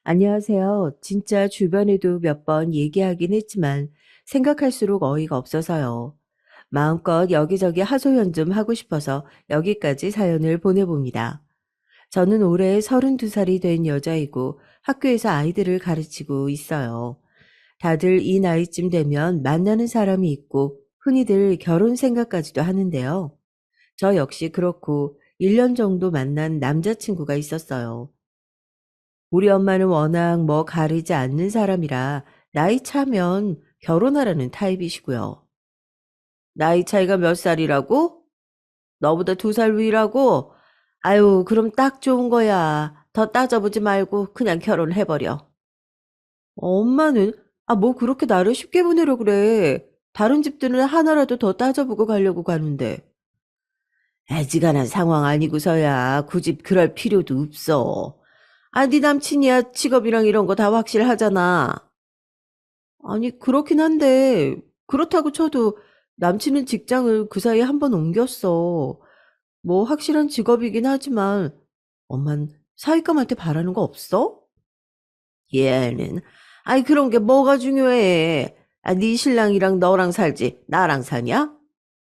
안녕하세요. 진짜 주변에도 몇 번 얘기하긴 했지만 생각할수록 어이가 없어서요. 마음껏 여기저기 하소연 좀 하고 싶어서 여기까지 사연을 보내봅니다. 저는 올해 32살이 된 여자이고 학교에서 아이들을 가르치고 있어요. 다들 이 나이쯤 되면 만나는 사람이 있고 흔히들 결혼 생각까지도 하는데요. 저 역시 그렇고 1년 정도 만난 남자친구가 있었어요. 우리 엄마는 워낙 뭐 가리지 않는 사람이라 나이 차면 결혼하라는 타입이시고요. 나이 차이가 몇 살이라고? 너보다 2살 위라고? 아유, 그럼 딱 좋은 거야. 더 따져보지 말고 그냥 결혼해버려. 엄마는, 뭐 그렇게 나를 쉽게 보내려 그래. 다른 집들은 하나라도 더 따져보고 가려고 가는데. 애지간한 상황 아니고서야 굳이 그럴 필요도 없어. 네 남친이야 직업이랑 이런 거 다 확실하잖아. 아니 그렇긴 한데 그렇다고 쳐도 남친은 직장을 그 사이에 한 번 옮겼어. 뭐 확실한 직업이긴 하지만 엄만 사윗감한테 바라는 거 없어? 얘는 그런 게 뭐가 중요해. 네 신랑이랑 너랑 살지 나랑 사냐?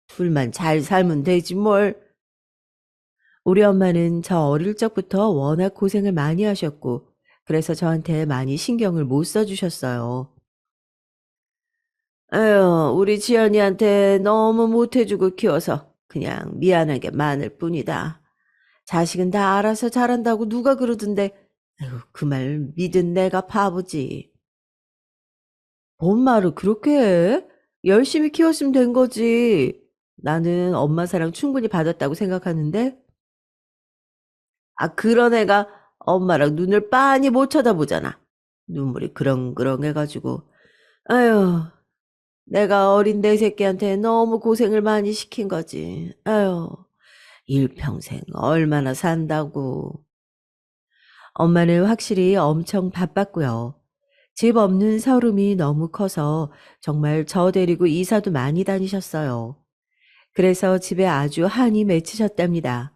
둘만 잘 살면 되지 뭘. 우리 엄마는 저 어릴 적부터 워낙 고생을 많이 하셨고 그래서 저한테 많이 신경을 못 써주셨어요. 에휴, 우리 지연이한테 너무 못해주고 키워서 그냥 미안한 게 많을 뿐이다. 자식은 다 알아서 잘한다고 누가 그러던데, 에휴, 그 말 믿은 내가 바보지. 뭔 말을 그렇게 해? 열심히 키웠으면 된 거지. 나는 엄마 사랑 충분히 받았다고 생각하는데, 그런 애가 엄마랑 눈을 빤히 못 쳐다보잖아. 눈물이 그렁그렁해가지고. 아휴, 내가 어린 내 새끼한테 너무 고생을 많이 시킨 거지. 아유, 일평생 얼마나 산다고. 엄마는 확실히 엄청 바빴고요. 집 없는 서름이 너무 커서 정말 저 데리고 이사도 많이 다니셨어요. 그래서 집에 아주 한이 맺히셨답니다.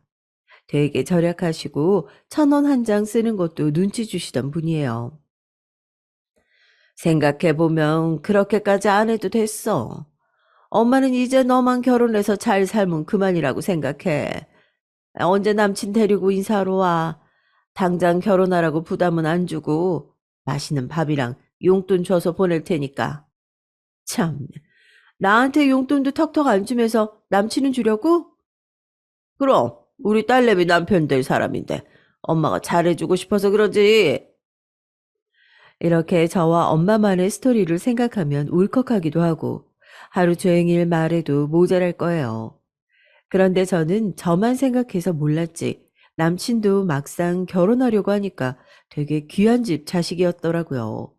되게 절약하시고 1,000원 한 장 쓰는 것도 눈치 주시던 분이에요. 생각해보면 그렇게까지 안 해도 됐어. 엄마는 이제 너만 결혼해서 잘 살면 그만이라고 생각해. 언제 남친 데리고 인사하러 와. 당장 결혼하라고 부담은 안 주고 맛있는 밥이랑 용돈 줘서 보낼 테니까. 참, 나한테 용돈도 턱턱 안 주면서 남친은 주려고? 그럼 우리 딸내미 남편 될 사람인데 엄마가 잘해주고 싶어서 그러지. 이렇게 저와 엄마만의 스토리를 생각하면 울컥하기도 하고 하루 종일 말해도 모자랄 거예요. 그런데 저는 저만 생각해서 몰랐지. 남친도 막상 결혼하려고 하니까 되게 귀한 집 자식이었더라고요.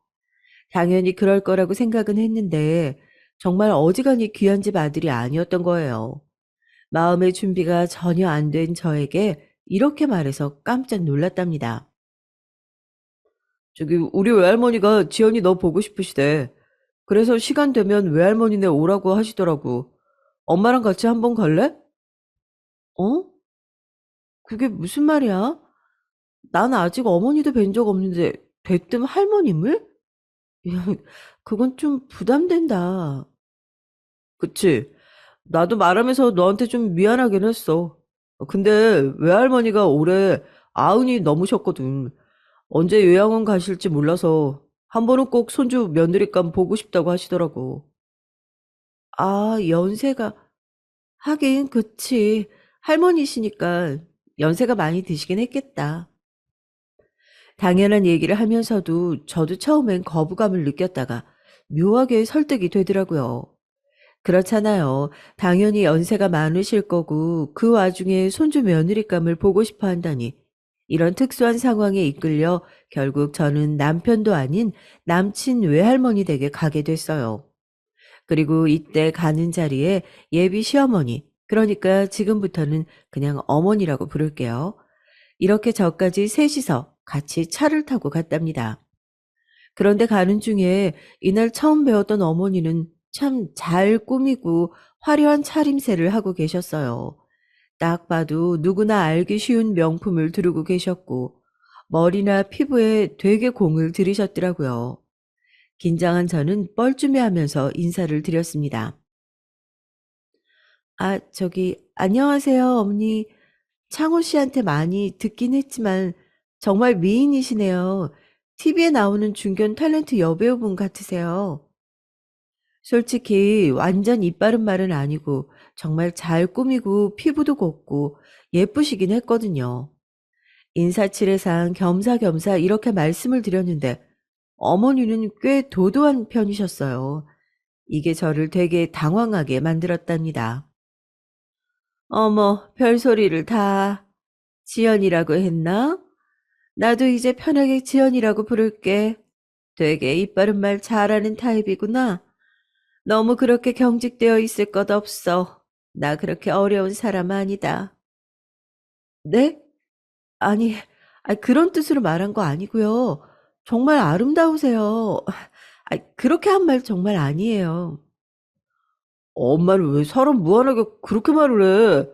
당연히 그럴 거라고 생각은 했는데 정말 어지간히 귀한 집 아들이 아니었던 거예요. 마음의 준비가 전혀 안 된 저에게 이렇게 말해서 깜짝 놀랐답니다. 저기 우리 외할머니가 지연이 너 보고 싶으시대. 그래서 시간 되면 외할머니네 오라고 하시더라고. 엄마랑 같이 한번 갈래? 어? 그게 무슨 말이야? 난 아직 어머니도 뵌 적 없는데 대뜸 할머님을? 야, 그건 좀 부담된다. 그치? 나도 말하면서 너한테 좀 미안하긴 했어. 근데 외할머니가 올해 90이 넘으셨거든. 언제 요양원 가실지 몰라서 한 번은 꼭 손주 며느리감 보고 싶다고 하시더라고. 연세가 하긴 그치. 할머니시니까 연세가 많이 드시긴 했겠다. 당연한 얘기를 하면서도 저도 처음엔 거부감을 느꼈다가 묘하게 설득이 되더라고요. 그렇잖아요. 당연히 연세가 많으실 거고 그 와중에 손주 며느리감을 보고 싶어 한다니. 이런 특수한 상황에 이끌려 결국 저는 남편도 아닌 남친 외할머니 댁에 가게 됐어요. 그리고 이때 가는 자리에 예비 시어머니, 그러니까 지금부터는 그냥 어머니라고 부를게요. 이렇게 저까지 셋이서 같이 차를 타고 갔답니다. 그런데 가는 중에 이날 처음 배웠던 어머니는 참 잘 꾸미고 화려한 차림새를 하고 계셨어요. 딱 봐도 누구나 알기 쉬운 명품을 두르고 계셨고 머리나 피부에 되게 공을 들이셨더라고요. 긴장한 저는 뻘쭘해하면서 인사를 드렸습니다. 아, 안녕하세요, 어머니. 창호 씨한테 많이 듣긴 했지만 정말 미인이시네요. TV에 나오는 중견 탤런트 여배우분 같으세요. 솔직히 완전 이빠른 말은 아니고 정말 잘 꾸미고 피부도 곱고 예쁘시긴 했거든요. 인사치레상 겸사겸사 이렇게 말씀을 드렸는데 어머니는 꽤 도도한 편이셨어요. 이게 저를 되게 당황하게 만들었답니다. 어머, 별소리를 다. 지연이라고 했나? 나도 이제 편하게 지연이라고 부를게. 되게 이빠른 말 잘하는 타입이구나. 너무 그렇게 경직되어 있을 것 없어. 나 그렇게 어려운 사람 아니다. 네? 아니, 그런 뜻으로 말한 거 아니고요. 정말 아름다우세요. 그렇게 한 말 정말 아니에요. 엄마는 왜 사람 무한하게 그렇게 말을 해?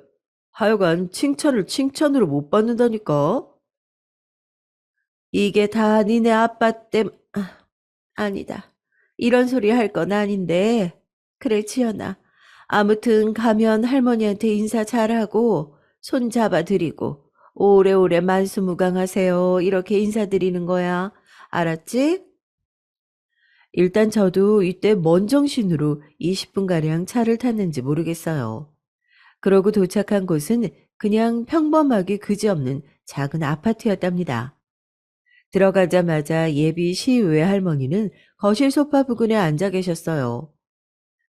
하여간 칭찬을 칭찬으로 못 받는다니까. 이게 다 니네 아빠 아니다. 이런 소리 할 건 아닌데. 그래, 지연아. 아무튼 가면 할머니한테 인사 잘하고 손 잡아드리고 오래오래 만수무강하세요. 이렇게 인사드리는 거야. 알았지? 일단 저도 이때 뭔 정신으로 20분가량 차를 탔는지 모르겠어요. 그러고 도착한 곳은 그냥 평범하게 그지없는 작은 아파트였답니다. 들어가자마자 예비 시의회 할머니는 거실 소파 부근에 앉아 계셨어요.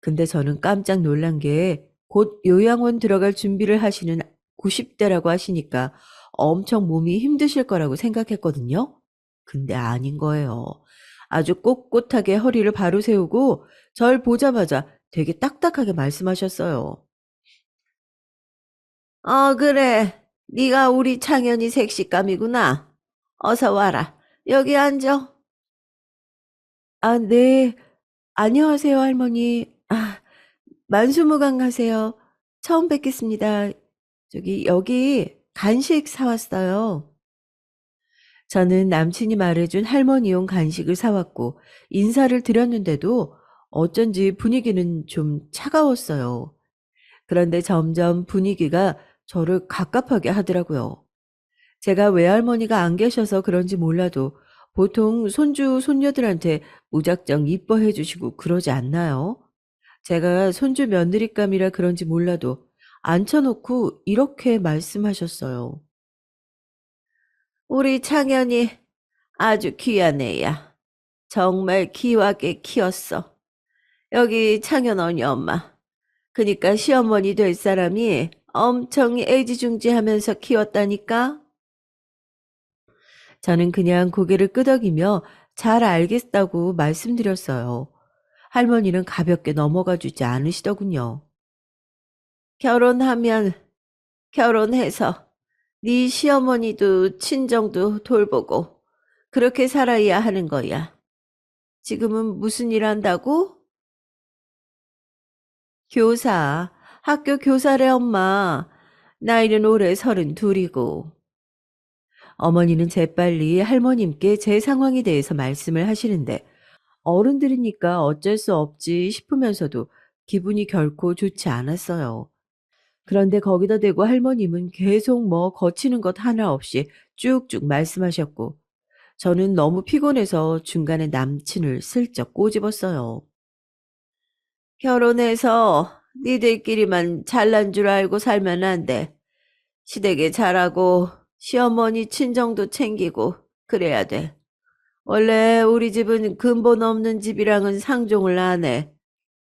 근데 저는 깜짝 놀란 게 곧 요양원 들어갈 준비를 하시는 90대라고 하시니까 엄청 몸이 힘드실 거라고 생각했거든요. 근데 아닌 거예요. 아주 꼿꼿하게 허리를 바로 세우고 절 보자마자 되게 딱딱하게 말씀하셨어요. 그래. 네가 우리 창현이 색시감이구나. 어서 와라. 여기 앉아. 아, 네. 안녕하세요, 할머니. 만수무강하세요. 처음 뵙겠습니다. 여기 간식 사왔어요. 저는 남친이 말해준 할머니용 간식을 사왔고 인사를 드렸는데도 어쩐지 분위기는 좀 차가웠어요. 그런데 점점 분위기가 저를 갑갑하게 하더라고요. 제가 외할머니가 안 계셔서 그런지 몰라도 보통 손주, 손녀들한테 무작정 이뻐해 주시고 그러지 않나요? 제가 손주 며느리감이라 그런지 몰라도 앉혀놓고 이렇게 말씀하셨어요. 우리 창현이 아주 귀한 애야. 정말 귀하게 키웠어. 여기 창현 언니 엄마. 그니까 시어머니 될 사람이 엄청 애지중지하면서 키웠다니까? 저는 그냥 고개를 끄덕이며 잘 알겠다고 말씀드렸어요. 할머니는 가볍게 넘어가 주지 않으시더군요. 결혼하면 결혼해서 네 시어머니도 친정도 돌보고 그렇게 살아야 하는 거야. 지금은 무슨 일 한다고? 교사. 학교 교사래 엄마. 나이는 올해 32이고. 어머니는 재빨리 할머님께 제 상황에 대해서 말씀을 하시는데 어른들이니까 어쩔 수 없지 싶으면서도 기분이 결코 좋지 않았어요. 그런데 거기다 대고 할머님은 계속 뭐 거치는 것 하나 없이 쭉쭉 말씀하셨고 저는 너무 피곤해서 중간에 남친을 슬쩍 꼬집었어요. 결혼해서 니들끼리만 잘난 줄 알고 살면 안 돼. 시댁에 잘하고 시어머니 친정도 챙기고 그래야 돼. 원래 우리 집은 근본 없는 집이랑은 상종을 안 해.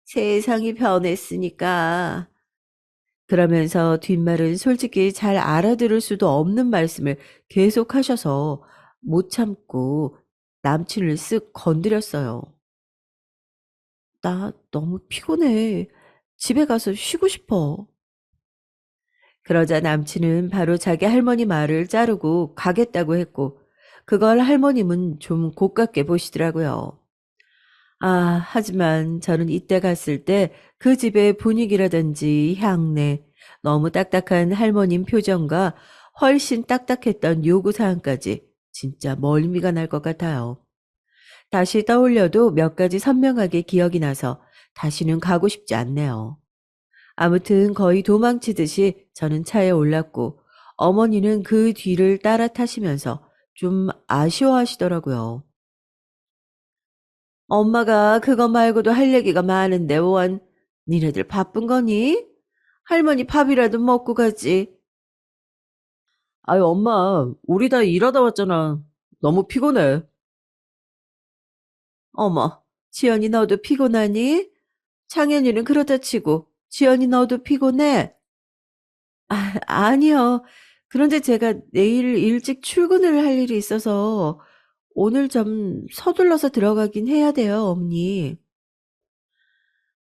세상이 변했으니까. 그러면서 뒷말은 솔직히 잘 알아들을 수도 없는 말씀을 계속 하셔서 못 참고 남친을 쓱 건드렸어요. 나 너무 피곤해. 집에 가서 쉬고 싶어. 그러자 남친은 바로 자기 할머니 말을 자르고 가겠다고 했고, 그걸 할머님은 좀 고깝게 보시더라고요. 하지만 저는 이때 갔을 때 그 집의 분위기라든지 향내, 너무 딱딱한 할머님 표정과 훨씬 딱딱했던 요구사항까지 진짜 멀미가 날 것 같아요. 다시 떠올려도 몇 가지 선명하게 기억이 나서 다시는 가고 싶지 않네요. 아무튼 거의 도망치듯이 저는 차에 올랐고 어머니는 그 뒤를 따라 타시면서 좀 아쉬워하시더라고요. 엄마가 그거 말고도 할 얘기가 많은데 원, 니네들 바쁜 거니? 할머니 밥이라도 먹고 가지. 아유, 엄마, 우리 다 일하다 왔잖아. 너무 피곤해. 어머, 지연이 너도 피곤하니? 창현이는 그렇다 치고, 지연이 너도 피곤해? 아니요. 그런데 제가 내일 일찍 출근을 할 일이 있어서 오늘 좀 서둘러서 들어가긴 해야 돼요, 어머니.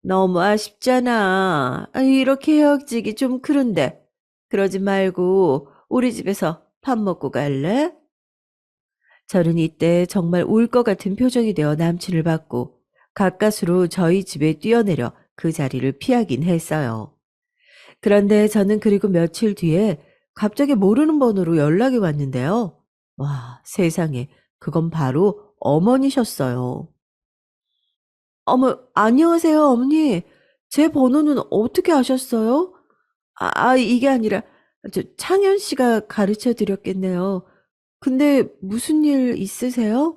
너무 아쉽잖아. 이렇게 헤어지기 좀 그런데. 그러지 말고 우리 집에서 밥 먹고 갈래? 저는 이때 정말 울 것 같은 표정이 되어 남친을 받고 가까스로 저희 집에 뛰어내려 그 자리를 피하긴 했어요. 그런데 저는 그리고 며칠 뒤에 갑자기 모르는 번호로 연락이 왔는데요. 와, 세상에. 그건 바로 어머니셨어요. 어머, 안녕하세요, 어머니. 제 번호는 어떻게 아셨어요? 이게 아니라, 창현 씨가 가르쳐 드렸겠네요. 근데 무슨 일 있으세요?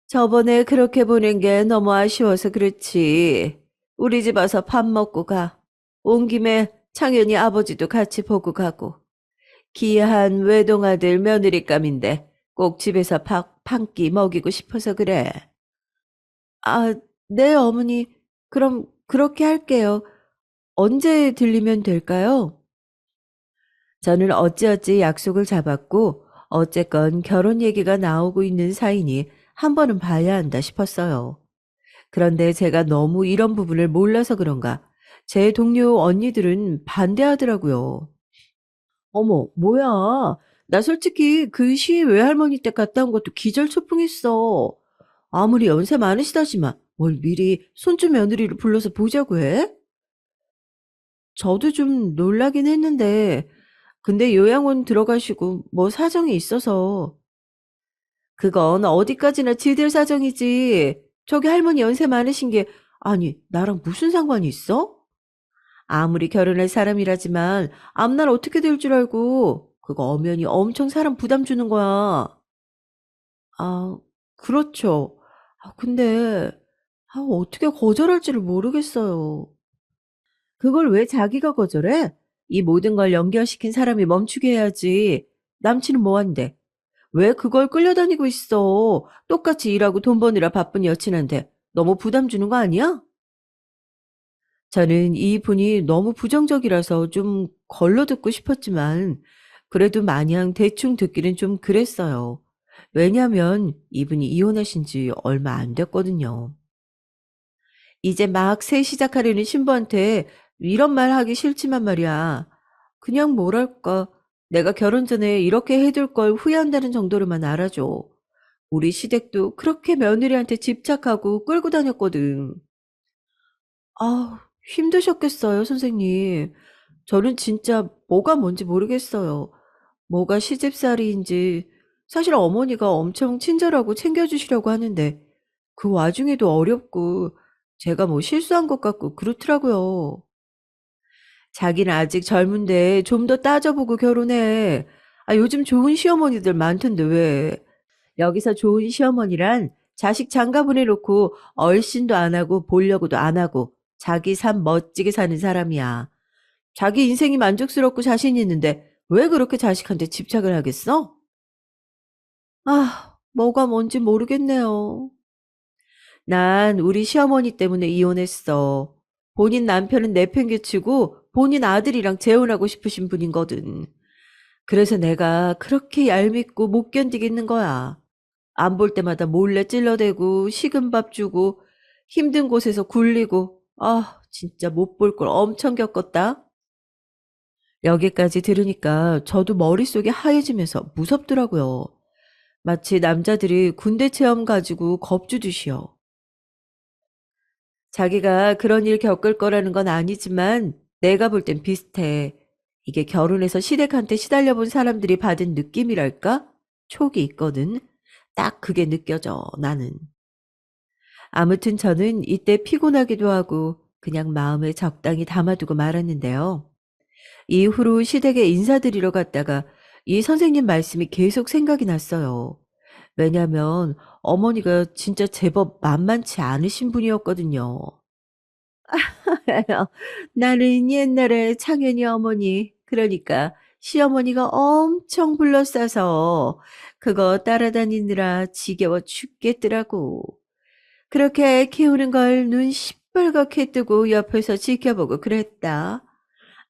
저번에 그렇게 보낸 게 너무 아쉬워서 그렇지. 우리 집 와서 밥 먹고 가. 온 김에 창현이 아버지도 같이 보고 가고. 귀한 외동아들 며느리감인데 꼭 집에서 한 끼 먹이고 싶어서 그래. 아, 네, 어머니. 그럼 그렇게 할게요. 언제 들리면 될까요? 저는 어찌어찌 약속을 잡았고 어쨌건 결혼 얘기가 나오고 있는 사이니 한 번은 봐야 한다 싶었어요. 그런데 제가 너무 이런 부분을 몰라서 그런가 제 동료 언니들은 반대하더라고요. 어머, 뭐야. 나 솔직히 그 시위 외할머니 댁 갔다 온 것도 기절초풍했어. 아무리 연세 많으시다지만 뭘 미리 손주 며느리를 불러서 보자고 해? 저도 좀 놀라긴 했는데 근데 요양원 들어가시고 뭐 사정이 있어서 그건 어디까지나 지들 사정이지. 저기 할머니 연세 많으신 게 아니 나랑 무슨 상관이 있어? 아무리 결혼할 사람이라지만 앞날 어떻게 될 줄 알고 그거 엄연히 엄청 사람 부담 주는 거야. 아, 그렇죠. 근데 어떻게 거절할지를 모르겠어요. 그걸 왜 자기가 거절해? 이 모든 걸 연결시킨 사람이 멈추게 해야지. 남친은 뭐 한대? 왜 그걸 끌려다니고 있어? 똑같이 일하고 돈 버느라 바쁜 여친한테 너무 부담 주는 거 아니야? 저는 이 분이 너무 부정적이라서 좀 걸러듣고 싶었지만 그래도 마냥 대충 듣기는 좀 그랬어요. 왜냐면 이분이 이혼하신 지 얼마 안 됐거든요. 이제 막 새 시작하려는 신부한테 이런 말 하기 싫지만 말이야. 그냥 뭐랄까. 내가 결혼 전에 이렇게 해둘 걸 후회한다는 정도로만 알아줘. 우리 시댁도 그렇게 며느리한테 집착하고 끌고 다녔거든. 힘드셨겠어요, 선생님. 저는 진짜 뭐가 뭔지 모르겠어요. 뭐가 시집살이인지. 사실 어머니가 엄청 친절하고 챙겨주시려고 하는데 그 와중에도 어렵고 제가 뭐 실수한 것 같고 그렇더라고요. 자기는 아직 젊은데 좀 더 따져보고 결혼해. 요즘 좋은 시어머니들 많던데 왜? 여기서 좋은 시어머니란 자식 장가 보내놓고 얼씬도 안 하고 보려고도 안 하고 자기 삶 멋지게 사는 사람이야. 자기 인생이 만족스럽고 자신 있는데 왜 그렇게 자식한테 집착을 하겠어? 뭐가 뭔지 모르겠네요. 난 우리 시어머니 때문에 이혼했어. 본인 남편은 내팽개치고 본인 아들이랑 재혼하고 싶으신 분이거든. 그래서 내가 그렇게 얄밉고 못 견디겠는 거야. 안 볼 때마다 몰래 찔러대고 식은밥 주고 힘든 곳에서 굴리고 진짜 못 볼 걸 엄청 겪었다. 여기까지 들으니까 저도 머릿속이 하얘지면서 무섭더라고요. 마치 남자들이 군대 체험 가지고 겁주듯이요. 자기가 그런 일 겪을 거라는 건 아니지만 내가 볼 땐 비슷해. 이게 결혼해서 시댁한테 시달려 본 사람들이 받은 느낌이랄까? 촉이 있거든. 딱 그게 느껴져, 나는. 아무튼 저는 이때 피곤하기도 하고 그냥 마음에 적당히 담아두고 말았는데요. 이후로 시댁에 인사드리러 갔다가 이 선생님 말씀이 계속 생각이 났어요. 왜냐면 어머니가 진짜 제법 만만치 않으신 분이었거든요. 나는 옛날에 창현이 어머니, 그러니까 시어머니가 엄청 불러싸서 그거 따라다니느라 지겨워 죽겠더라고. 그렇게 키우는 걸 눈 시뻘겋게 뜨고 옆에서 지켜보고 그랬다.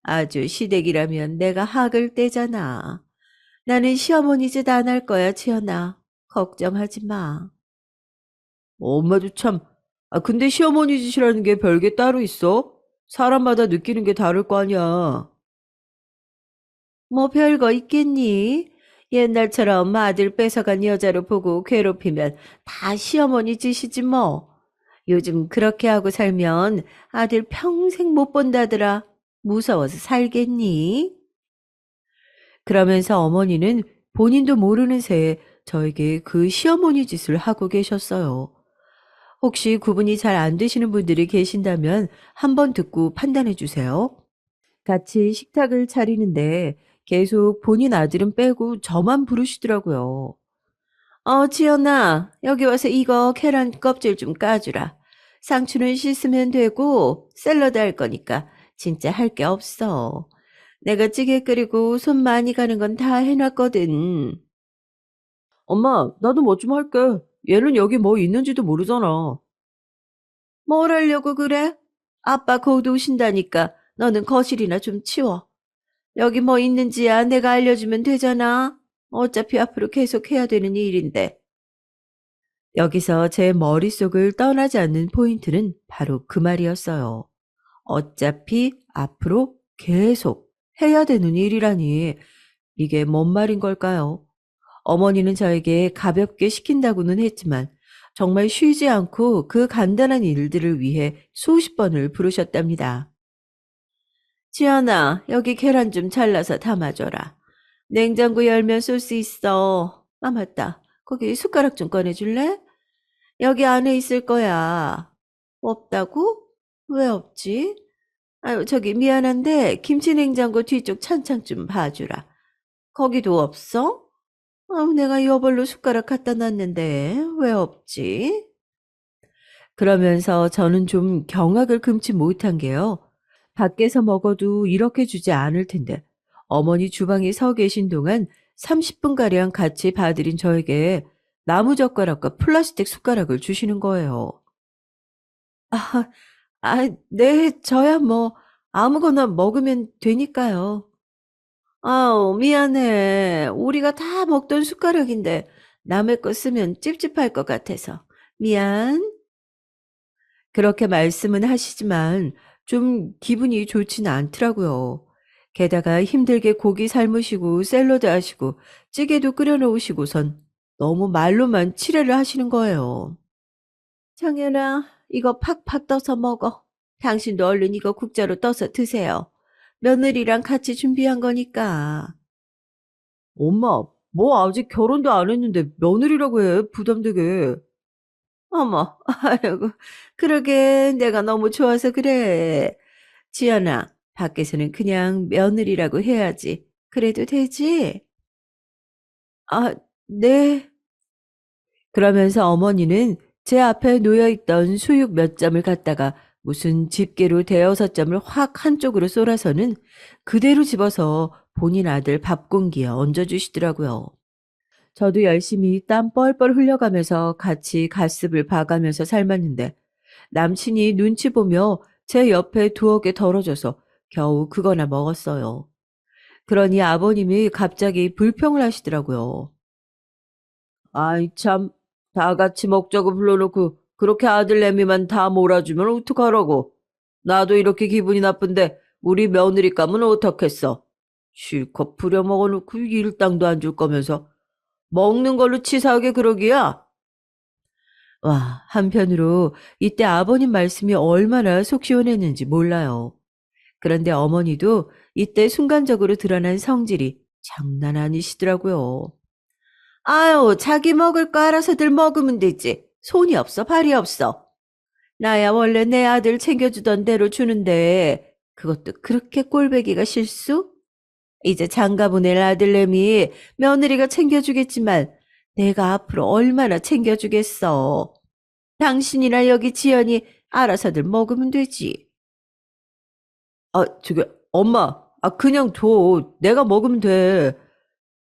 아주 시댁이라면 내가 학을 떼잖아. 나는 시어머니 짓 안 할 거야, 지연아. 걱정하지 마. 엄마도 참, 근데 시어머니 짓이라는 게 별게 따로 있어? 사람마다 느끼는 게 다를 거 아니야. 뭐 별거 있겠니? 옛날처럼 아들 뺏어간 여자로 보고 괴롭히면 다 시어머니 짓이지 뭐. 요즘 그렇게 하고 살면 아들 평생 못 본다더라. 무서워서 살겠니? 그러면서 어머니는 본인도 모르는 새에 저에게 그 시어머니 짓을 하고 계셨어요. 혹시 구분이 잘 안 되시는 분들이 계신다면 한번 듣고 판단해 주세요. 같이 식탁을 차리는데 계속 본인 아들은 빼고 저만 부르시더라고요. 지연아, 여기 와서 이거 계란 껍질 좀 까주라. 상추는 씻으면 되고 샐러드 할 거니까 진짜 할 게 없어. 내가 찌개 끓이고 손 많이 가는 건 다 해놨거든. 엄마, 나도 뭐 좀 할게. 얘는 여기 뭐 있는지도 모르잖아. 뭘 하려고 그래? 아빠 곧 오신다니까 너는 거실이나 좀 치워. 여기 뭐 있는지야 내가 알려주면 되잖아. 어차피 앞으로 계속 해야 되는 일인데. 여기서 제 머릿속을 떠나지 않는 포인트는 바로 그 말이었어요. 어차피 앞으로 계속 해야 되는 일이라니 이게 뭔 말인 걸까요? 어머니는 저에게 가볍게 시킨다고는 했지만 정말 쉬지 않고 그 간단한 일들을 위해 수십 번을 부르셨답니다. 지연아, 여기 계란 좀 잘라서 담아줘라. 냉장고 열면 쏠 수 있어. 아, 맞다. 거기 숟가락 좀 꺼내줄래? 여기 안에 있을 거야. 없다고? 왜 없지? 아유, 저기 미안한데 김치 냉장고 뒤쪽 찬창 좀 봐주라. 거기도 없어? 내가 이걸로 숟가락 갖다 놨는데 왜 없지? 그러면서 저는 좀 경악을 금치 못한 게요. 밖에서 먹어도 이렇게 주지 않을 텐데 어머니 주방에 서 계신 동안 30분가량 같이 봐드린 저에게 나무젓가락과 플라스틱 숟가락을 주시는 거예요. 아, 네, 저야 뭐 아무거나 먹으면 되니까요. 아우, 미안해. 우리가 다 먹던 숟가락인데 남의 거 쓰면 찝찝할 것 같아서. 미안. 그렇게 말씀은 하시지만 좀 기분이 좋지는 않더라고요. 게다가 힘들게 고기 삶으시고 샐러드 하시고 찌개도 끓여 놓으시고선 너무 말로만 칠해를 하시는 거예요. 정연아, 이거 팍팍 떠서 먹어. 당신도 얼른 이거 국자로 떠서 드세요. 며느리랑 같이 준비한 거니까. 엄마, 뭐 아직 결혼도 안 했는데 며느리라고 해, 부담되게. 어머, 아이고, 그러게 내가 너무 좋아서 그래. 지연아, 밖에서는 그냥 며느리라고 해야지. 그래도 되지? 아, 네. 그러면서 어머니는 제 앞에 놓여있던 수육 몇 점을 갖다가 무슨 집게로 대여섯 점을 확 한쪽으로 쏠아서는 그대로 집어서 본인 아들 밥 공기에 얹어주시더라고요. 저도 열심히 땀 뻘뻘 흘려가면서 같이 가습을 봐가면서 삶았는데 남친이 눈치 보며 제 옆에 두어 개 덜어줘서 겨우 그거나 먹었어요. 그러니 아버님이 갑자기 불평을 하시더라고요. 아이 참, 다 같이 먹자고 불러놓고 그렇게 아들 내미만 다 몰아주면 어떡하라고. 나도 이렇게 기분이 나쁜데 우리 며느리 감은 어떡했어. 실컷 부려먹어놓고 일당도 안 줄 거면서 먹는 걸로 치사하게 그러기야. 와, 한편으로 이때 아버님 말씀이 얼마나 속 시원했는지 몰라요. 그런데 어머니도 이때 순간적으로 드러난 성질이 장난 아니시더라고요. 아유, 자기 먹을 거 알아서들 먹으면 되지. 손이 없어, 발이 없어. 나야 원래 내 아들 챙겨주던 대로 주는데 그것도 그렇게 꼴배기가 실수? 이제 장가 보낼 아들내미 며느리가 챙겨주겠지만 내가 앞으로 얼마나 챙겨주겠어. 당신이나 여기 지연이 알아서들 먹으면 되지. 저기 엄마, 그냥 줘. 내가 먹으면 돼.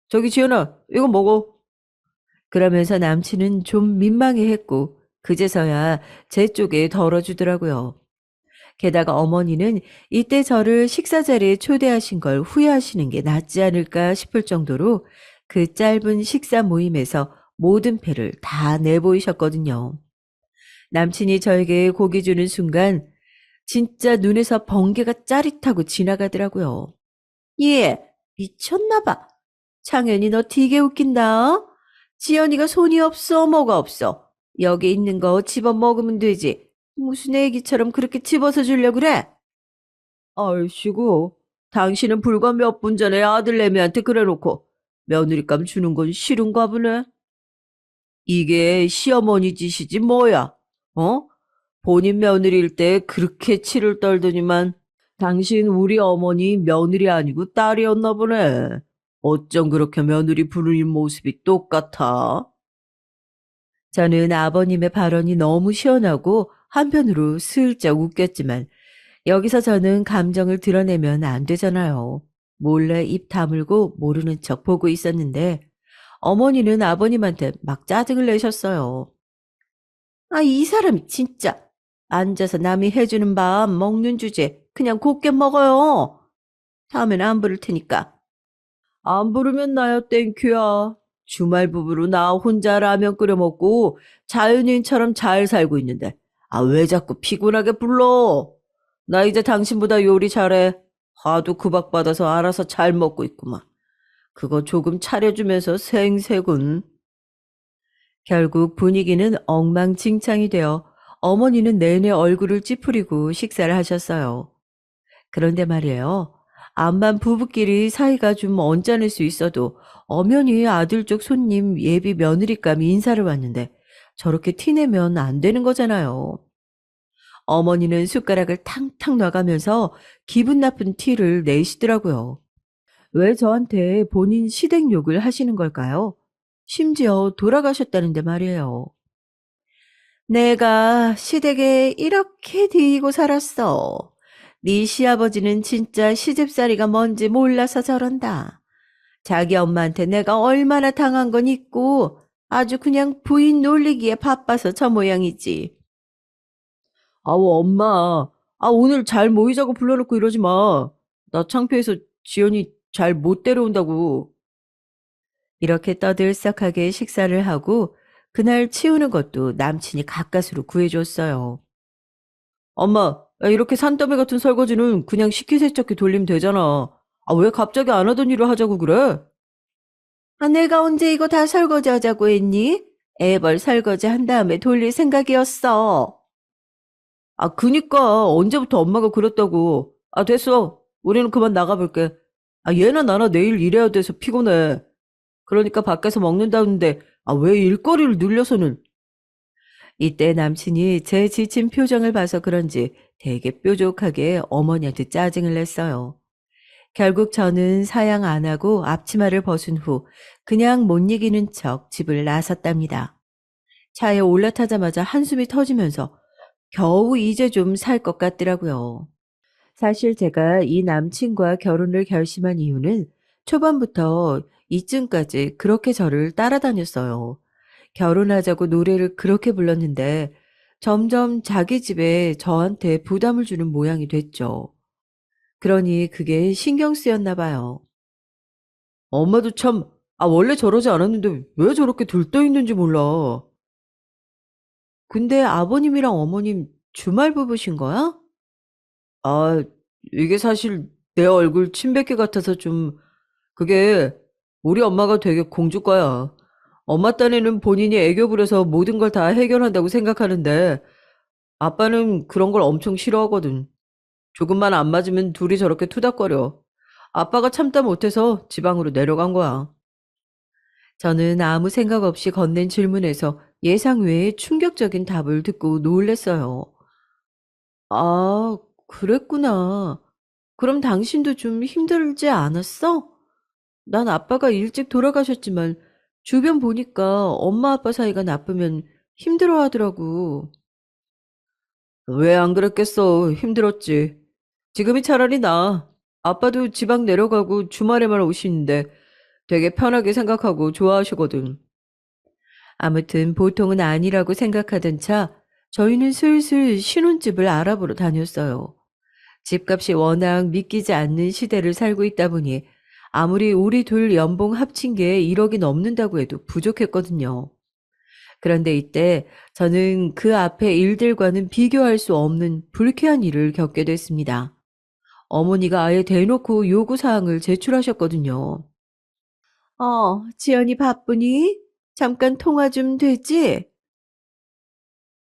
저기 지연아, 이거 먹어. 그러면서 남친은 좀 민망해했고 그제서야 제 쪽에 덜어주더라고요. 게다가 어머니는 이때 저를 식사 자리에 초대하신 걸 후회하시는 게 낫지 않을까 싶을 정도로 그 짧은 식사 모임에서 모든 패를 다 내보이셨거든요. 남친이 저에게 고기 주는 순간 진짜 눈에서 번개가 짜릿하고 지나가더라고요. 예, 미쳤나 봐. 창현이 너 되게 웃긴다. 지연이가 손이 없어, 뭐가 없어. 여기 있는 거 집어 먹으면 되지. 무슨 애기처럼 그렇게 집어서 주려고 그래? 아이씨고, 당신은 불과 몇 분 전에 아들내미한테 그래놓고 며느리감 주는 건 싫은가 보네. 이게 시어머니 짓이지 뭐야, 어? 본인 며느리일 때 그렇게 치를 떨더니만 당신 우리 어머니 며느리 아니고 딸이었나 보네. 어쩜 그렇게 며느리 부르는 모습이 똑같아? 저는 아버님의 발언이 너무 시원하고 한편으로 슬쩍 웃겼지만 여기서 저는 감정을 드러내면 안 되잖아요. 몰래 입 다물고 모르는 척 보고 있었는데 어머니는 아버님한테 막 짜증을 내셨어요. 이 사람이 진짜 앉아서 남이 해주는 밥 먹는 주제 그냥 곱게 먹어요. 다음엔 안 부를 테니까. 안 부르면 나야 땡큐야. 주말 부부로 나 혼자 라면 끓여 먹고 자연인처럼 잘 살고 있는데 왜 자꾸 피곤하게 불러? 나 이제 당신보다 요리 잘해. 화도 구박받아서 알아서 잘 먹고 있구만. 그거 조금 차려주면서 생색은. 결국 분위기는 엉망진창이 되어 어머니는 내내 얼굴을 찌푸리고 식사를 하셨어요. 그런데 말이에요. 암만 부부끼리 사이가 좀 언짢을 수 있어도 엄연히 아들 쪽 손님 예비 며느리감이 인사를 왔는데 저렇게 티내면 안 되는 거잖아요. 어머니는 숟가락을 탕탕 놔가면서 기분 나쁜 티를 내시더라고요. 왜 저한테 본인 시댁 욕을 하시는 걸까요? 심지어 돌아가셨다는데 말이에요. 내가 시댁에 이렇게 뒤이고 살았어. 네 시아버지는 진짜 시집살이가 뭔지 몰라서 저런다. 자기 엄마한테 내가 얼마나 당한 건 있고 아주 그냥 부인 놀리기에 바빠서 저 모양이지. 아우 엄마. 오늘 잘 모이자고 불러놓고 이러지 마. 나 창피해서 지연이 잘 못 데려온다고. 이렇게 떠들썩하게 식사를 하고 그날 치우는 것도 남친이 가까스로 구해줬어요. 엄마, 야, 이렇게 산더미 같은 설거지는 그냥 식기세척기 돌리면 되잖아. 왜 갑자기 안 하던 일을 하자고 그래? 내가 언제 이거 다 설거지 하자고 했니? 애벌 설거지 한 다음에 돌릴 생각이었어. 그니까 언제부터 엄마가 그랬다고. 됐어. 우리는 그만 나가볼게. 얘나 나나 내일 일해야 돼서 피곤해. 그러니까 밖에서 먹는다는데 왜 일거리를 늘려서는. 이때 남친이 제 지친 표정을 봐서 그런지 되게 뾰족하게 어머니한테 짜증을 냈어요. 결국 저는 사양 안 하고 앞치마를 벗은 후 그냥 못 이기는 척 집을 나섰답니다. 차에 올라타자마자 한숨이 터지면서 겨우 이제 좀 살 것 같더라고요. 사실 제가 이 남친과 결혼을 결심한 이유는 초반부터 이쯤까지 그렇게 저를 따라다녔어요. 결혼하자고 노래를 그렇게 불렀는데 점점 자기 집에 저한테 부담을 주는 모양이 됐죠. 그러니 그게 신경 쓰였나 봐요. 엄마도 참, 원래 저러지 않았는데 왜 저렇게 들떠있는지 몰라. 근데 아버님이랑 어머님 주말 부부신 거야? 아, 이게 사실 내 얼굴 침뱉기 같아서 좀, 그게 우리 엄마가 되게 공주과야. 엄마 딴에는 본인이 애교 부려서 모든 걸 다 해결한다고 생각하는데 아빠는 그런 걸 엄청 싫어하거든. 조금만 안 맞으면 둘이 저렇게 투닥거려. 아빠가 참다 못해서 지방으로 내려간 거야. 저는 아무 생각 없이 건넨 질문에서 예상 외의 충격적인 답을 듣고 놀랐어요. 아, 그랬구나. 그럼 당신도 좀 힘들지 않았어? 난 아빠가 일찍 돌아가셨지만 주변 보니까 엄마 아빠 사이가 나쁘면 힘들어 하더라고. 왜 안 그랬겠어. 힘들었지. 지금이 차라리 나아. 아빠도 지방 내려가고 주말에만 오시는데 되게 편하게 생각하고 좋아하시거든. 아무튼 보통은 아니라고 생각하던 차, 저희는 슬슬 신혼집을 알아보러 다녔어요. 집값이 워낙 믿기지 않는 시대를 살고 있다 보니 아무리 우리 둘 연봉 합친 게 1억이 넘는다고 해도 부족했거든요. 그런데 이때 저는 그 앞에 일들과는 비교할 수 없는 불쾌한 일을 겪게 됐습니다. 어머니가 아예 대놓고 요구사항을 제출하셨거든요. 지연이 바쁘니? 잠깐 통화 좀 되지?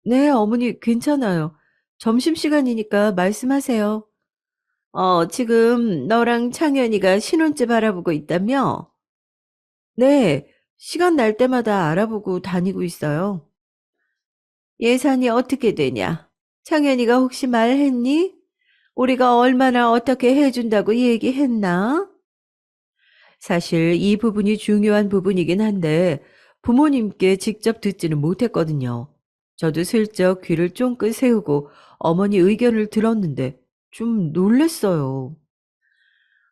네, 어머니 괜찮아요. 점심시간이니까 말씀하세요. 지금 너랑 창현이가 신혼집 알아보고 있다며? 네, 시간 날 때마다 알아보고 다니고 있어요. 예산이 어떻게 되냐? 창현이가 혹시 말했니? 우리가 얼마나 어떻게 해준다고 얘기했나? 사실 이 부분이 중요한 부분이긴 한데 부모님께 직접 듣지는 못했거든요. 저도 슬쩍 귀를 쫑긋 세우고 어머니 의견을 들었는데 좀 놀랬어요.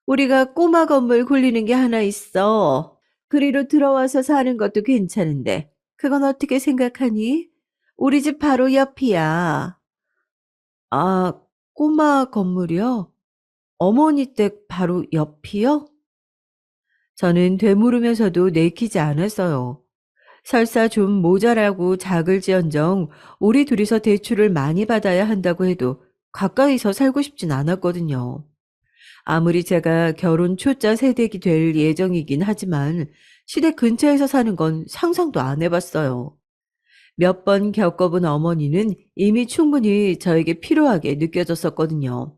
우리가 꼬마 건물 굴리는 게 하나 있어. 그리로 들어와서 사는 것도 괜찮은데 그건 어떻게 생각하니? 우리 집 바로 옆이야. 아, 꼬마 건물이요? 어머니 댁 바로 옆이요? 저는 되물으면서도 내키지 않았어요. 설사 좀 모자라고 작을지언정 우리 둘이서 대출을 많이 받아야 한다고 해도 가까이서 살고 싶진 않았거든요. 아무리 제가 결혼 초짜 세대기 될 예정이긴 하지만 시댁 근처에서 사는 건 상상도 안 해봤어요. 몇 번 겪어본 어머니는 이미 충분히 저에게 필요하게 느껴졌었거든요.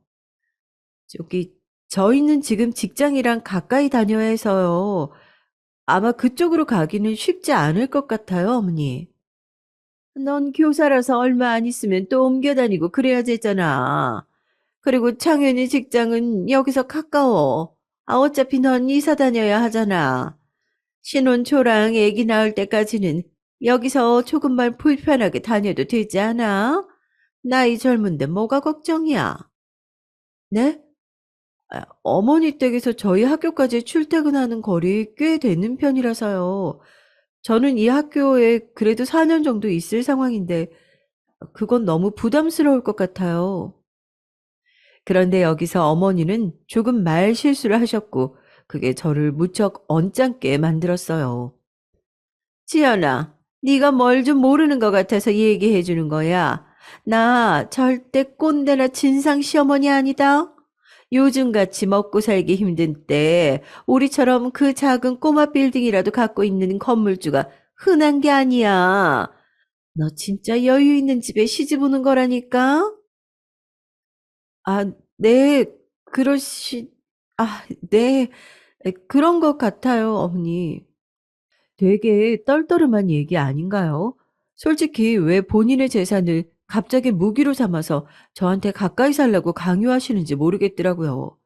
저기, 저희는 지금 직장이랑 가까이 다녀야 해서요. 아마 그쪽으로 가기는 쉽지 않을 것 같아요, 어머니. 넌 교사라서 얼마 안 있으면 또 옮겨 다니고 그래야 되잖아. 그리고 창현이 직장은 여기서 가까워. 어차피 넌 이사 다녀야 하잖아. 신혼 초랑 애기 낳을 때까지는 여기서 조금만 불편하게 다녀도 되지 않아? 나이 젊은데 뭐가 걱정이야? 네? 어머니 댁에서 저희 학교까지 출퇴근하는 거리 꽤 되는 편이라서요. 저는 이 학교에 그래도 4년 정도 있을 상황인데 그건 너무 부담스러울 것 같아요. 그런데 여기서 어머니는 조금 말 실수를 하셨고 그게 저를 무척 언짢게 만들었어요. 지연아, 네가 뭘 좀 모르는 것 같아서 얘기해 주는 거야. 나 절대 꼰대나 진상 시어머니 아니다. 요즘같이 먹고 살기 힘든 때 우리처럼 그 작은 꼬마 빌딩이라도 갖고 있는 건물주가 흔한 게 아니야. 너 진짜 여유 있는 집에 시집 오는 거라니까? 아, 네, 그러시, 네, 그런 것 같아요, 어머니. 되게 떨떠름한 얘기 아닌가요? 솔직히 왜 본인의 재산을 갑자기 무기로 삼아서 저한테 가까이 살라고 강요하시는지 모르겠더라고요.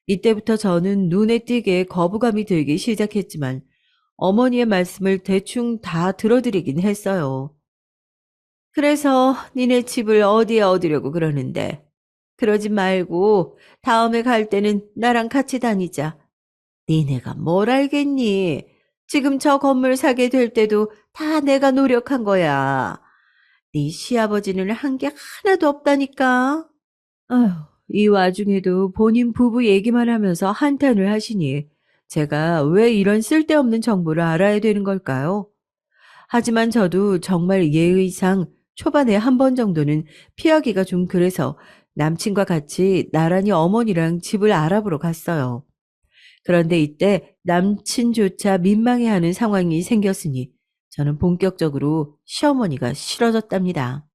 이때부터 저는 눈에 띄게 거부감이 들기 시작했지만 어머니의 말씀을 대충 다 들어드리긴 했어요. 그래서 니네 집을 어디에 얻으려고 그러는데. 그러지 말고 다음에 갈 때는 나랑 같이 다니자. 니네가 뭘 알겠니? 지금 저 건물 사게 될 때도 다 내가 노력한 거야. 네 시아버지는 한 게 하나도 없다니까. 아휴, 이 와중에도 본인 부부 얘기만 하면서 한탄을 하시니 제가 왜 이런 쓸데없는 정보를 알아야 되는 걸까요? 하지만 저도 정말 예의상 초반에 한 번 정도는 피하기가 좀 그래서 남친과 같이 나란히 어머니랑 집을 알아보러 갔어요. 그런데 이때 남친조차 민망해하는 상황이 생겼으니 저는 본격적으로 시어머니가 싫어졌답니다.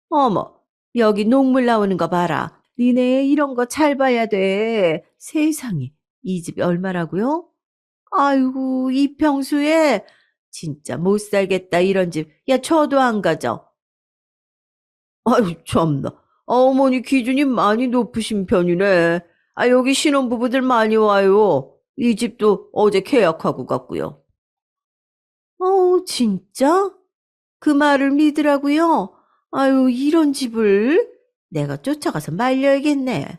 어머, 여기 녹물 나오는 거 봐라. 니네 이런 거 잘 봐야 돼. 세상에. 이 집이 얼마라고요? 아이고, 이 평수에 진짜 못 살겠다, 이런 집. 야, 저도 안 가죠. 아유, 참나. 어머니 기준이 많이 높으신 편이네. 아, 여기 신혼부부들 많이 와요. 이 집도 어제 계약하고 갔고요. 진짜? 그 말을 믿으라고요? 아유, 이런 집을 내가 쫓아가서 말려야겠네.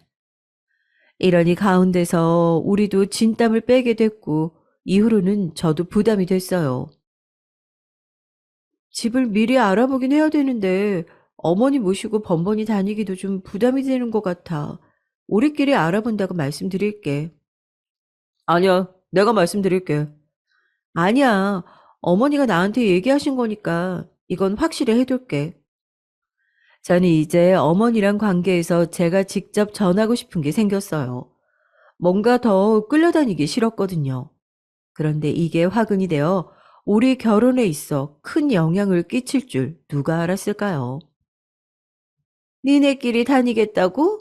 이러니 가운데서 우리도 진땀을 빼게 됐고, 이후로는 저도 부담이 됐어요. 집을 미리 알아보긴 해야 되는데, 어머니 모시고 번번이 다니기도 좀 부담이 되는 것 같아. 우리끼리 알아본다고 말씀드릴게. 아니야, 내가 말씀드릴게. 아니야, 어머니가 나한테 얘기하신 거니까 이건 확실히 해둘게. 저는 이제 어머니랑 관계에서 제가 직접 전하고 싶은 게 생겼어요. 뭔가 더 끌려다니기 싫었거든요. 그런데 이게 화근이 되어 우리 결혼에 있어 큰 영향을 끼칠 줄 누가 알았을까요? 니네끼리 다니겠다고?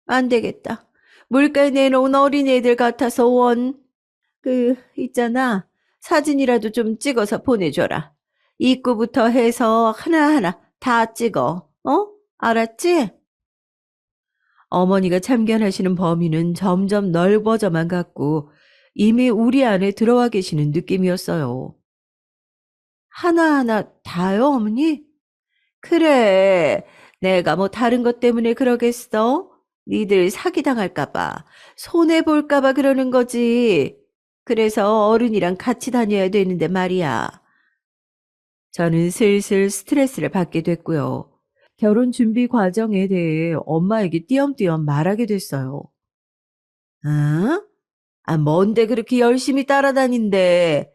안 되겠다. 물가에 내놓은 어린애들 같아서 있잖아. 사진이라도 좀 찍어서 보내줘라. 입구부터 해서 하나하나 다 찍어. 어? 알았지? 어머니가 참견하시는 범위는 점점 넓어져만 갔고 이미 우리 안에 들어와 계시는 느낌이었어요. 하나하나 다요, 어머니? 그래. 내가 뭐 다른 것 때문에 그러겠어? 니들 사기당할까 봐, 손해볼까 봐 그러는 거지. 그래서 어른이랑 같이 다녀야 되는데 말이야. 저는 슬슬 스트레스를 받게 됐고요. 결혼 준비 과정에 대해 엄마에게 띄엄띄엄 말하게 됐어요. 어? 아, 뭔데 그렇게 열심히 따라다닌대.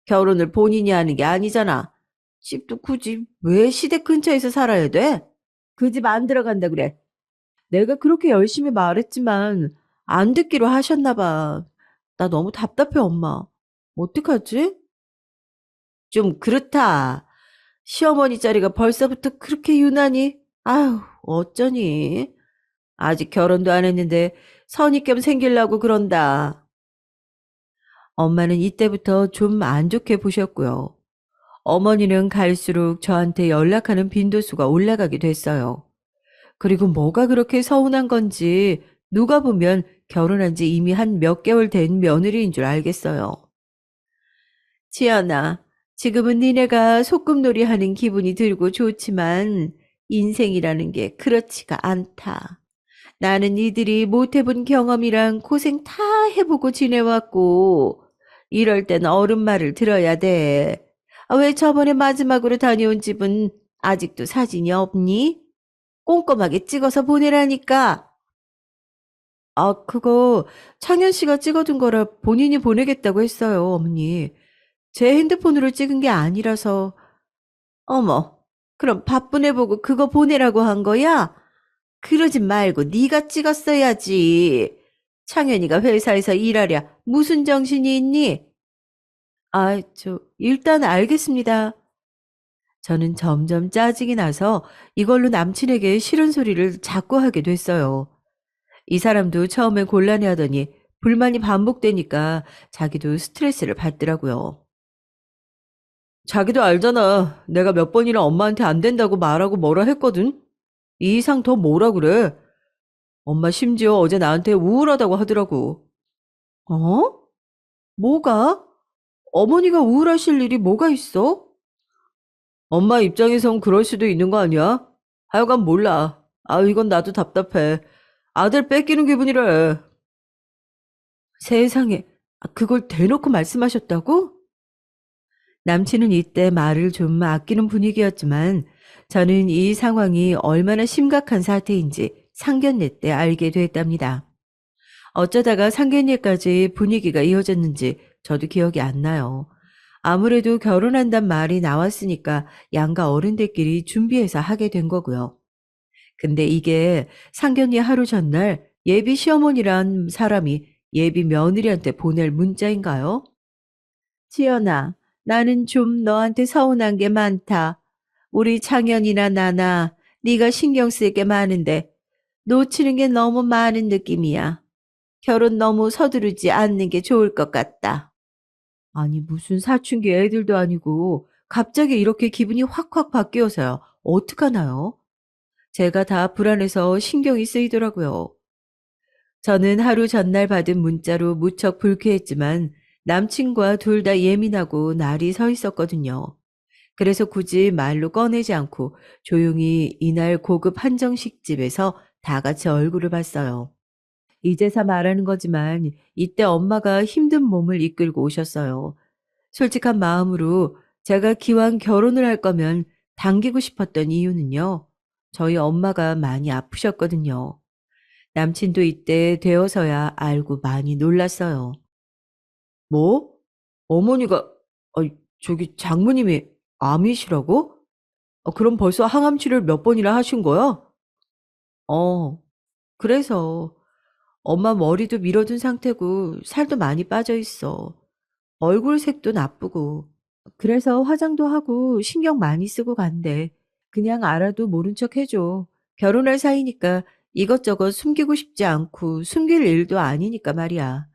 결혼을 본인이 하는 게 아니잖아. 집도 굳이 왜 시댁 근처에서 살아야 돼? 그 집 안 들어간다 그래. 내가 그렇게 열심히 말했지만 안 듣기로 하셨나 봐. 나 너무 답답해, 엄마. 어떡하지? 좀 그렇다. 시어머니 자리가 벌써부터 그렇게 유난히. 아휴, 어쩌니. 아직 결혼도 안 했는데 선입견 생기려고 그런다. 엄마는 이때부터 좀 안 좋게 보셨고요. 어머니는 갈수록 저한테 연락하는 빈도수가 올라가게 됐어요. 그리고 뭐가 그렇게 서운한 건지 누가 보면 결혼한 지 이미 한 몇 개월 된 며느리인 줄 알겠어요. 지연아, 지금은 니네가 소꿉놀이 하는 기분이 들고 좋지만 인생이라는 게 그렇지가 않다. 나는 이들이 못 해본 경험이랑 고생 다 해보고 지내왔고 이럴 땐 어른 말을 들어야 돼. 아, 왜 저번에 마지막으로 다녀온 집은 아직도 사진이 없니? 꼼꼼하게 찍어서 보내라니까. 아, 그거 창현 씨가 찍어둔 거라 본인이 보내겠다고 했어요, 어머니. 제 핸드폰으로 찍은 게 아니라서. 어머, 그럼 바쁜 애 보고 그거 보내라고 한 거야? 그러지 말고 네가 찍었어야지. 창현이가 회사에서 일하랴 무슨 정신이 있니? 아, 일단 알겠습니다. 저는 점점 짜증이 나서 이걸로 남친에게 싫은 소리를 자꾸 하게 됐어요. 이 사람도 처음엔 곤란해하더니 불만이 반복되니까 자기도 스트레스를 받더라고요. 자기도 알잖아. 내가 몇 번이나 엄마한테 안 된다고 말하고 뭐라 했거든. 이 이상 더 뭐라 그래. 엄마 심지어 어제 나한테 우울하다고 하더라고. 어? 뭐가? 어머니가 우울하실 일이 뭐가 있어? 엄마 입장에선 그럴 수도 있는 거 아니야? 하여간 몰라. 아, 이건 나도 답답해. 아들 뺏기는 기분이래. 세상에, 그걸 대놓고 말씀하셨다고? 남친은 이때 말을 좀 아끼는 분위기였지만 저는 이 상황이 얼마나 심각한 사태인지 상견례 때 알게 됐답니다. 어쩌다가 상견례까지 분위기가 이어졌는지 저도 기억이 안 나요. 아무래도 결혼한단 말이 나왔으니까 양가 어른들끼리 준비해서 하게 된 거고요. 근데 이게 상견례 하루 전날 예비 시어머니란 사람이 예비 며느리한테 보낼 문자인가요? 지연아, 나는 좀 너한테 서운한 게 많다. 우리 창현이나 나나 네가 신경 쓸 게 많은데 놓치는 게 너무 많은 느낌이야. 결혼 너무 서두르지 않는 게 좋을 것 같다. 아니, 무슨 사춘기 애들도 아니고 갑자기 이렇게 기분이 확확 바뀌어서요. 어떡하나요? 제가 다 불안해서 신경이 쓰이더라고요. 저는 하루 전날 받은 문자로 무척 불쾌했지만 남친과 둘 다 예민하고 날이 서 있었거든요. 그래서 굳이 말로 꺼내지 않고 조용히 이날 고급 한정식 집에서 다 같이 얼굴을 봤어요. 이제서 말하는 거지만 이때 엄마가 힘든 몸을 이끌고 오셨어요. 솔직한 마음으로 제가 기왕 결혼을 할 거면 당기고 싶었던 이유는요. 저희 엄마가 많이 아프셨거든요. 남친도 이때 되어서야 알고 많이 놀랐어요. 뭐? 어머니가, 저기 장모님이 암이시라고? 그럼 벌써 항암 치료를 몇 번이나 하신 거야? 어, 그래서 엄마 머리도 밀어둔 상태고 살도 많이 빠져 있어. 얼굴 색도 나쁘고. 그래서 화장도 하고 신경 많이 쓰고 간대. 그냥 알아도 모른 척 해줘. 결혼할 사이니까 이것저것 숨기고 싶지 않고 숨길 일도 아니니까 말이야.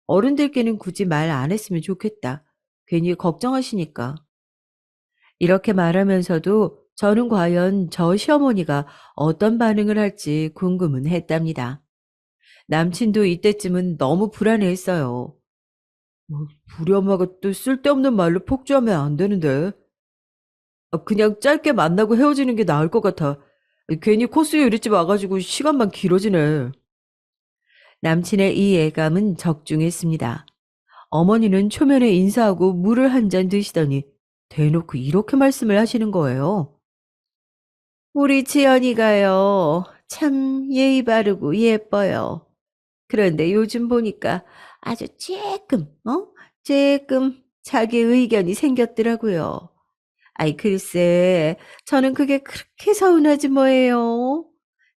어른들께는 굳이 말 안 했으면 좋겠다. 괜히 걱정하시니까. 이렇게 말하면서도 저는 과연 저 시어머니가 어떤 반응을 할지 궁금은 했답니다. 남친도 이때쯤은 너무 불안해했어요. 우리 엄마가 또 쓸데없는 말로 폭주하면 안 되는데. 그냥 짧게 만나고 헤어지는 게 나을 것 같아. 괜히 코스 요리집 와가지고 시간만 길어지네. 남친의 이 예감은 적중했습니다. 어머니는 초면에 인사하고 물을 한 잔 드시더니 대놓고 이렇게 말씀을 하시는 거예요. 우리 지연이가요. 참 예의 바르고 예뻐요. 그런데 요즘 보니까 아주 쬐끔 자기 의견이 생겼더라고요. 아이, 글쎄, 저는 그게 그렇게 서운하지 뭐예요.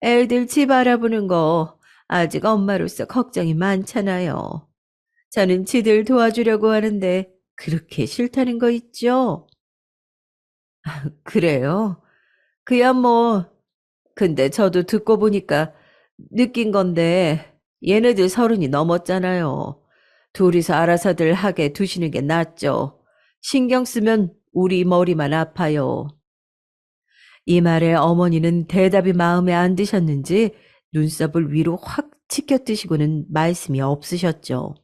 애들 집 알아보는 거 아직 엄마로서 걱정이 많잖아요. 저는 지들 도와주려고 하는데 그렇게 싫다는 거 있죠? 그래요? 그야 뭐, 근데 저도 듣고 보니까 느낀 건데 얘네들 30이 넘었잖아요. 둘이서 알아서들 하게 두시는 게 낫죠. 신경 쓰면 우리 머리만 아파요. 이 말에 어머니는 대답이 마음에 안 드셨는지 눈썹을 위로 확 치켜뜨시고는 말씀이 없으셨죠.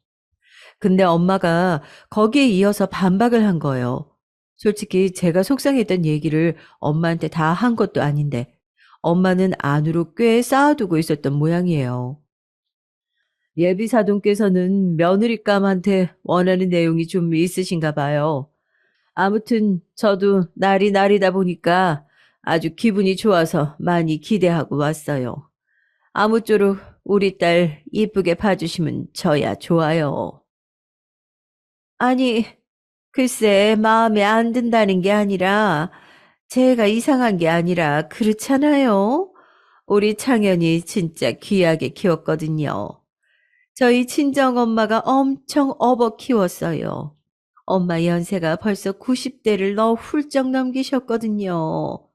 근데 엄마가 거기에 이어서 반박을 한 거예요. 솔직히 제가 속상했던 얘기를 엄마한테 다 한 것도 아닌데 엄마는 안으로 꽤 쌓아두고 있었던 모양이에요. 예비사돈께서는 며느리감한테 원하는 내용이 좀 있으신가 봐요. 아무튼 저도 날이 날이다 보니까 아주 기분이 좋아서 많이 기대하고 왔어요. 아무쪼록 우리 딸 이쁘게 봐주시면 저야 좋아요. 아니, 글쎄 마음에 안 든다는 게 아니라 제가 이상한 게 아니라 그렇잖아요. 우리 창현이 진짜 귀하게 키웠거든요. 저희 친정엄마가 엄청 업어 키웠어요. 엄마 연세가 벌써 90대를 훌쩍 넘기셨거든요.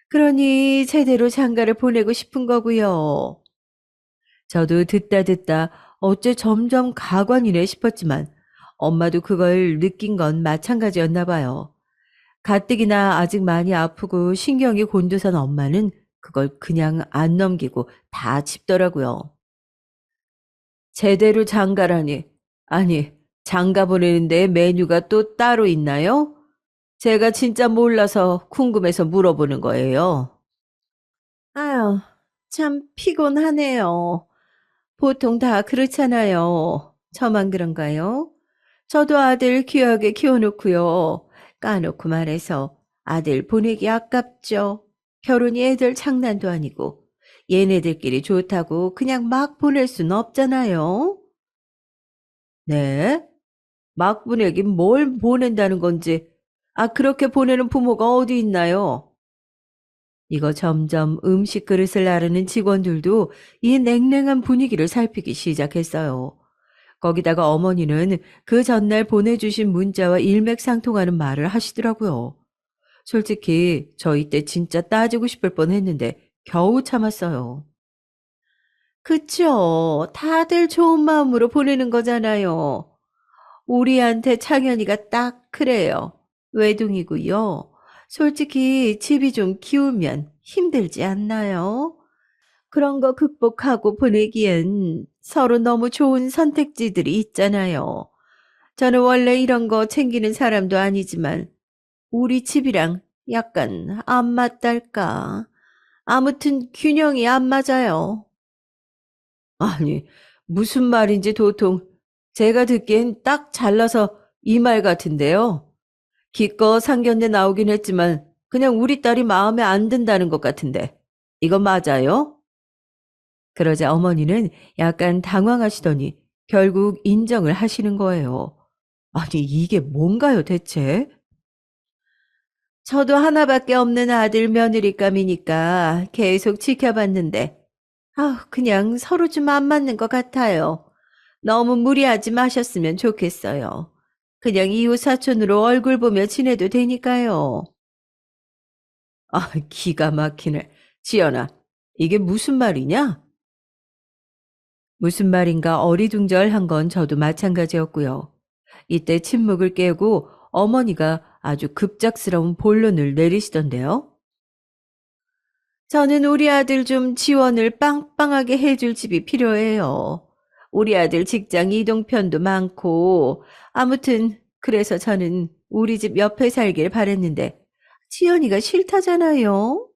그러니 제대로 장가를 보내고 싶은 거고요. 저도 듣다 듣다 어째 점점 가관이네 싶었지만 엄마도 그걸 느낀 건 마찬가지였나 봐요. 가뜩이나 아직 많이 아프고 신경이 곤두선 엄마는 그걸 그냥 안 넘기고 다 짚더라고요. 제대로 장가라니. 아니, 장가 보내는데 메뉴가 또 따로 있나요? 제가 진짜 몰라서 궁금해서 물어보는 거예요. 아유, 참 피곤하네요. 보통 다 그렇잖아요. 저만 그런가요? 저도 아들 귀하게 키워놓고요. 까놓고 말해서 아들 보내기 아깝죠. 결혼이 애들 장난도 아니고 얘네들끼리 좋다고 그냥 막 보낼 순 없잖아요. 네? 막 보내긴 뭘 보낸다는 건지. 그렇게 보내는 부모가 어디 있나요? 이거 점점 음식 그릇을 나르는 직원들도 이 냉랭한 분위기를 살피기 시작했어요. 거기다가 어머니는 그 전날 보내주신 문자와 일맥상통하는 말을 하시더라고요. 솔직히 저 이때 진짜 따지고 싶을 뻔했는데 겨우 참았어요. 그쵸. 다들 좋은 마음으로 보내는 거잖아요. 우리한테 창현이가 딱 그래요. 외동이고요. 솔직히 집이 좀 기우면 힘들지 않나요? 그런 거 극복하고 보내기엔 서로 너무 좋은 선택지들이 있잖아요. 저는 원래 이런 거 챙기는 사람도 아니지만 우리 집이랑 약간 안 맞달까. 아무튼 균형이 안 맞아요. 아니, 무슨 말인지 도통 제가 듣기엔 딱 잘라서 이 말 같은데요. 기껏 상견례 나오긴 했지만 그냥 우리 딸이 마음에 안 든다는 것 같은데. 이거 맞아요? 그러자 어머니는 약간 당황하시더니 결국 인정을 하시는 거예요. 아니, 이게 뭔가요, 대체? 저도 하나밖에 없는 아들 며느리감이니까 계속 지켜봤는데, 그냥 서로 좀 안 맞는 것 같아요. 너무 무리하지 마셨으면 좋겠어요. 그냥 이웃 사촌으로 얼굴 보며 지내도 되니까요. 기가 막히네. 지연아, 이게 무슨 말이냐? 무슨 말인가 어리둥절한 건 저도 마찬가지였고요. 이때 침묵을 깨고 어머니가 아주 급작스러운 본론을 내리시던데요. 저는 우리 아들 좀 지원을 빵빵하게 해줄 집이 필요해요. 우리 아들 직장 이동편도 많고, 아무튼, 그래서 저는 우리 집 옆에 살길 바랬는데, 지연이가 싫다잖아요.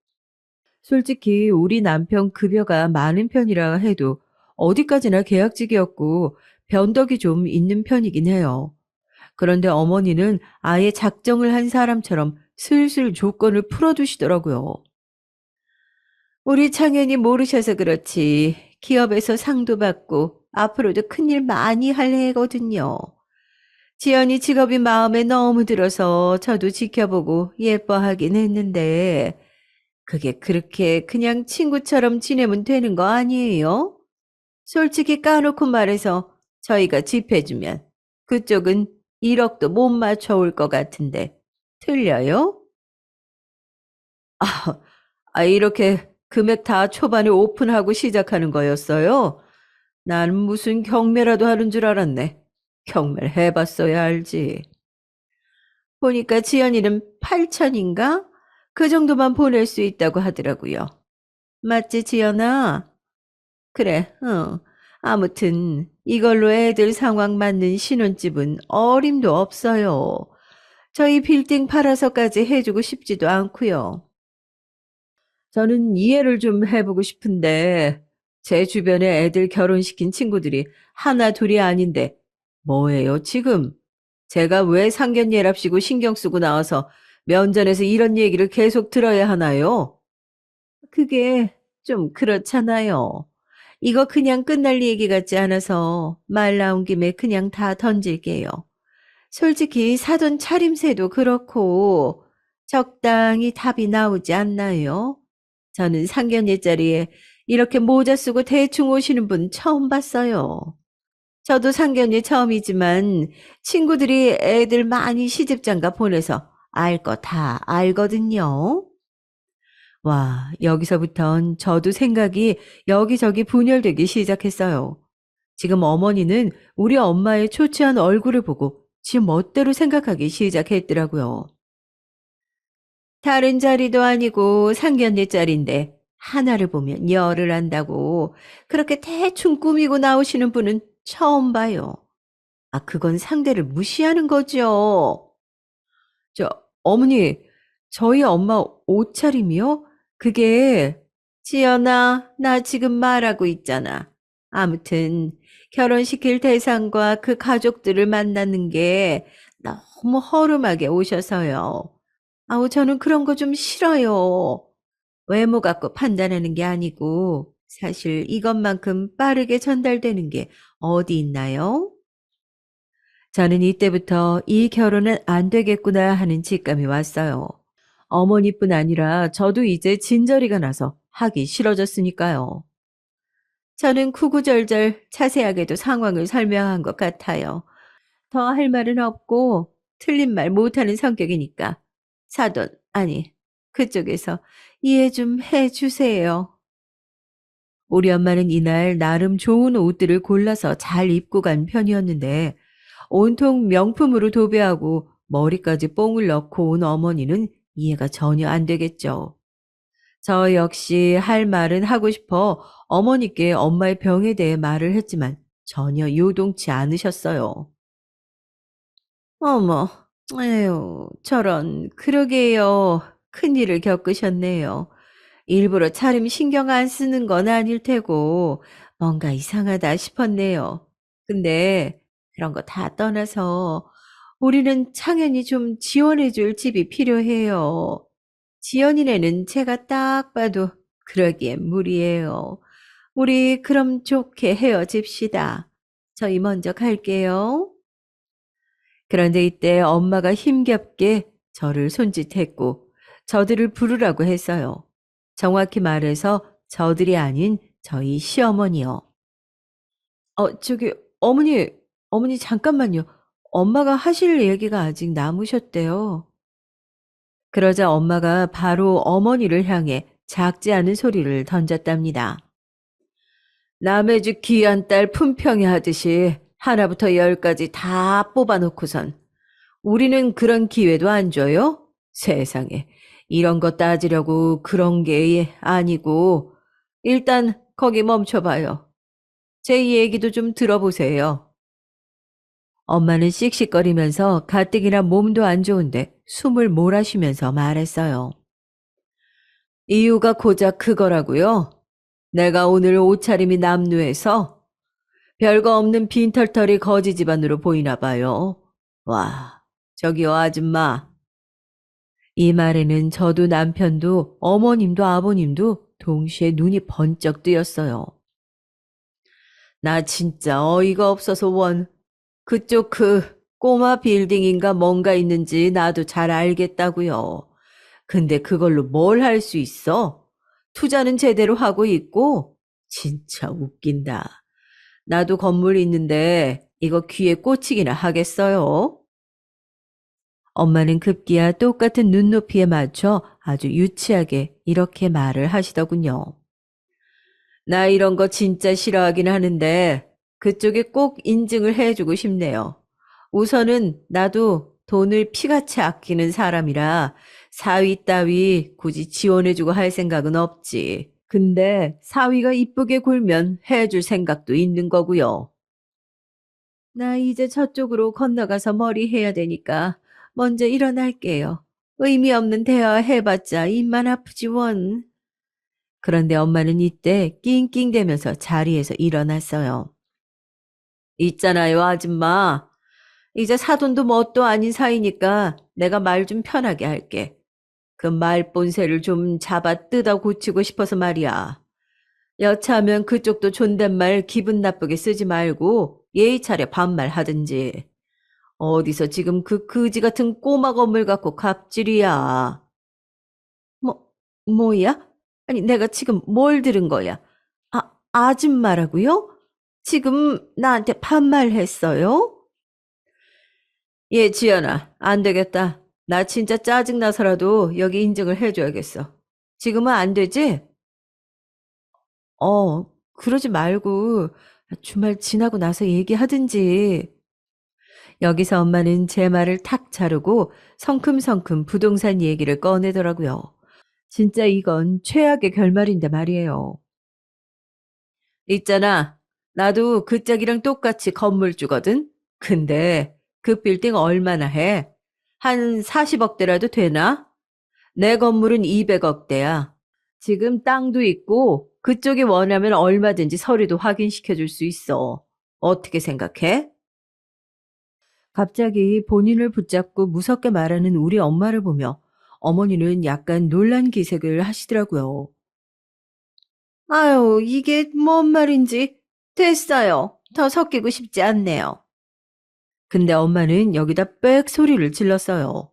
솔직히 우리 남편 급여가 많은 편이라 해도 어디까지나 계약직이었고 변덕이 좀 있는 편이긴 해요. 그런데 어머니는 아예 작정을 한 사람처럼 슬슬 조건을 풀어두시더라고요. 우리 창현이 모르셔서 그렇지. 기업에서 상도 받고 앞으로도 큰일 많이 할 애거든요. 지연이 직업이 마음에 너무 들어서 저도 지켜보고 예뻐하긴 했는데 그게 그렇게 그냥 친구처럼 지내면 되는 거 아니에요? 솔직히 까놓고 말해서 저희가 집해주면 그쪽은 1억도 못 맞춰올 것 같은데 틀려요? 이렇게 금액 다 초반에 오픈하고 시작하는 거였어요? 난 무슨 경매라도 하는 줄 알았네. 경매를 해봤어야 알지. 보니까 지연이는 8천인가? 그 정도만 보낼 수 있다고 하더라고요. 맞지, 지연아? 그래, 아무튼 이걸로 애들 상황 맞는 신혼집은 어림도 없어요. 저희 빌딩 팔아서까지 해주고 싶지도 않고요. 저는 이해를 좀 해보고 싶은데 제 주변에 애들 결혼시킨 친구들이 하나 둘이 아닌데 뭐예요 지금? 제가 왜 상견례랍시고 신경 쓰고 나와서 면전에서 이런 얘기를 계속 들어야 하나요? 그게 좀 그렇잖아요. 이거 그냥 끝날 얘기 같지 않아서 말 나온 김에 그냥 다 던질게요. 솔직히 사돈 차림새도 그렇고 적당히 답이 나오지 않나요? 저는 상견례 자리에 이렇게 모자 쓰고 대충 오시는 분 처음 봤어요. 저도 상견례 처음이지만 친구들이 애들 많이 시집장가 보내서 알 거 다 알거든요. 와, 여기서부턴 저도 생각이 여기저기 분열되기 시작했어요. 지금 어머니는 우리 엄마의 초췌한 얼굴을 보고 지 멋대로 생각하기 시작했더라고요. 다른 자리도 아니고 상견례 자리인데 하나를 보면 열을 안다고 그렇게 대충 꾸미고 나오시는 분은 처음 봐요. 그건 상대를 무시하는 거죠. 저, 어머니, 저희 엄마 옷차림이요? 그게, 지연아, 나 지금 말하고 있잖아. 아무튼, 결혼시킬 대상과 그 가족들을 만나는 게 너무 허름하게 오셔서요. 저는 그런 거 좀 싫어요. 외모 갖고 판단하는 게 아니고, 사실 이것만큼 빠르게 전달되는 게 어디 있나요? 저는 이때부터 이 결혼은 안 되겠구나 하는 직감이 왔어요. 어머니뿐 아니라 저도 이제 진저리가 나서 하기 싫어졌으니까요. 저는 구구절절 자세하게도 상황을 설명한 것 같아요. 더 할 말은 없고 틀린 말 못하는 성격이니까 사돈, 아니, 그쪽에서 이해 좀 해주세요. 우리 엄마는 이날 나름 좋은 옷들을 골라서 잘 입고 간 편이었는데 온통 명품으로 도배하고 머리까지 뽕을 넣고 온 어머니는 이해가 전혀 안 되겠죠. 저 역시 할 말은 하고 싶어 어머니께 엄마의 병에 대해 말을 했지만 전혀 요동치 않으셨어요. 어머, 에휴, 저런, 그러게요. 큰일을 겪으셨네요. 일부러 차림 신경 안 쓰는 건 아닐 테고, 뭔가 이상하다 싶었네요. 근데, 그런 거 다 떠나서, 우리는 창현이 좀 지원해줄 집이 필요해요. 지연이네는 제가 딱 봐도 그러기엔 무리예요. 우리 그럼 좋게 헤어집시다. 저희 먼저 갈게요. 그런데 이때 엄마가 힘겹게 저를 손짓했고 저들을 부르라고 했어요. 정확히 말해서 저들이 아닌 저희 시어머니요. 저기 어머니 잠깐만요. 엄마가 하실 얘기가 아직 남으셨대요. 그러자 엄마가 바로 어머니를 향해 작지 않은 소리를 던졌답니다. 남의 집 귀한 딸 품평이 하듯이 하나부터 열까지 다 뽑아놓고선 우리는 그런 기회도 안 줘요? 세상에. 이런 거 따지려고 그런 게 아니고, 일단 거기 멈춰봐요. 제 얘기도 좀 들어보세요. 엄마는 씩씩거리면서 가뜩이나 몸도 안 좋은데 숨을 몰아쉬면서 말했어요. 이유가 고작 그거라고요? 내가 오늘 옷차림이 남루해서 별거 없는 빈털터리 거지 집안으로 보이나 봐요. 와, 저기요 아줌마. 이 말에는 저도 남편도 어머님도 아버님도 동시에 눈이 번쩍 뜨였어요. 나 진짜 어이가 없어서 그쪽 꼬마 빌딩인가 뭔가 있는지 나도 잘 알겠다고요. 근데 그걸로 뭘 할 수 있어? 투자는 제대로 하고 있고 진짜 웃긴다. 나도 건물 있는데 이거 귀에 꽂히기나 하겠어요? 엄마는 급기야 똑같은 눈높이에 맞춰 아주 유치하게 이렇게 말을 하시더군요. 나 이런 거 진짜 싫어하긴 하는데 그쪽에 꼭 인증을 해주고 싶네요. 우선은 나도 돈을 피같이 아끼는 사람이라 사위 따위 굳이 지원해주고 할 생각은 없지. 근데 사위가 이쁘게 굴면 해줄 생각도 있는 거고요. 나 이제 저쪽으로 건너가서 머리 해야 되니까 먼저 일어날게요. 의미 없는 대화 해봤자 입만 아프지 원. 그런데 엄마는 이때 낑낑대면서 자리에서 일어났어요. 있잖아요, 아줌마. 이제 사돈도 뭣도 아닌 사이니까 내가 말 좀 편하게 할게. 그 말본새를 좀 잡아 뜯어 고치고 싶어서 말이야. 여차하면 그쪽도 존댓말 기분 나쁘게 쓰지 말고 예의 차려 반말하든지. 어디서 지금 그 그지 같은 꼬마 건물 갖고 갑질이야. 뭐, 뭐야? 아니, 내가 지금 뭘 들은 거야? 아줌마라고요? 지금 나한테 반말했어요? 예, 지연아, 안 되겠다. 나 진짜 짜증나서라도 여기 인증을 해줘야겠어. 지금은 안 되지? 그러지 말고 주말 지나고 나서 얘기하든지. 여기서 엄마는 제 말을 탁 자르고 성큼성큼 부동산 얘기를 꺼내더라고요. 진짜 이건 최악의 결말인데 말이에요. 있잖아. 나도 그 짝이랑 똑같이 건물주거든. 근데 그 빌딩 얼마나 해? 한 40억대라도 되나? 내 건물은 200억대야. 지금 땅도 있고 그쪽이 원하면 얼마든지 서류도 확인시켜 줄 수 있어. 어떻게 생각해? 갑자기 본인을 붙잡고 무섭게 말하는 우리 엄마를 보며 어머니는 약간 놀란 기색을 하시더라고요. 아유, 이게 뭔 말인지. 됐어요. 더 섞이고 싶지 않네요. 근데 엄마는 여기다 빽 소리를 질렀어요.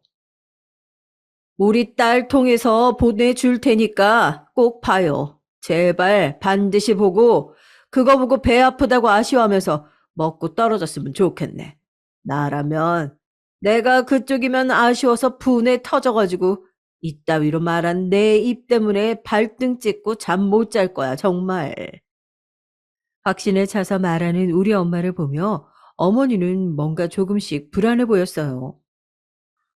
우리 딸 통해서 보내줄 테니까 꼭 봐요. 제발 반드시 보고 그거 보고 배 아프다고 아쉬워하면서 먹고 떨어졌으면 좋겠네. 나라면 내가 그쪽이면 아쉬워서 분에 터져가지고 이따위로 말한 내 입 때문에 발등 찍고 잠 못 잘 거야, 정말. 확신에 차서 말하는 우리 엄마를 보며 어머니는 뭔가 조금씩 불안해 보였어요.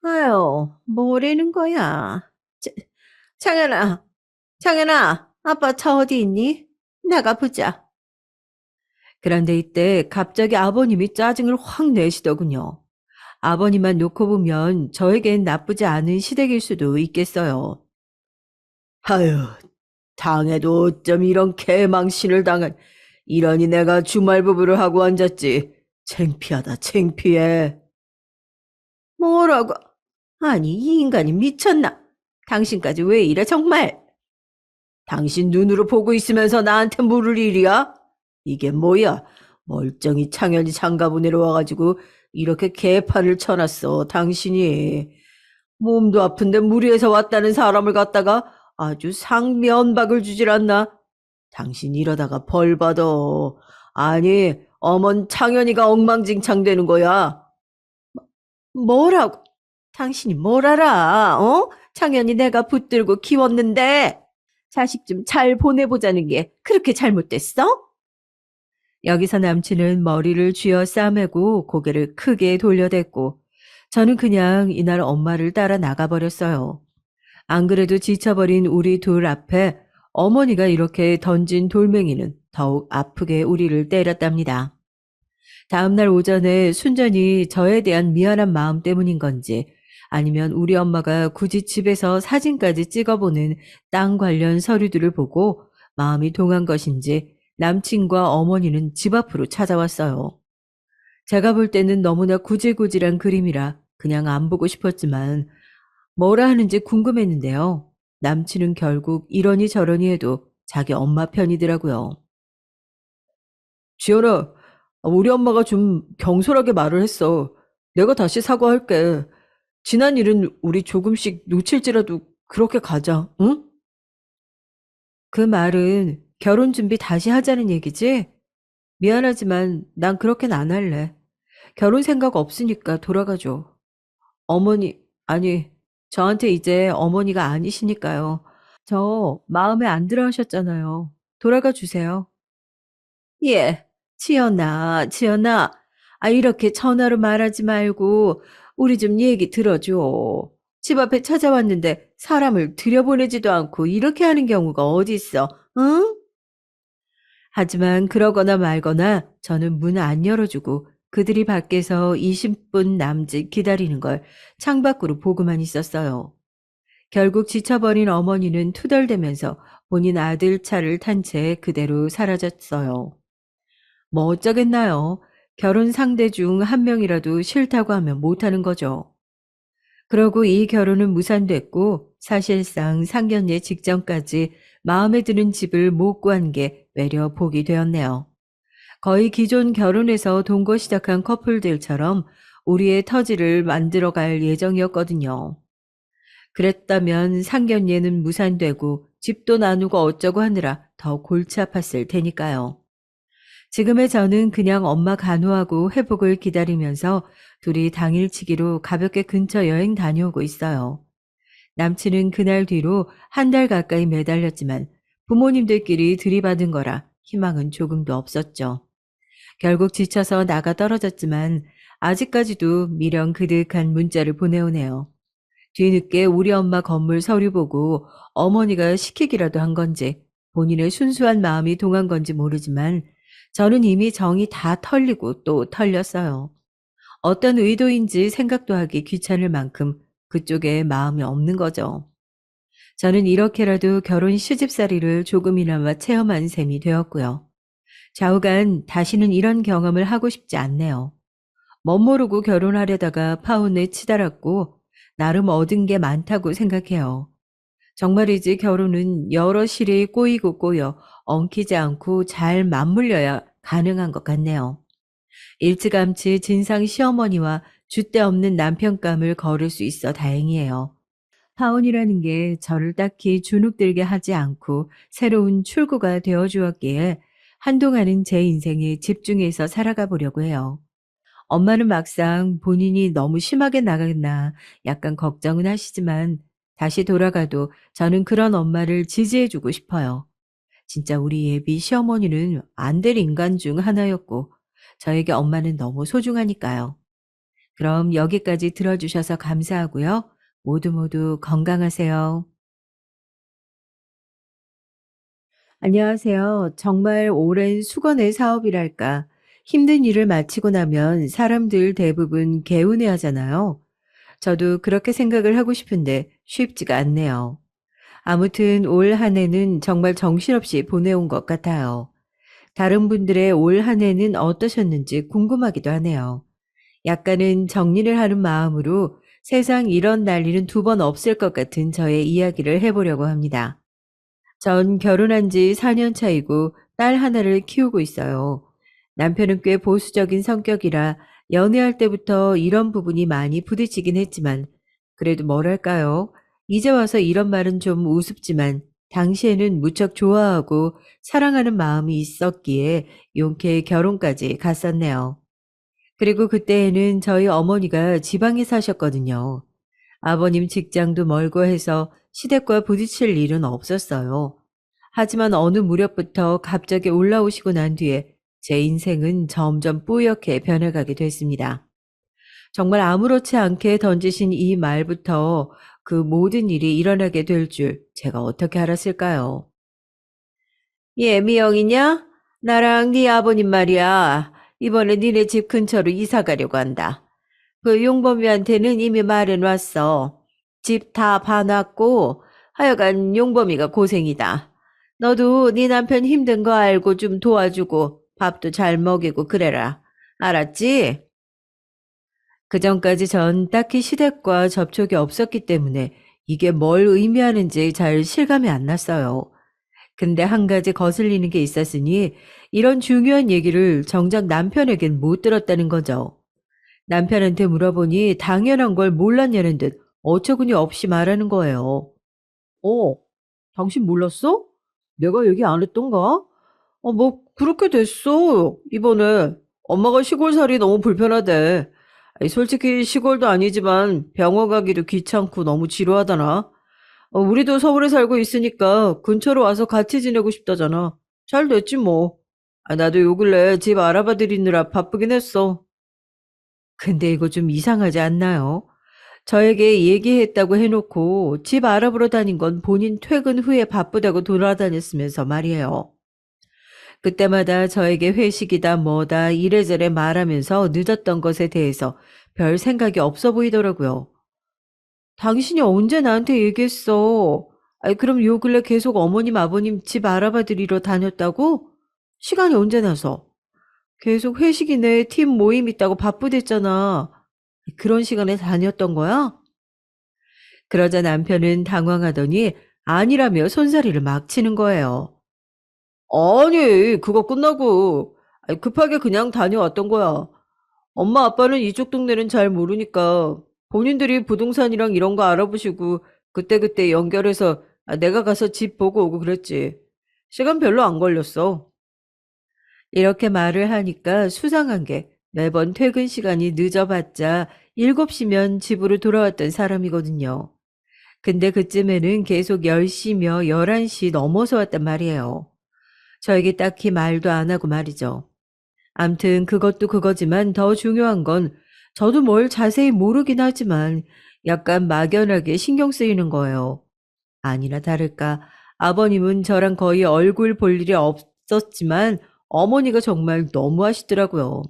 아유, 뭐라는 거야. 자, 창현아, 창현아, 아빠 차 어디 있니? 나가 보자. 그런데 이때 갑자기 아버님이 짜증을 확 내시더군요. 아버님만 놓고 보면 저에겐 나쁘지 않은 시댁일 수도 있겠어요. 아유, 당해도 어쩜 이런 개망신을 당한. 이러니 내가 주말부부를 하고 앉았지. 창피하다, 창피해. 뭐라고? 아니, 이 인간이 미쳤나? 당신까지 왜 이래, 정말? 당신 눈으로 보고 있으면서 나한테 물을 일이야? 이게 뭐야? 멀쩡히 창현이 장가보 내려와가지고 이렇게 개판을 쳐놨어, 당신이. 몸도 아픈데 무리해서 왔다는 사람을 갖다가 아주 상면박을 주질 않나? 당신 이러다가 벌 받아. 아니, 어먼 창현이가 엉망진창 되는 거야. 뭐라고? 당신이 뭘 알아? 어? 창현이 내가 붙들고 키웠는데 자식 좀 잘 보내보자는 게 그렇게 잘못됐어? 여기서 남친은 머리를 쥐어 싸매고 고개를 크게 돌려댔고 저는 그냥 이날 엄마를 따라 나가버렸어요. 안 그래도 지쳐버린 우리 둘 앞에 어머니가 이렇게 던진 돌멩이는 더욱 아프게 우리를 때렸답니다. 다음날 오전에 순전히 저에 대한 미안한 마음 때문인 건지 아니면 우리 엄마가 굳이 집에서 사진까지 찍어보는 땅 관련 서류들을 보고 마음이 동한 것인지 남친과 어머니는 집 앞으로 찾아왔어요. 제가 볼 때는 너무나 구질구질한 그림이라 그냥 안 보고 싶었지만 뭐라 하는지 궁금했는데요. 남친은 결국 이러니 저러니 해도 자기 엄마 편이더라고요. 지연아, 우리 엄마가 좀 경솔하게 말을 했어. 내가 다시 사과할게. 지난 일은 우리 조금씩 놓칠지라도 그렇게 가자, 응? 그 말은 결혼 준비 다시 하자는 얘기지? 미안하지만 난 그렇게는 안 할래. 결혼 생각 없으니까 돌아가줘. 어머니, 아니, 저한테 이제 어머니가 아니시니까요. 저 마음에 안 들어 하셨잖아요. 돌아가 주세요. 예, 지연아, 지연아. 아, 이렇게 전화로 말하지 말고 우리 좀 얘기 들어줘. 집 앞에 찾아왔는데 사람을 들여보내지도 않고 이렇게 하는 경우가 어디 있어, 응? 하지만 그러거나 말거나 저는 문 안 열어주고 그들이 밖에서 20분 남짓 기다리는 걸 창밖으로 보고만 있었어요. 결국 지쳐버린 어머니는 투덜대면서 본인 아들 차를 탄 채 그대로 사라졌어요. 뭐 어쩌겠나요? 결혼 상대 중 한 명이라도 싫다고 하면 못하는 거죠. 그러고 이 결혼은 무산됐고 사실상 상견례 직전까지 마음에 드는 집을 못 구한 게 외려 복이 되었네요. 거의 기존 결혼해서 동거 시작한 커플들처럼 우리의 터지를 만들어갈 예정이었거든요. 그랬다면 상견례는 무산되고 집도 나누고 어쩌고 하느라 더 골치 아팠을 테니까요. 지금의 저는 그냥 엄마 간호하고 회복을 기다리면서 둘이 당일치기로 가볍게 근처 여행 다녀오고 있어요. 남친은 그날 뒤로 한 달 가까이 매달렸지만 부모님들끼리 들이받은 거라 희망은 조금도 없었죠. 결국 지쳐서 나가 떨어졌지만 아직까지도 미련 그득한 문자를 보내오네요. 뒤늦게 우리 엄마 건물 서류 보고 어머니가 시키기라도 한 건지 본인의 순수한 마음이 동한 건지 모르지만 저는 이미 정이 다 털리고 또 털렸어요. 어떤 의도인지 생각도 하기 귀찮을 만큼 그쪽에 마음이 없는 거죠. 저는 이렇게라도 결혼 시집살이를 조금이나마 체험한 셈이 되었고요. 좌우간 다시는 이런 경험을 하고 싶지 않네요. 멋모르고 결혼하려다가 파혼에 치달았고 나름 얻은 게 많다고 생각해요. 정말이지 결혼은 여러 실이 꼬이고 꼬여 엉키지 않고 잘 맞물려야 가능한 것 같네요. 일찌감치 진상 시어머니와 줏대 없는 남편감을 걸을 수 있어 다행이에요. 파혼이라는 게 저를 딱히 주눅들게 하지 않고 새로운 출구가 되어 주었기에 한동안은 제 인생에 집중해서 살아가 보려고 해요. 엄마는 막상 본인이 너무 심하게 나갔나 약간 걱정은 하시지만 다시 돌아가도 저는 그런 엄마를 지지해주고 싶어요. 진짜 우리 예비 시어머니는 안 될 인간 중 하나였고, 저에게 엄마는 너무 소중하니까요. 그럼 여기까지 들어주셔서 감사하고요. 모두 모두 건강하세요. 안녕하세요. 정말 오랜 수건의 사업이랄까. 힘든 일을 마치고 나면 사람들 대부분 개운해 하잖아요. 저도 그렇게 생각을 하고 싶은데 쉽지가 않네요. 아무튼 올 한 해는 정말 정신없이 보내온 것 같아요. 다른 분들의 올 한 해는 어떠셨는지 궁금하기도 하네요. 약간은 정리를 하는 마음으로 세상 이런 난리는 두 번 없을 것 같은 저의 이야기를 해보려고 합니다. 전 결혼한 지 4년 차이고 딸 하나를 키우고 있어요. 남편은 꽤 보수적인 성격이라 연애할 때부터 이런 부분이 많이 부딪히긴 했지만 그래도 뭐랄까요? 이제 와서 이런 말은 좀 우습지만 당시에는 무척 좋아하고 사랑하는 마음이 있었기에 용케 결혼까지 갔었네요. 그리고 그때에는 저희 어머니가 지방에 사셨거든요. 아버님 직장도 멀고 해서 시댁과 부딪힐 일은 없었어요. 하지만 어느 무렵부터 갑자기 올라오시고 난 뒤에 제 인생은 점점 뿌옇게 변해가게 됐습니다. 정말 아무렇지 않게 던지신 이 말부터 그 모든 일이 일어나게 될 줄 제가 어떻게 알았을까요? 예미영이냐? 나랑 네 아버님 말이야. 이번에 니네 집 근처로 이사 가려고 한다. 그 용범이한테는 이미 말해놨어. 집 다 봐놨고 하여간 용범이가 고생이다. 너도 네 남편 힘든 거 알고 좀 도와주고 밥도 잘 먹이고 그래라. 알았지? 그전까지 전 딱히 시댁과 접촉이 없었기 때문에 이게 뭘 의미하는지 잘 실감이 안 났어요. 근데 한 가지 거슬리는 게 있었으니 이런 중요한 얘기를 정작 남편에겐 못 들었다는 거죠. 남편한테 물어보니 당연한 걸 몰랐냐는 듯 어처구니 없이 말하는 거예요. 어, 당신 몰랐어? 내가 얘기 안 했던가? 뭐, 그렇게 됐어, 이번에. 엄마가 시골살이 너무 불편하대. 아니, 솔직히 시골도 아니지만 병원 가기도 귀찮고 너무 지루하다나. 우리도 서울에 살고 있으니까 근처로 와서 같이 지내고 싶다잖아. 잘 됐지 뭐. 나도 요 근래 집 알아봐 드리느라 바쁘긴 했어. 근데 이거 좀 이상하지 않나요? 저에게 얘기했다고 해놓고 집 알아보러 다닌 건 본인 퇴근 후에 바쁘다고 돌아다녔으면서 말이에요. 그때마다 저에게 회식이다 뭐다 이래저래 말하면서 늦었던 것에 대해서 별 생각이 없어 보이더라고요. 당신이 언제 나한테 얘기했어? 아이, 그럼 요 근래 계속 어머님 아버님 집 알아봐 드리러 다녔다고? 시간이 언제 나서? 계속 회식이네 팀 모임 있다고 바쁘댔잖아. 그런 시간에 다녔던 거야? 그러자 남편은 당황하더니 아니라며 손사리를 막 치는 거예요. 아니, 그거 끝나고 아니, 급하게 그냥 다녀왔던 거야. 엄마 아빠는 이쪽 동네는 잘 모르니까 본인들이 부동산이랑 이런 거 알아보시고 그때그때 연결해서 내가 가서 집 보고 오고 그랬지. 시간 별로 안 걸렸어. 이렇게 말을 하니까 수상한 게 매번 퇴근 시간이 늦어봤자 7시면 집으로 돌아왔던 사람이거든요. 근데 그쯤에는 계속 10시며 11시 넘어서 왔단 말이에요. 저에게 딱히 말도 안 하고 말이죠. 암튼 그것도 그거지만 더 중요한 건 저도 뭘 자세히 모르긴 하지만 약간 막연하게 신경 쓰이는 거예요. 아니나 다를까 아버님은 저랑 거의 얼굴 볼 일이 없었지만 어머니가 정말 너무하시더라고요.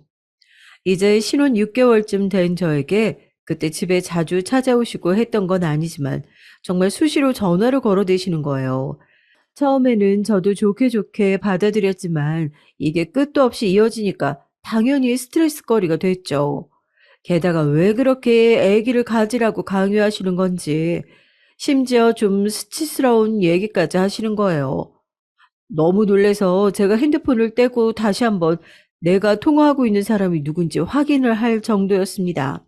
이제 신혼 6개월쯤 된 저에게 그때 집에 자주 찾아오시고 했던 건 아니지만 정말 수시로 전화를 걸어대시는 거예요. 처음에는 저도 좋게 좋게 받아들였지만 이게 끝도 없이 이어지니까 당연히 스트레스거리가 됐죠. 게다가 왜 그렇게 아기를 가지라고 강요하시는 건지 심지어 좀 수치스러운 얘기까지 하시는 거예요. 너무 놀라서 제가 핸드폰을 떼고 다시 한번 내가 통화하고 있는 사람이 누군지 확인을 할 정도였습니다.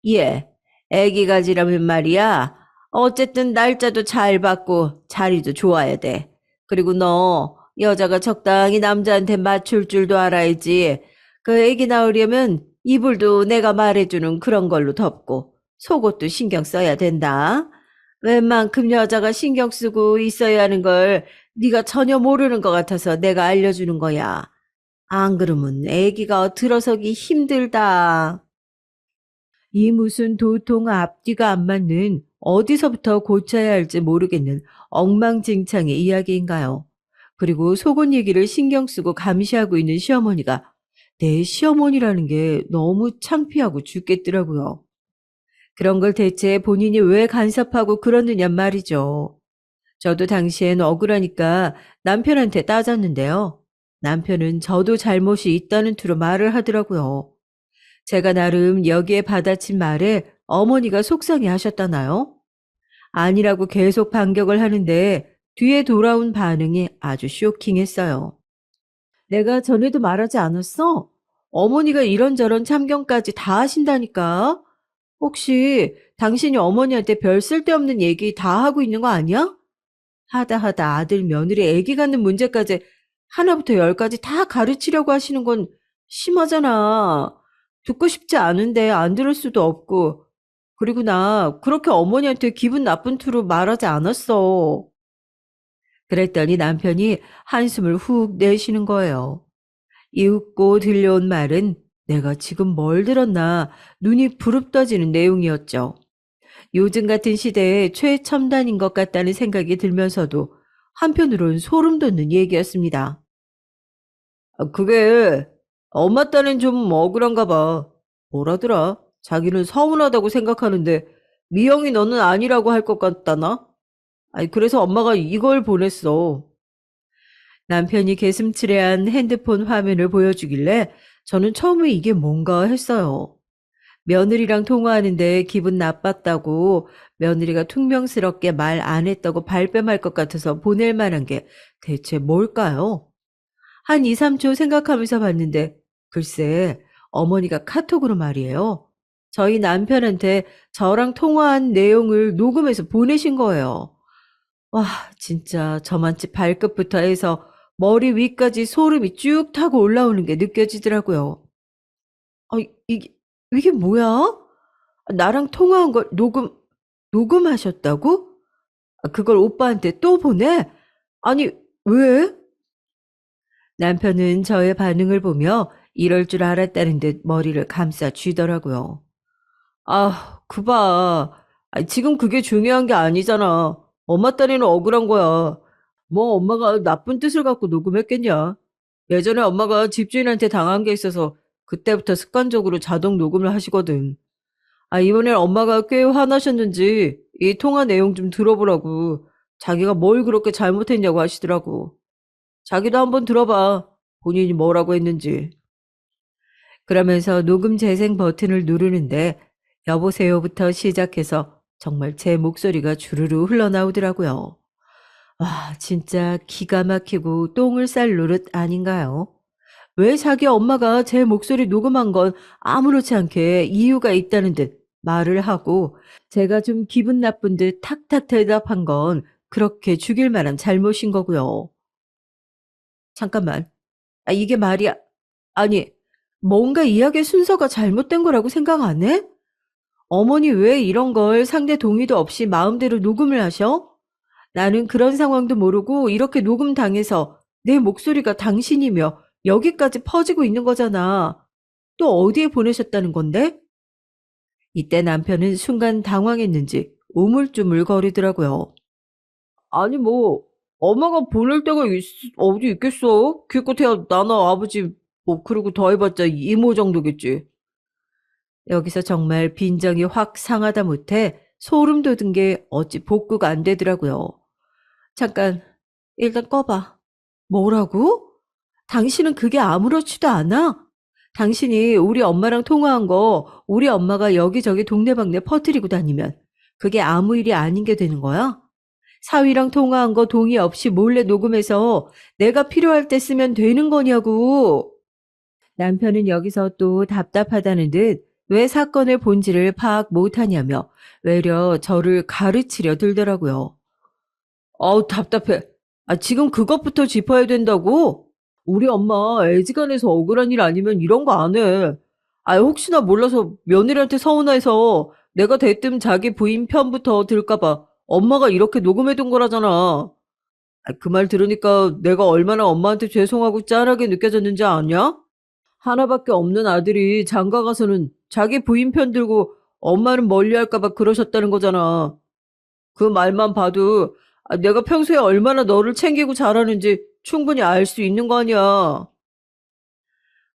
예, 애기 가지라면 말이야. 어쨌든 날짜도 잘 받고 자리도 좋아야 돼. 그리고 너 여자가 적당히 남자한테 맞출 줄도 알아야지. 그 애기 낳으려면 이불도 내가 말해주는 그런 걸로 덮고 속옷도 신경 써야 된다. 웬만큼 여자가 신경 쓰고 있어야 하는 걸 네가 전혀 모르는 것 같아서 내가 알려주는 거야. 안 그러면 애기가 들어서기 힘들다. 이 무슨 도통 앞뒤가 안 맞는 어디서부터 고쳐야 할지 모르겠는 엉망진창의 이야기인가요? 그리고 속은 얘기를 신경 쓰고 감시하고 있는 시어머니가 내 시어머니라는 게 너무 창피하고 죽겠더라고요. 그런 걸 대체 본인이 왜 간섭하고 그러느냐 말이죠. 저도 당시엔 억울하니까 남편한테 따졌는데요. 남편은 저도 잘못이 있다는 투로 말을 하더라고요. 제가 나름 여기에 받아친 말에 어머니가 속상해 하셨다나요? 아니라고 계속 반격을 하는데 뒤에 돌아온 반응이 아주 쇼킹했어요. 내가 전에도 말하지 않았어? 어머니가 이런저런 참견까지 다 하신다니까? 혹시 당신이 어머니한테 별 쓸데없는 얘기 다 하고 있는 거 아니야? 하다 하다 아들 며느리 애기 갖는 문제까지 하나부터 열까지 다 가르치려고 하시는 건 심하잖아. 듣고 싶지 않은데 안 들을 수도 없고. 그리고 나 그렇게 어머니한테 기분 나쁜 투로 말하지 않았어. 그랬더니 남편이 한숨을 훅 내쉬는 거예요. 이윽고 들려온 말은 내가 지금 뭘 들었나 눈이 부릅떠지는 내용이었죠. 요즘 같은 시대에 최첨단인 것 같다는 생각이 들면서도 한편으론 소름 돋는 얘기였습니다. 그게 엄마 딴엔 좀 억울한가 봐. 뭐라더라? 자기는 서운하다고 생각하는데 미영이 너는 아니라고 할 것 같다나? 아니 그래서 엄마가 이걸 보냈어. 남편이 개슴츠레한 핸드폰 화면을 보여주길래 저는 처음에 이게 뭔가 했어요. 며느리랑 통화하는데 기분 나빴다고 며느리가 퉁명스럽게 말 안 했다고 발뺌할 것 같아서 보낼 만한 게 대체 뭘까요? 한 2, 3초 생각하면서 봤는데 글쎄 어머니가 카톡으로 말이에요. 저희 남편한테 저랑 통화한 내용을 녹음해서 보내신 거예요. 와 진짜 저만치 발끝부터 해서 머리 위까지 소름이 쭉 타고 올라오는 게 느껴지더라고요. 아 이게 뭐야? 나랑 통화한 걸 녹음하셨다고? 그걸 오빠한테 또 보내? 아니 왜? 남편은 저의 반응을 보며 이럴 줄 알았다는 듯 머리를 감싸 쥐더라고요. 아, 그 봐. 지금 그게 중요한 게 아니잖아. 엄마 딸이는 억울한 거야. 뭐 엄마가 나쁜 뜻을 갖고 녹음했겠냐. 예전에 엄마가 집주인한테 당한 게 있어서 그때부터 습관적으로 자동 녹음을 하시거든. 이번엔 엄마가 꽤 화나셨는지 이 통화 내용 좀 들어보라고. 자기가 뭘 그렇게 잘못했냐고 하시더라고. 자기도 한번 들어봐. 본인이 뭐라고 했는지. 그러면서 녹음 재생 버튼을 누르는데 여보세요부터 시작해서 정말 제 목소리가 주르르 흘러나오더라고요. 와, 진짜 기가 막히고 똥을 쌀 노릇 아닌가요? 왜 자기 엄마가 제 목소리 녹음한 건 아무렇지 않게 이유가 있다는 듯 말을 하고 제가 좀 기분 나쁜 듯 탁탁 대답한 건 그렇게 죽일 만한 잘못인 거고요. 잠깐만. 이게 말이야. 아니, 뭔가 이야기의 순서가 잘못된 거라고 생각 안 해? 어머니 왜 이런 걸 상대 동의도 없이 마음대로 녹음을 하셔? 나는 그런 상황도 모르고 이렇게 녹음 당해서 내 목소리가 당신이며 여기까지 퍼지고 있는 거잖아. 또 어디에 보내셨다는 건데? 이때 남편은 순간 당황했는지 우물쭈물 거리더라고요. 아니 뭐 엄마가 보낼 데가 어디 있겠어? 기껏해야 나나 아버지 뭐 그리고 더 해봤자 이모 정도겠지. 여기서 정말 빈정이 확 상하다 못해 소름 돋은 게 어찌 복구가 안 되더라고요. 잠깐 일단 꺼봐. 뭐라고? 당신은 그게 아무렇지도 않아? 당신이 우리 엄마랑 통화한 거 우리 엄마가 여기저기 동네방네 퍼뜨리고 다니면 그게 아무 일이 아닌 게 되는 거야? 사위랑 통화한 거 동의 없이 몰래 녹음해서 내가 필요할 때 쓰면 되는 거냐고. 남편은 여기서 또 답답하다는 듯 왜 사건의 본질을 파악 못하냐며 외려 저를 가르치려 들더라고요. 어우, 답답해. 지금 그것부터 짚어야 된다고? 우리 엄마 애지간해서 억울한 일 아니면 이런 거 안 해. 혹시나 몰라서 며느리한테 서운해서 내가 대뜸 자기 부인 편부터 들까봐 엄마가 이렇게 녹음해둔 거라잖아. 그 말 들으니까 내가 얼마나 엄마한테 죄송하고 짠하게 느껴졌는지 아냐? 하나밖에 없는 아들이 장가 가서는 자기 부인 편 들고 엄마는 멀리 할까 봐 그러셨다는 거잖아. 그 말만 봐도 내가 평소에 얼마나 너를 챙기고 잘하는지 충분히 알 수 있는 거 아니야.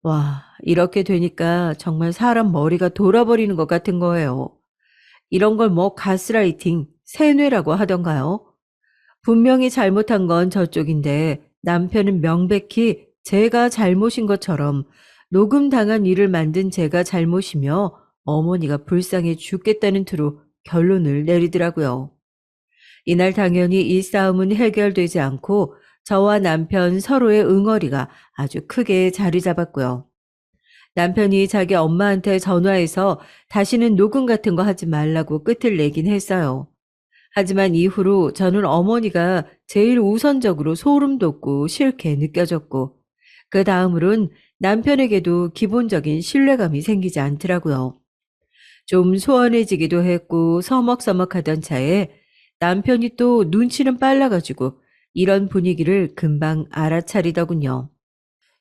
와, 이렇게 되니까 정말 사람 머리가 돌아버리는 것 같은 거예요. 이런 걸 뭐 가스라이팅, 세뇌라고 하던가요? 분명히 잘못한 건 저쪽인데 남편은 명백히 제가 잘못인 것처럼 녹음당한 일을 만든 제가 잘못이며 어머니가 불쌍해 죽겠다는 투로 결론을 내리더라고요. 이날 당연히 이 싸움은 해결되지 않고 저와 남편 서로의 응어리가 아주 크게 자리 잡았고요. 남편이 자기 엄마한테 전화해서 다시는 녹음 같은 거 하지 말라고 끝을 내긴 했어요. 하지만 이후로 저는 어머니가 제일 우선적으로 소름 돋고 싫게 느껴졌고, 그 다음으론 남편에게도 기본적인 신뢰감이 생기지 않더라고요. 좀 소원해지기도 했고 서먹서먹하던 차에 남편이 또 눈치는 빨라가지고 이런 분위기를 금방 알아차리더군요.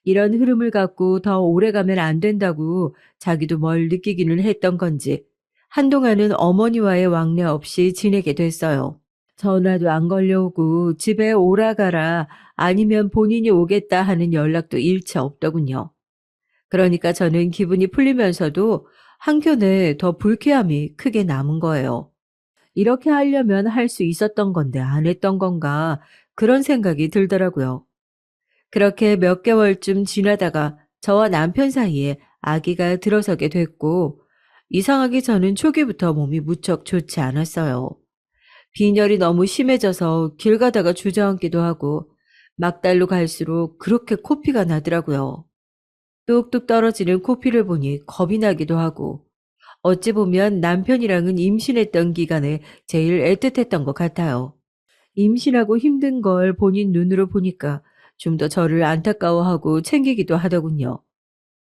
이런 흐름을 갖고 더 오래 가면 안 된다고 자기도 뭘 느끼기는 했던 건지 한동안은 어머니와의 왕래 없이 지내게 됐어요. 전화도 안 걸려오고 집에 오라 가라 아니면 본인이 오겠다 하는 연락도 일체 없더군요. 그러니까 저는 기분이 풀리면서도 한켠에 더 불쾌함이 크게 남은 거예요. 이렇게 하려면 할 수 있었던 건데 안 했던 건가 그런 생각이 들더라고요. 그렇게 몇 개월쯤 지나다가 저와 남편 사이에 아기가 들어서게 됐고, 이상하게 저는 초기부터 몸이 무척 좋지 않았어요. 빈혈이 너무 심해져서 길 가다가 주저앉기도 하고 막달로 갈수록 그렇게 코피가 나더라고요. 뚝뚝 떨어지는 코피를 보니 겁이 나기도 하고 어찌 보면 남편이랑은 임신했던 기간에 제일 애틋했던 것 같아요. 임신하고 힘든 걸 본인 눈으로 보니까 좀 더 저를 안타까워하고 챙기기도 하더군요.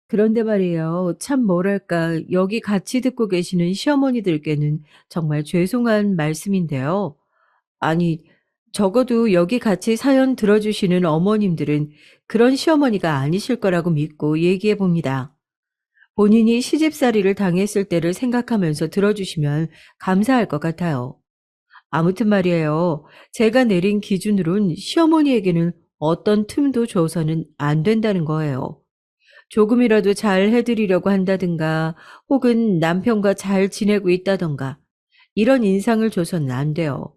그런데 말이에요. 참 뭐랄까 여기 같이 듣고 계시는 시어머니들께는 정말 죄송한 말씀인데요. 아니, 적어도 여기 같이 사연 들어주시는 어머님들은 그런 시어머니가 아니실 거라고 믿고 얘기해 봅니다. 본인이 시집살이를 당했을 때를 생각하면서 들어주시면 감사할 것 같아요. 아무튼 말이에요. 제가 내린 기준으론 시어머니에게는 어떤 틈도 줘서는 안 된다는 거예요. 조금이라도 잘 해드리려고 한다든가 혹은 남편과 잘 지내고 있다던가 이런 인상을 줘서는 안 돼요.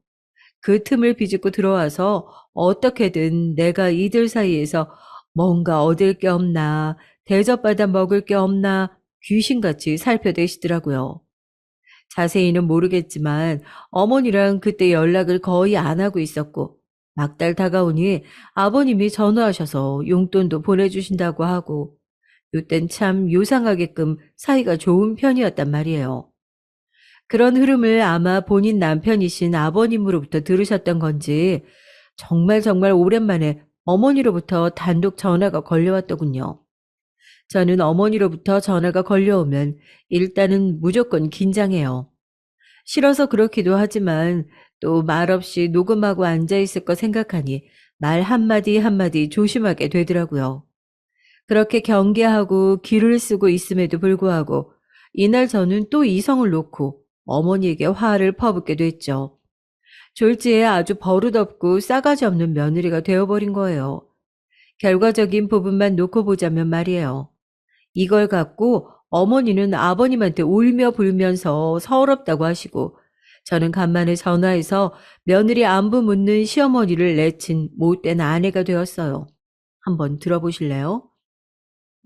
그 틈을 비집고 들어와서 어떻게든 내가 이들 사이에서 뭔가 얻을 게 없나, 대접받아 먹을 게 없나 귀신같이 살펴대시더라고요. 자세히는 모르겠지만 어머니랑 그때 연락을 거의 안 하고 있었고 막달 다가오니 아버님이 전화하셔서 용돈도 보내주신다고 하고 요땐 참 요상하게끔 사이가 좋은 편이었단 말이에요. 그런 흐름을 아마 본인 남편이신 아버님으로부터 들으셨던 건지 정말 정말 오랜만에 어머니로부터 단독 전화가 걸려왔더군요. 저는 어머니로부터 전화가 걸려오면 일단은 무조건 긴장해요. 싫어서 그렇기도 하지만 또 말없이 녹음하고 앉아있을 거 생각하니 말 한마디 한마디 조심하게 되더라고요. 그렇게 경계하고 기를 쓰고 있음에도 불구하고 이날 저는 또 이성을 놓고 어머니에게 화를 퍼붓게 됐죠. 졸지에 아주 버릇없고 싸가지 없는 며느리가 되어버린 거예요. 결과적인 부분만 놓고 보자면 말이에요. 이걸 갖고 어머니는 아버님한테 울며 불면서 서럽다고 하시고 저는 간만에 전화해서 며느리 안부 묻는 시어머니를 내친 못된 아내가 되었어요. 한번 들어보실래요?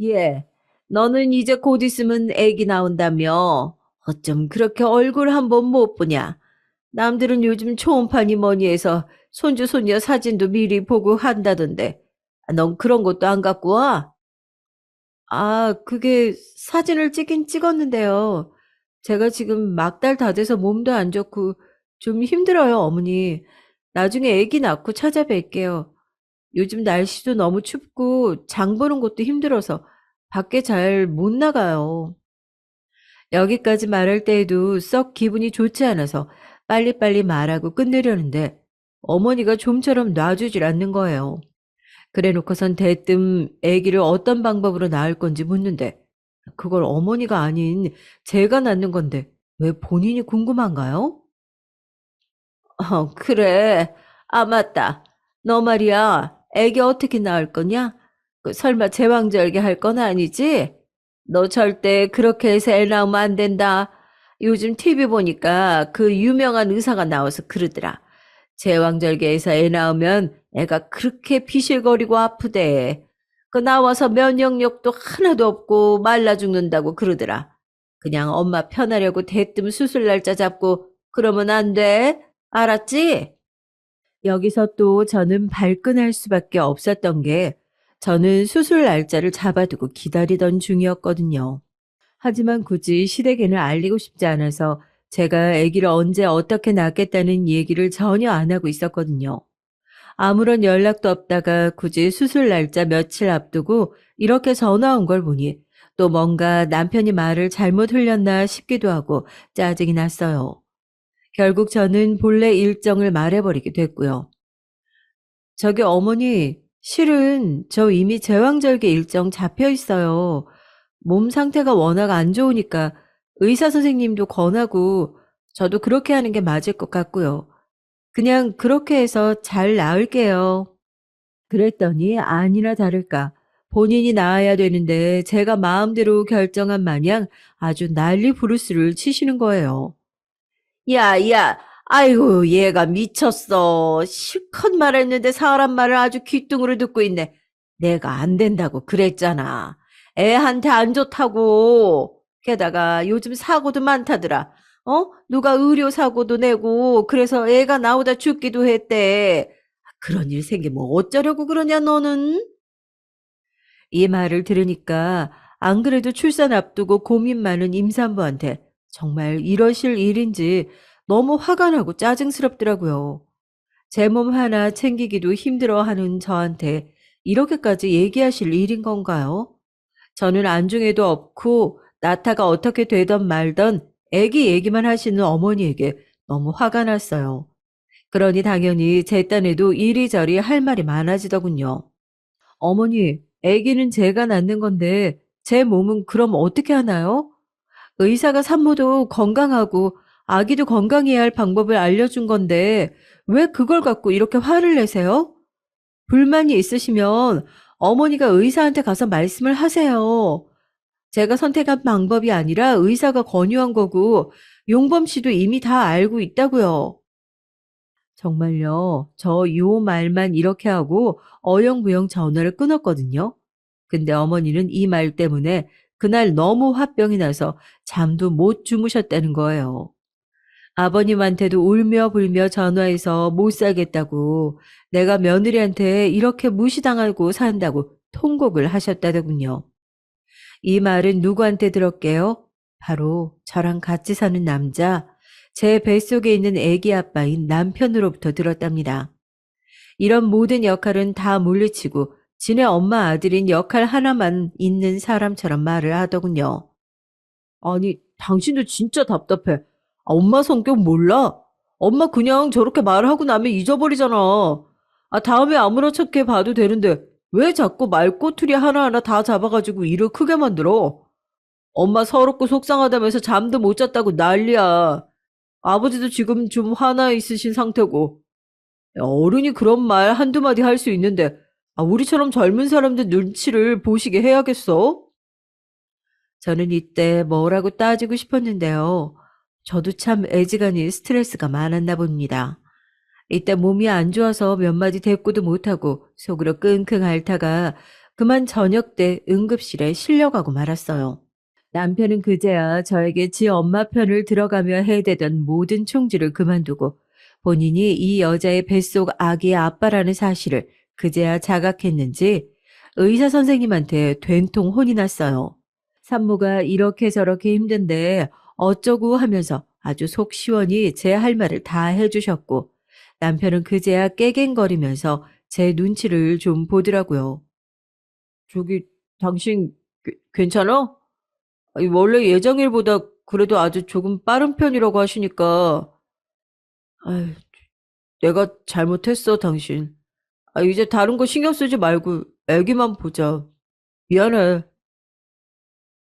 예, 너는 이제 곧 있으면 애기 나온다며. 어쩜 그렇게 얼굴 한번 못 보냐? 남들은 요즘 초음파니 뭐니 해서 손주 손녀 사진도 미리 보고 한다던데. 넌 그런 것도 안 갖고 와? 그게 사진을 찍긴 찍었는데요. 제가 지금 막달 다 돼서 몸도 안 좋고 좀 힘들어요, 어머니. 나중에 애기 낳고 찾아뵐게요. 요즘 날씨도 너무 춥고 장 보는 것도 힘들어서 밖에 잘 못 나가요. 여기까지 말할 때에도 썩 기분이 좋지 않아서 빨리빨리 말하고 끝내려는데 어머니가 좀처럼 놔주질 않는 거예요. 그래 놓고선 대뜸 아기를 어떤 방법으로 낳을 건지 묻는데 그걸 어머니가 아닌 제가 낳는 건데 왜 본인이 궁금한가요? 그래. 아, 맞다. 너 말이야. 애기 어떻게 낳을 거냐? 설마 제왕절개 할 건 아니지? 너 절대 그렇게 해서 애 낳으면 안 된다. 요즘 TV 보니까 그 유명한 의사가 나와서 그러더라. 제왕절개에서 애 낳으면 애가 그렇게 비실거리고 아프대. 그 나와서 면역력도 하나도 없고 말라 죽는다고 그러더라. 그냥 엄마 편하려고 대뜸 수술 날짜 잡고 그러면 안 돼. 알았지? 여기서 또 저는 발끈할 수밖에 없었던 게 저는 수술 날짜를 잡아두고 기다리던 중이었거든요. 하지만 굳이 시댁에는 알리고 싶지 않아서 제가 아기를 언제 어떻게 낳겠다는 얘기를 전혀 안 하고 있었거든요. 아무런 연락도 없다가 굳이 수술 날짜 며칠 앞두고 이렇게 전화 온 걸 보니 또 뭔가 남편이 말을 잘못 흘렸나 싶기도 하고 짜증이 났어요. 결국 저는 본래 일정을 말해버리게 됐고요. 저기 어머니, 실은 저 이미 제왕절개 일정 잡혀 있어요. 몸 상태가 워낙 안 좋으니까 의사 선생님도 권하고 저도 그렇게 하는 게 맞을 것 같고요. 그냥 그렇게 해서 잘 나을게요. 그랬더니 아니나 다를까 본인이 나아야 되는데 제가 마음대로 결정한 마냥 아주 난리 부르스를 치시는 거예요. 야, 야, 아이고, 얘가 미쳤어. 실컷 말했는데 사람 말을 아주 귓등으로 듣고 있네. 내가 안 된다고 그랬잖아. 애한테 안 좋다고. 게다가 요즘 사고도 많다더라. 누가 의료 사고도 내고 그래서 애가 나오다 죽기도 했대. 그런 일 생기면 어쩌려고 그러냐, 너는? 이 말을 들으니까 안 그래도 출산 앞두고 고민 많은 임산부한테 정말 이러실 일인지 너무 화가 나고 짜증스럽더라고요. 제 몸 하나 챙기기도 힘들어하는 저한테 이렇게까지 얘기하실 일인 건가요? 저는 안중에도 없고 나타가 어떻게 되던 말던 애기 얘기만 하시는 어머니에게 너무 화가 났어요. 그러니 당연히 제 딴에도 이리저리 할 말이 많아지더군요. 어머니, 아기는 제가 낳는 건데 제 몸은 그럼 어떻게 하나요? 의사가 산모도 건강하고 아기도 건강해야 할 방법을 알려준 건데 왜 그걸 갖고 이렇게 화를 내세요? 불만이 있으시면 어머니가 의사한테 가서 말씀을 하세요. 제가 선택한 방법이 아니라 의사가 권유한 거고 용범 씨도 이미 다 알고 있다고요. 정말요. 저 요 말만 이렇게 하고 어영부영 전화를 끊었거든요. 근데 어머니는 이 말 때문에 그날 너무 화병이 나서 잠도 못 주무셨다는 거예요. 아버님한테도 울며 불며 전화해서 못 살겠다고 내가 며느리한테 이렇게 무시당하고 산다고 통곡을 하셨다더군요. 이 말은 누구한테 들었게요? 바로 저랑 같이 사는 남자, 제 뱃속에 있는 아기 아빠인 남편으로부터 들었답니다. 이런 모든 역할은 다 물리치고 지네 엄마 아들인 역할 하나만 있는 사람처럼 말을 하더군요. 아니, 당신도 진짜 답답해. 엄마 성격 몰라? 엄마 그냥 저렇게 말하고 나면 잊어버리잖아. 다음에 아무렇게 봐도 되는데 왜 자꾸 말꼬투리 하나하나 다 잡아가지고 일을 크게 만들어? 엄마 서럽고 속상하다면서 잠도 못 잤다고 난리야. 아버지도 지금 좀 화나 있으신 상태고. 어른이 그런 말 한두 마디 할 수 있는데, 우리처럼 젊은 사람들 눈치를 보시게 해야겠어? 저는 이때 뭐라고 따지고 싶었는데요. 저도 참 애지간히 스트레스가 많았나 봅니다. 이때 몸이 안 좋아서 몇 마디 대꾸도 못하고 속으로 끙끙 앓다가 그만 저녁 때 응급실에 실려가고 말았어요. 남편은 그제야 저에게 지 엄마 편을 들어가며 해대던 모든 총질을 그만두고 본인이 이 여자의 뱃속 아기의 아빠라는 사실을 그제야 자각했는지 의사 선생님한테 된통 혼이 났어요. 산모가 이렇게 저렇게 힘든데 어쩌고 하면서 아주 속 시원히 제 할 말을 다 해주셨고 남편은 그제야 깨갱거리면서 제 눈치를 좀 보더라고요. 저기 당신 괜찮아? 원래 예정일보다 그래도 아주 조금 빠른 편이라고 하시니까 아유, 내가 잘못했어, 당신. 이제 다른 거 신경 쓰지 말고 애기만 보자. 미안해.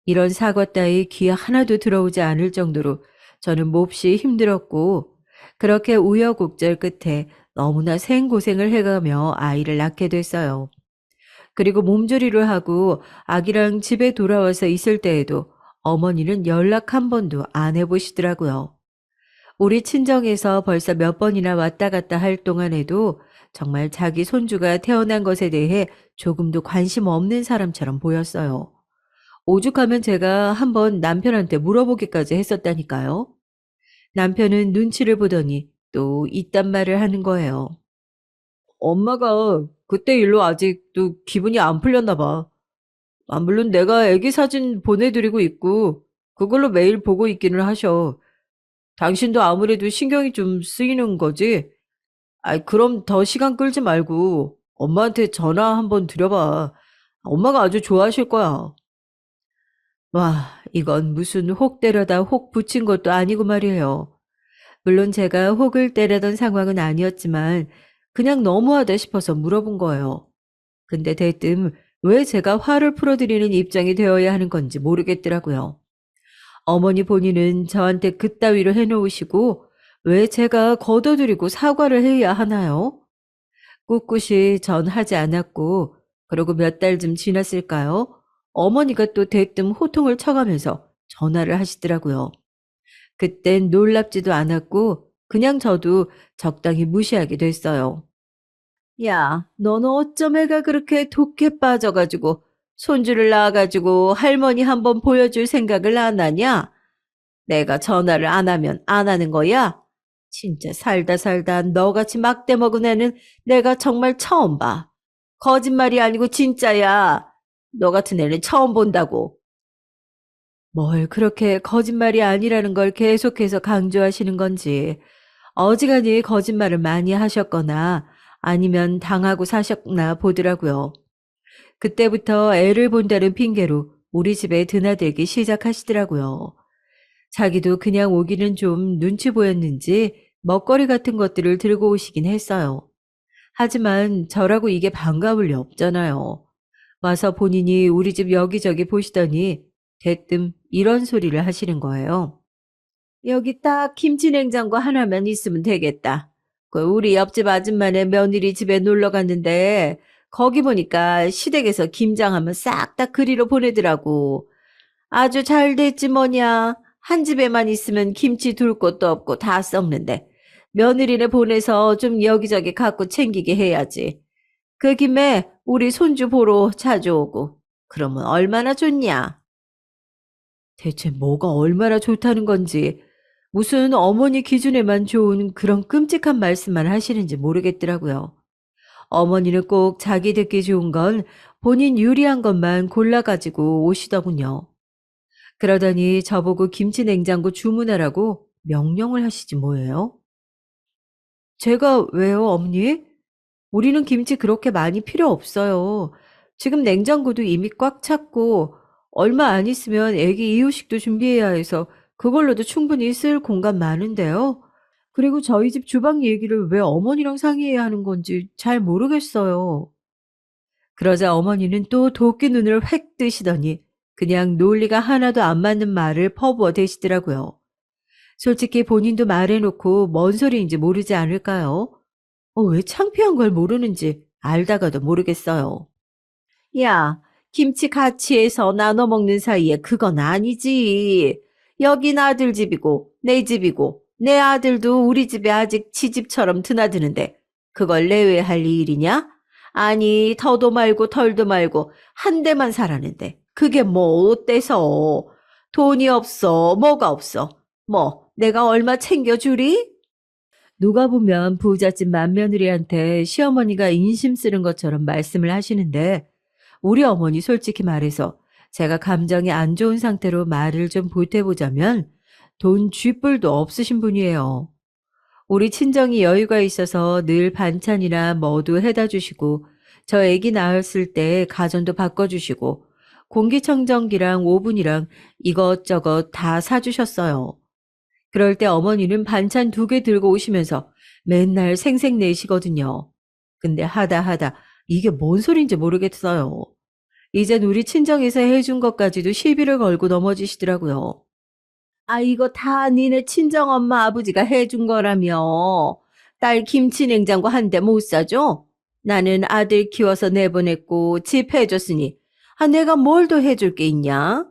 이런 사과 따위 귀에 하나도 들어오지 않을 정도로 저는 몹시 힘들었고, 그렇게 우여곡절 끝에 너무나 생고생을 해가며 아이를 낳게 됐어요. 그리고 몸조리를 하고 아기랑 집에 돌아와서 있을 때에도 어머니는 연락 한 번도 안 해보시더라고요. 우리 친정에서 벌써 몇 번이나 왔다 갔다 할 동안에도 정말 자기 손주가 태어난 것에 대해 조금도 관심 없는 사람처럼 보였어요. 오죽하면 제가 한번 남편한테 물어보기까지 했었다니까요. 남편은 눈치를 보더니 또 이딴 말을 하는 거예요. 엄마가 그때 일로 아직도 기분이 안 풀렸나 봐. 물론 내가 애기 사진 보내드리고 있고 그걸로 매일 보고 있기는 하셔. 당신도 아무래도 신경이 좀 쓰이는 거지? 그럼 더 시간 끌지 말고 엄마한테 전화 한번 드려봐. 엄마가 아주 좋아하실 거야. 와, 이건 무슨 혹 때려다 혹 붙인 것도 아니고 말이에요. 물론 제가 혹을 때려던 상황은 아니었지만 그냥 너무하다 싶어서 물어본 거예요. 근데 대뜸 왜 제가 화를 풀어드리는 입장이 되어야 하는 건지 모르겠더라고요. 어머니 본인은 저한테 그따위로 해놓으시고 왜 제가 걷어들이고 사과를 해야 하나요? 꿋꿋이 전 하지 않았고 그러고 몇 달쯤 지났을까요? 어머니가 또 대뜸 호통을 쳐가면서 전화를 하시더라고요. 그땐 놀랍지도 않았고 그냥 저도 적당히 무시하게 됐어요. 야, 너는 어쩜 애가 그렇게 독해 빠져가지고 손주를 낳아가지고 할머니 한번 보여줄 생각을 안 하냐? 내가 전화를 안 하면 안 하는 거야? 진짜 살다 살다 너같이 막대 먹은 애는 내가 정말 처음 봐. 거짓말이 아니고 진짜야. 너 같은 애는 처음 본다고. 뭘 그렇게 거짓말이 아니라는 걸 계속해서 강조하시는 건지 어지간히 거짓말을 많이 하셨거나 아니면 당하고 사셨나 보더라고요. 그때부터 애를 본다는 핑계로 우리 집에 드나들기 시작하시더라고요. 자기도 그냥 오기는 좀 눈치 보였는지 먹거리 같은 것들을 들고 오시긴 했어요. 하지만 저라고 이게 반가울 리 없잖아요. 와서 본인이 우리 집 여기저기 보시더니 대뜸 이런 소리를 하시는 거예요. 여기 딱 김치 냉장고 하나만 있으면 되겠다. 우리 옆집 아줌마네 며느리 집에 놀러 갔는데 거기 보니까 시댁에서 김장하면 싹 다 그리로 보내더라고. 아주 잘 됐지 뭐냐. 한 집에만 있으면 김치 둘 곳도 없고 다 썩는데 며느리네 보내서 좀 여기저기 갖고 챙기게 해야지. 그 김에 우리 손주 보러 자주 오고. 그러면 얼마나 좋냐? 대체 뭐가 얼마나 좋다는 건지 무슨 어머니 기준에만 좋은 그런 끔찍한 말씀만 하시는지 모르겠더라고요. 어머니는 꼭 자기 듣기 좋은 건 본인 유리한 것만 골라가지고 오시더군요. 그러더니 저보고 김치 냉장고 주문하라고 명령을 하시지 뭐예요? 제가 왜요, 어머니? 우리는 김치 그렇게 많이 필요 없어요. 지금 냉장고도 이미 꽉 찼고 얼마 안 있으면 애기 이유식도 준비해야 해서 그걸로도 충분히 쓸 공간 많은데요. 그리고 저희 집 주방 얘기를 왜 어머니랑 상의해야 하는 건지 잘 모르겠어요. 그러자 어머니는 또 도끼 눈을 획 뜨시더니 그냥 논리가 하나도 안 맞는 말을 퍼부어 대시더라고요. 솔직히 본인도 말해놓고 뭔 소리인지 모르지 않을까요? 왜 창피한 걸 모르는지 알다가도 모르겠어요. 야, 김치 같이 해서 나눠 먹는 사이에 그건 아니지. 여긴 아들 집이고 내 집이고 내 아들도 우리 집에 아직 지집처럼 드나드는데 그걸 내외할 일이냐? 아니 더도 말고 덜도 말고 한 대만 살았는데 그게 뭐 어때서? 돈이 없어 뭐가 없어? 뭐 내가 얼마 챙겨주리? 누가 보면 부잣집 맏며느리한테 시어머니가 인심 쓰는 것처럼 말씀을 하시는데 우리 어머니 솔직히 말해서 제가 감정이 안 좋은 상태로 말을 좀 보태보자면 돈 쥐뿔도 없으신 분이에요. 우리 친정이 여유가 있어서 늘 반찬이나 뭐도 해다 주시고 저 애기 낳았을 때 가전도 바꿔주시고 공기청정기랑 오븐이랑 이것저것 다 사주셨어요. 그럴 때 어머니는 반찬 2개 들고 오시면서 맨날 생색내시거든요. 근데 하다 이게 뭔 소린지 모르겠어요. 이젠 우리 친정에서 해준 것까지도 시비를 걸고 넘어지시더라고요. 아, 이거 다 니네 친정엄마 아버지가 해준 거라며. 딸 김치 냉장고 한 대 못 사줘? 나는 아들 키워서 내보냈고 집 해줬으니 내가 뭘 더 해줄 게 있냐?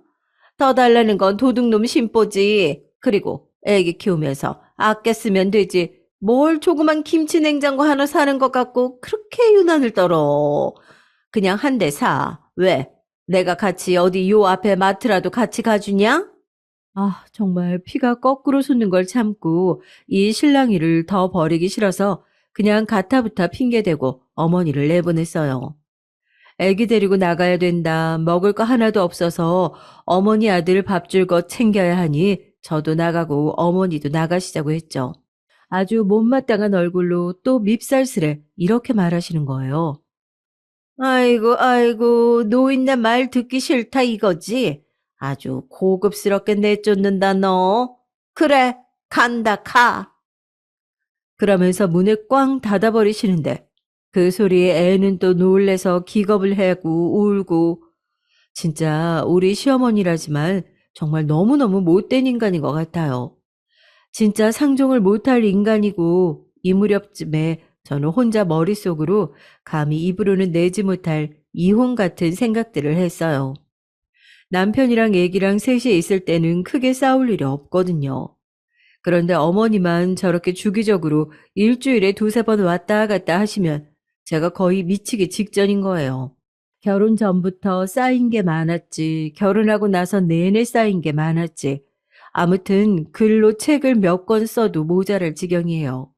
더 달라는 건 도둑놈 심보지. 그리고 애기 키우면서 아껴 쓰면 되지. 뭘 조그만 김치 냉장고 하나 사는 것 같고 그렇게 유난을 떨어. 그냥 한 대 사. 왜? 내가 같이 어디 요 앞에 마트라도 같이 가주냐? 아, 정말 피가 거꾸로 솟는 걸 참고 이 실랑이를 더 버리기 싫어서 그냥 가타부타 핑계대고 어머니를 내보냈어요. 애기 데리고 나가야 된다. 먹을 거 하나도 없어서 어머니 아들 밥 줄 것 챙겨야 하니 저도 나가고 어머니도 나가시자고 했죠. 아주 못마땅한 얼굴로 또 밉살스레 이렇게 말하시는 거예요. 아이고, 노인네 말 듣기 싫다 이거지? 아주 고급스럽게 내쫓는다, 너. 그래, 간다, 가. 그러면서 문을 꽝 닫아버리시는데 그 소리에 애는 또 놀래서 기겁을 하고 울고 진짜 우리 시어머니라지만 정말 너무너무 못된 인간인 것 같아요. 진짜 상종을 못할 인간이고 이 무렵쯤에 저는 혼자 머릿속으로 감히 입으로는 내지 못할 이혼 같은 생각들을 했어요. 남편이랑 애기랑 셋이 있을 때는 크게 싸울 일이 없거든요. 그런데 어머니만 저렇게 주기적으로 일주일에 2~3번 왔다 갔다 하시면 제가 거의 미치기 직전인 거예요. 결혼 전부터 쌓인 게 많았지, 결혼하고 나서 내내 쌓인 게 많았지. 아무튼 글로 책을 몇 권 써도 모자랄 지경이에요.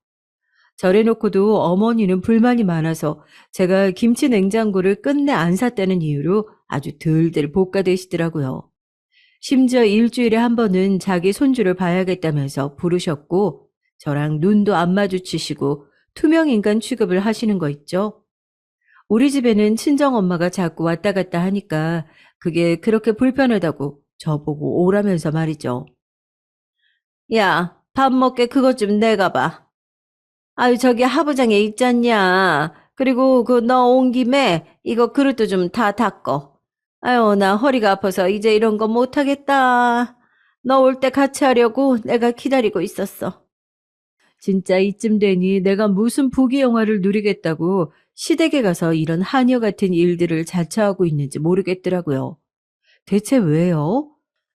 저래놓고도 어머니는 불만이 많아서 제가 김치 냉장고를 끝내 안 샀다는 이유로 아주 들들 볶아대시더라고요. 심지어 일주일에 한 번은 자기 손주를 봐야겠다면서 부르셨고 저랑 눈도 안 마주치시고 투명인간 취급을 하시는 거 있죠? 우리 집에는 친정엄마가 자꾸 왔다 갔다 하니까 그게 그렇게 불편하다고 저보고 오라면서 말이죠. 야, 밥 먹게 그것 좀 내가 봐. 아유, 저기 하부장에 있잖냐. 그리고 그 너 온 김에 이거 그릇도 좀 다 닦어. 아유, 나 허리가 아파서 이제 이런 거 못하겠다. 너 올 때 같이 하려고 내가 기다리고 있었어. 진짜 이쯤 되니 내가 무슨 부귀 영화를 누리겠다고 시댁에 가서 이런 하녀 같은 일들을 자처하고 있는지 모르겠더라고요. 대체 왜요?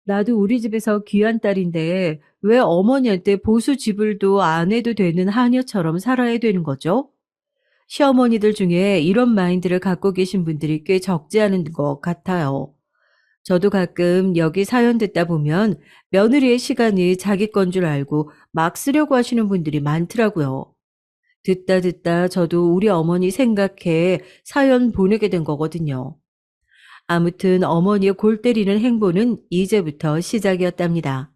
나도 우리 집에서 귀한 딸인데 왜 어머니한테 보수 지불도 안 해도 되는 하녀처럼 살아야 되는 거죠? 시어머니들 중에 이런 마인드를 갖고 계신 분들이 꽤 적지 않은 것 같아요. 저도 가끔 여기 사연 듣다 보면 며느리의 시간이 자기 건 줄 알고 막 쓰려고 하시는 분들이 많더라고요. 듣다 저도 우리 어머니 생각해 사연 보내게 된 거거든요. 아무튼 어머니의 골 때리는 행보는 이제부터 시작이었답니다.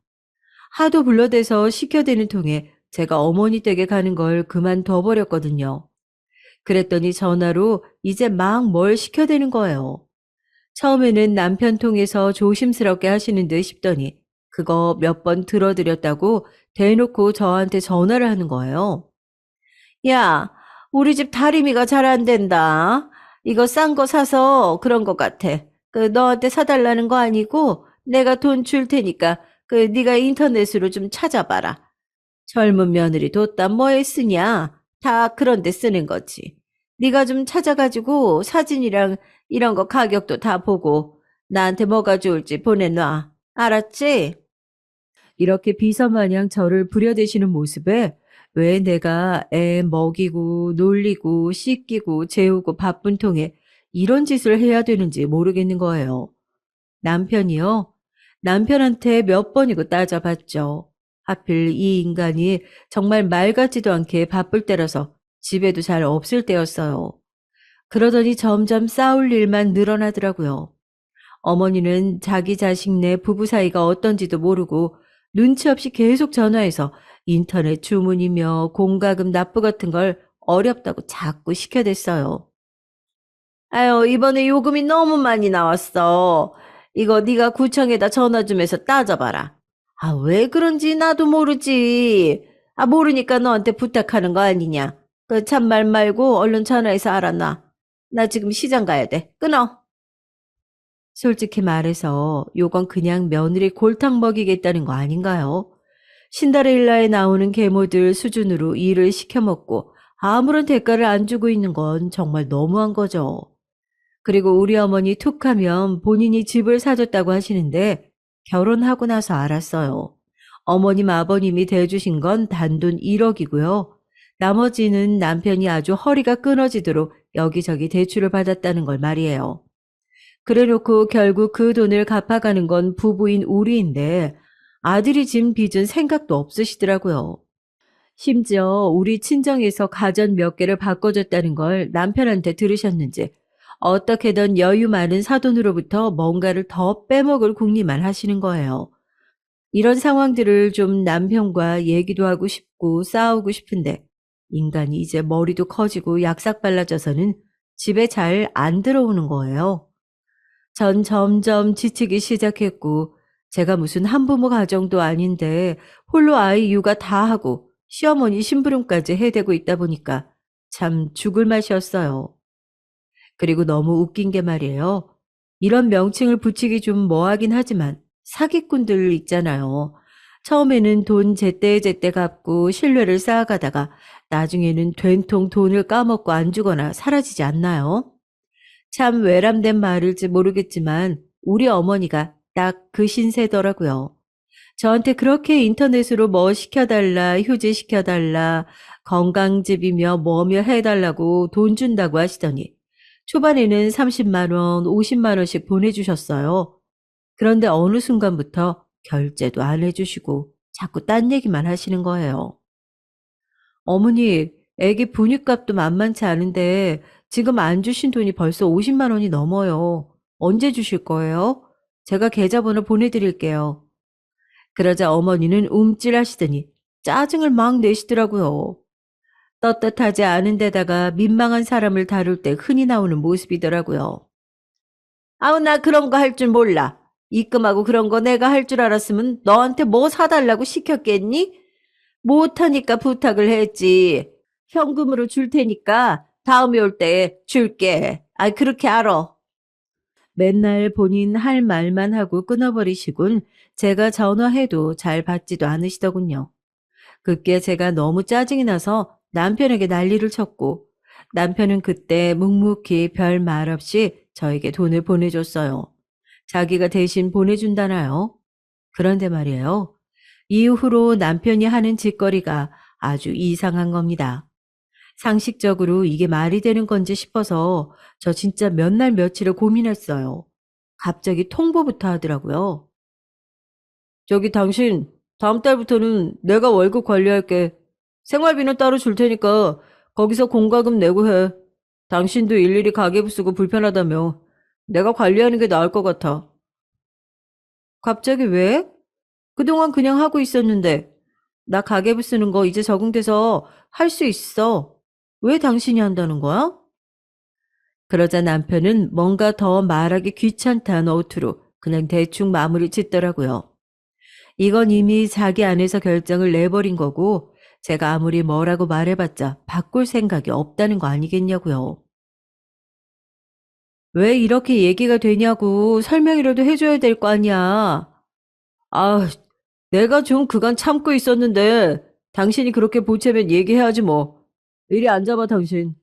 하도 불러대서 시켜대는 통에 제가 어머니 댁에 가는 걸 그만둬 버렸거든요. 그랬더니 전화로 이제 막 뭘 시켜대는 거예요. 처음에는 남편 통해서 조심스럽게 하시는 듯 싶더니 그거 몇 번 들어드렸다고 대놓고 저한테 전화를 하는 거예요. 야, 우리 집 다리미가 잘 안 된다. 이거 싼 거 사서 그런 것 같아. 그 너한테 사달라는 거 아니고 내가 돈 줄 테니까 그 네가 인터넷으로 좀 찾아봐라. 젊은 며느리 뒀다 뭐에 쓰냐? 다 그런 데 쓰는 거지. 네가 좀 찾아가지고 사진이랑 이런 거 가격도 다 보고 나한테 뭐가 좋을지 보내놔. 알았지? 이렇게 비서마냥 저를 부려대시는 모습에 왜 내가 애 먹이고 놀리고 씻기고 재우고 바쁜 통에 이런 짓을 해야 되는지 모르겠는 거예요. 남편이요? 남편한테 몇 번이고 따져봤죠. 하필 이 인간이 정말 말 같지도 않게 바쁠 때라서 집에도 잘 없을 때였어요. 그러더니 점점 싸울 일만 늘어나더라고요. 어머니는 자기 자식 내 부부 사이가 어떤지도 모르고 눈치 없이 계속 전화해서 인터넷 주문이며 공과금 납부 같은 걸 어렵다고 자꾸 시켜댔어요. 아유, 이번에 요금이 너무 많이 나왔어. 이거 네가 구청에다 전화 좀 해서 따져봐라. 아, 왜 그런지 나도 모르지. 아, 모르니까 너한테 부탁하는 거 아니냐. 그 참말 말고 얼른 전화해서 알아놔. 나 지금 시장 가야 돼. 끊어. 솔직히 말해서 요건 그냥 며느리 골탕 먹이겠다는 거 아닌가요? 신데렐라에 나오는 계모들 수준으로 일을 시켜먹고 아무런 대가를 안 주고 있는 건 정말 너무한 거죠. 그리고 우리 어머니 툭하면 본인이 집을 사줬다고 하시는데 결혼하고 나서 알았어요. 어머님 아버님이 대주신 건 단돈 1억이고요. 나머지는 남편이 아주 허리가 끊어지도록 여기저기 대출을 받았다는 걸 말이에요. 그래놓고 결국 그 돈을 갚아가는 건 부부인 우리인데 아들이 진 빚은 생각도 없으시더라고요. 심지어 우리 친정에서 가전 몇 개를 바꿔줬다는 걸 남편한테 들으셨는지 어떻게든 여유 많은 사돈으로부터 뭔가를 더 빼먹을 궁리만 하시는 거예요. 이런 상황들을 좀 남편과 얘기도 하고 싶고 싸우고 싶은데 인간이 이제 머리도 커지고 약삭 발라져서는 집에 잘 안 들어오는 거예요. 전 점점 지치기 시작했고 제가 무슨 한부모 가정도 아닌데 홀로 아이 육아 다 하고 시어머니 심부름까지 해대고 있다 보니까 참 죽을 맛이었어요. 그리고 너무 웃긴 게 말이에요. 이런 명칭을 붙이기 좀 뭐하긴 하지만 사기꾼들 있잖아요. 처음에는 돈 제때제때 갚고 신뢰를 쌓아가다가 나중에는 된통 돈을 까먹고 안 주거나 사라지지 않나요? 참 외람된 말일지 모르겠지만 우리 어머니가 딱 그 신세더라고요. 저한테 그렇게 인터넷으로 뭐 시켜달라, 휴지 시켜달라, 건강즙이며 뭐며 해달라고 돈 준다고 하시더니 초반에는 30만 원, 50만 원씩 보내주셨어요. 그런데 어느 순간부터 결제도 안 해주시고 자꾸 딴 얘기만 하시는 거예요. 어머니, 애기 분유값도 만만치 않은데 지금 안 주신 돈이 벌써 50만 원이 넘어요. 언제 주실 거예요? 제가 계좌번호 보내드릴게요. 그러자 어머니는 움찔하시더니 짜증을 막 내시더라고요. 떳떳하지 않은 데다가 민망한 사람을 다룰 때 흔히 나오는 모습이더라고요. 아우, 나 그런 거 할 줄 몰라. 입금하고 그런 거 내가 할 줄 알았으면 너한테 뭐 사달라고 시켰겠니? 못하니까 부탁을 했지. 현금으로 줄 테니까 다음에 올 때 줄게. 아, 그렇게 알아. 맨날 본인 할 말만 하고 끊어버리시곤 제가 전화해도 잘 받지도 않으시더군요. 그게 제가 너무 짜증이 나서 남편에게 난리를 쳤고 남편은 그때 묵묵히 별 말 없이 저에게 돈을 보내줬어요. 자기가 대신 보내준다나요? 그런데 말이에요. 이후로 남편이 하는 짓거리가 아주 이상한 겁니다. 상식적으로 이게 말이 되는 건지 싶어서 저 진짜 몇 날 며칠을 고민했어요. 갑자기 통보부터 하더라고요. 저기 당신, 다음 달부터는 내가 월급 관리할게. 생활비는 따로 줄 테니까 거기서 공과금 내고 해. 당신도 일일이 가계부 쓰고 불편하다며. 내가 관리하는 게 나을 것 같아. 갑자기 왜? 그동안 그냥 하고 있었는데. 나 가계부 쓰는 거 이제 적응돼서 할 수 있어. 왜 당신이 한다는 거야? 그러자 남편은 뭔가 더 말하기 귀찮다는 어투로 그냥 대충 마무리 짓더라고요. 이건 이미 자기 안에서 결정을 내버린 거고 제가 아무리 뭐라고 말해봤자 바꿀 생각이 없다는 거 아니겠냐고요. 왜 이렇게 얘기가 되냐고 설명이라도 해줘야 될 거 아니야. 아, 내가 좀 그간 참고 있었는데 당신이 그렇게 보채면 얘기해야지 뭐. 이리 앉아봐 당신.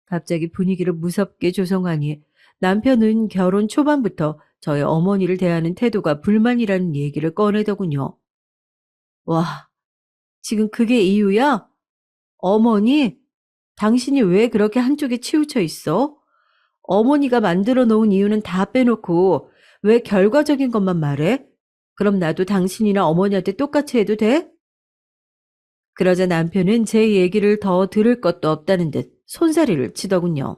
갑자기 분위기를 무섭게 조성하니 남편은 결혼 초반부터 저희 어머니를 대하는 태도가 불만이라는 얘기를 꺼내더군요. 와, 지금 그게 이유야? 어머니? 당신이 왜 그렇게 한쪽에 치우쳐 있어? 어머니가 만들어 놓은 이유는 다 빼놓고 왜 결과적인 것만 말해? 그럼 나도 당신이나 어머니한테 똑같이 해도 돼? 그러자 남편은 제 얘기를 더 들을 것도 없다는 듯 손사리를 치더군요.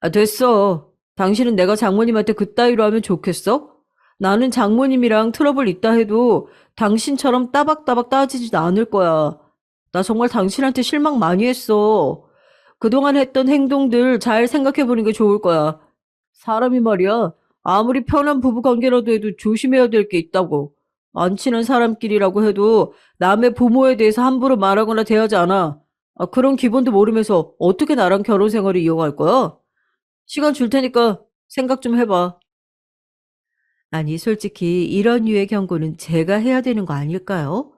아, 됐어. 당신은 내가 장모님한테 그따위로 하면 좋겠어? 나는 장모님이랑 트러블 있다 해도 당신처럼 따박따박 따지지도 않을 거야. 나 정말 당신한테 실망 많이 했어. 그동안 했던 행동들 잘 생각해보는 게 좋을 거야. 사람이 말이야. 아무리 편한 부부관계라도 해도 조심해야 될 게 있다고. 안 친한 사람끼리라고 해도 남의 부모에 대해서 함부로 말하거나 대하지 않아. 그런 기본도 모르면서 어떻게 나랑 결혼 생활을 이어갈 거야? 시간 줄 테니까 생각 좀 해봐. 아니, 솔직히 이런 류의 경고는 제가 해야 되는 거 아닐까요?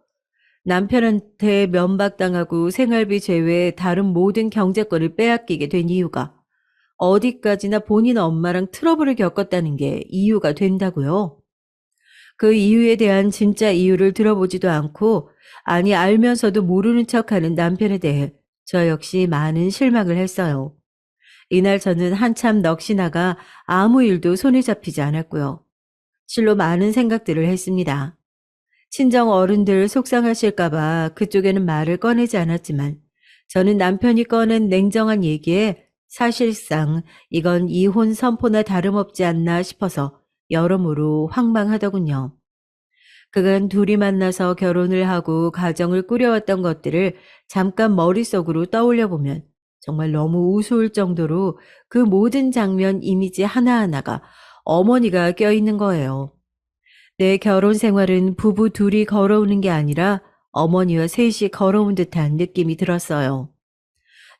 남편한테 면박당하고 생활비 제외 다른 모든 경제권을 빼앗기게 된 이유가 어디까지나 본인 엄마랑 트러블을 겪었다는 게 이유가 된다고요. 그 이유에 대한 진짜 이유를 들어보지도 않고, 아니 알면서도 모르는 척하는 남편에 대해 저 역시 많은 실망을 했어요. 이날 저는 한참 넋이 나가 아무 일도 손에 잡히지 않았고요. 실로 많은 생각들을 했습니다. 친정 어른들 속상하실까봐 그쪽에는 말을 꺼내지 않았지만, 저는 남편이 꺼낸 냉정한 얘기에 사실상 이건 이혼 선포나 다름없지 않나 싶어서 여러모로 황망하더군요. 그간 둘이 만나서 결혼을 하고 가정을 꾸려왔던 것들을 잠깐 머릿속으로 떠올려 보면 정말 너무 우스울 정도로 그 모든 장면 이미지 하나하나가 어머니가 껴있는 거예요. 내 결혼 생활은 부부 둘이 걸어오는 게 아니라 어머니와 셋이 걸어온 듯한 느낌이 들었어요.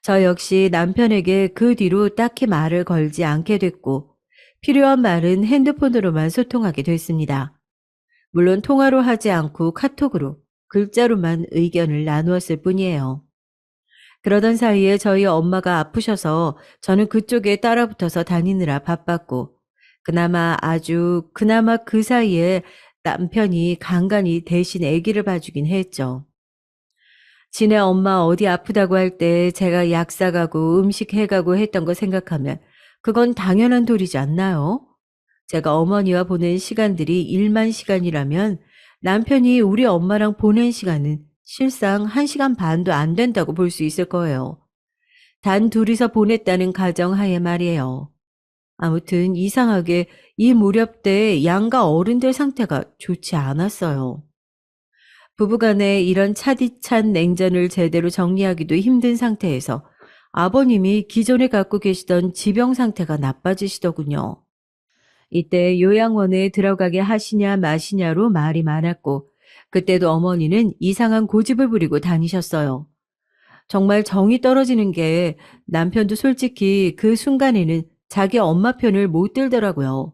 저 역시 남편에게 그 뒤로 딱히 말을 걸지 않게 됐고, 필요한 말은 핸드폰으로만 소통하게 됐습니다. 물론 통화로 하지 않고 카톡으로, 글자로만 의견을 나누었을 뿐이에요. 그러던 사이에 저희 엄마가 아프셔서 저는 그쪽에 따라붙어서 다니느라 바빴고, 그나마 그 사이에 남편이 간간히 대신 아기를 봐주긴 했죠. 지네 엄마 어디 아프다고 할 때 제가 약 사가고 음식 해가고 했던 거 생각하면 그건 당연한 도리지 않나요? 제가 어머니와 보낸 시간들이 1만 시간이라면 남편이 우리 엄마랑 보낸 시간은 실상 1시간 반도 안 된다고 볼 수 있을 거예요. 단 둘이서 보냈다는 가정하에 말이에요. 아무튼 이상하게 이 무렵 때 양가 어른들 상태가 좋지 않았어요. 부부간에 이런 차디찬 냉전을 제대로 정리하기도 힘든 상태에서 아버님이 기존에 갖고 계시던 지병 상태가 나빠지시더군요. 이때 요양원에 들어가게 하시냐 마시냐로 말이 많았고, 그때도 어머니는 이상한 고집을 부리고 다니셨어요. 정말 정이 떨어지는 게 남편도 솔직히 그 순간에는 자기 엄마 편을 못 들더라고요.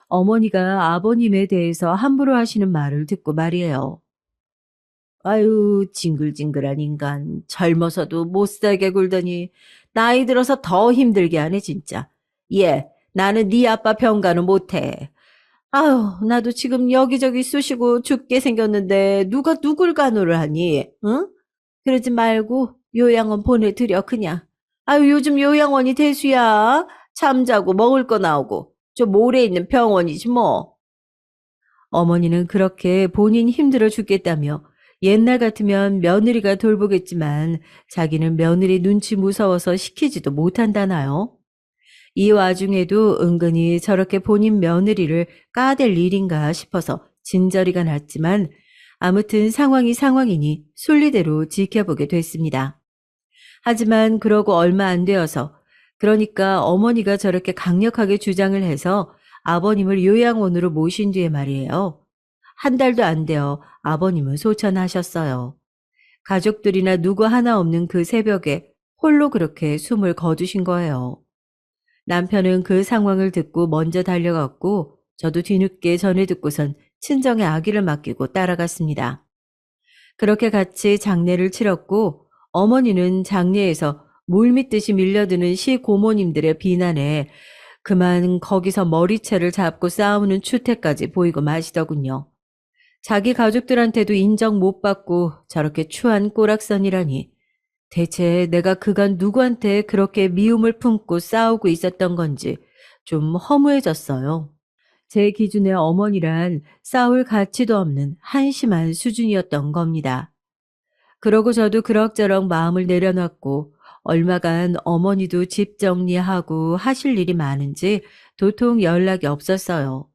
어머니가 아버님에 대해서 함부로 하시는 말을 듣고 말이에요. 아유, 징글징글한 인간. 젊어서도 못 살게 굴더니 나이 들어서 더 힘들게 하네, 진짜. 예, 나는 네 아빠 평가는 못해. 아유, 나도 지금 여기저기 쑤시고 죽게 생겼는데 누가 누굴 간호를 하니? 응? 그러지 말고 요양원 보내드려, 그냥. 아유, 요즘 요양원이 대수야. 잠자고 먹을 거 나오고. 좀 오래 있는 병원이지 뭐. 어머니는 그렇게 본인 힘들어 죽겠다며 옛날 같으면 며느리가 돌보겠지만 자기는 며느리 눈치 무서워서 시키지도 못한다나요? 이 와중에도 은근히 저렇게 본인 며느리를 까댈 일인가 싶어서 진저리가 났지만, 아무튼 상황이 상황이니 순리대로 지켜보게 됐습니다. 하지만 그러고 얼마 안 되어서, 그러니까 어머니가 저렇게 강력하게 주장을 해서 아버님을 요양원으로 모신 뒤에 말이에요. 한 달도 안 되어 아버님은 소천하셨어요. 가족들이나 누구 하나 없는 그 새벽에 홀로 그렇게 숨을 거두신 거예요. 남편은 그 상황을 듣고 먼저 달려갔고, 저도 뒤늦게 전해 듣고선 친정에 아기를 맡기고 따라갔습니다. 그렇게 같이 장례를 치렀고, 어머니는 장례에서 물밀듯이 밀려드는 시고모님들의 비난에 그만 거기서 머리채를 잡고 싸우는 추태까지 보이고 마시더군요. 자기 가족들한테도 인정 못 받고 저렇게 추한 꼬락선이라니. 대체 내가 그간 누구한테 그렇게 미움을 품고 싸우고 있었던 건지 좀 허무해졌어요. 제 기준에 어머니란 싸울 가치도 없는 한심한 수준이었던 겁니다. 그러고 저도 그럭저럭 마음을 내려놨고, 얼마간 어머니도 집 정리하고 하실 일이 많은지 도통 연락이 없었어요.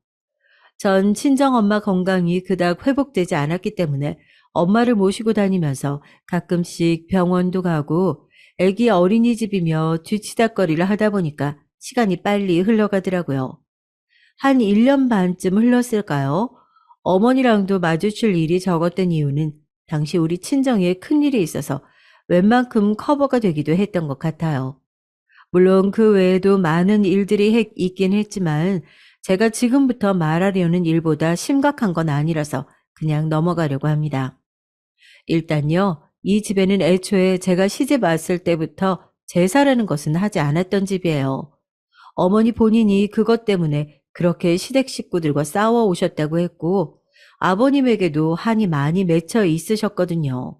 전 친정엄마 건강이 그닥 회복되지 않았기 때문에 엄마를 모시고 다니면서 가끔씩 병원도 가고 애기 어린이집이며 뒤치다꺼리를 하다 보니까 시간이 빨리 흘러가더라고요. 한 1년 반쯤 흘렀을까요? 어머니랑도 마주칠 일이 적었던 이유는 당시 우리 친정에 큰일이 있어서 웬만큼 커버가 되기도 했던 것 같아요. 물론 그 외에도 많은 일들이 있긴 했지만 제가 지금부터 말하려는 일보다 심각한 건 아니라서 그냥 넘어가려고 합니다. 일단요, 이 집에는 애초에 제가 시집 왔을 때부터 제사라는 것은 하지 않았던 집이에요. 어머니 본인이 그것 때문에 그렇게 시댁 식구들과 싸워 오셨다고 했고, 아버님에게도 한이 많이 맺혀 있으셨거든요.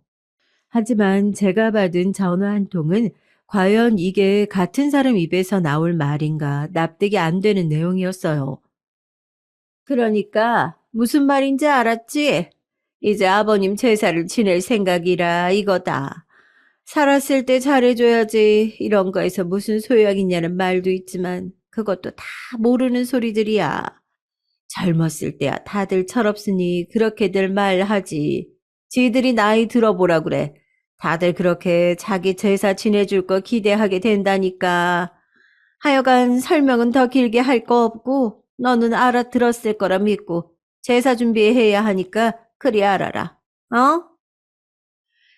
하지만 제가 받은 전화 한 통은 과연 이게 같은 사람 입에서 나올 말인가 납득이 안 되는 내용이었어요. 그러니까 무슨 말인지 알았지? 이제 아버님 제사를 지낼 생각이라 이거다. 살았을 때 잘해줘야지 이런 거에서 무슨 소용이냐는 말도 있지만 그것도 다 모르는 소리들이야. 젊었을 때야 다들 철없으니 그렇게들 말하지. 지들이 나이 들어보라 그래. 다들 그렇게 자기 제사 지내줄 거 기대하게 된다니까. 하여간 설명은 더 길게 할 거 없고 너는 알아들었을 거라 믿고 제사 준비해야 하니까 그리 알아라. 어?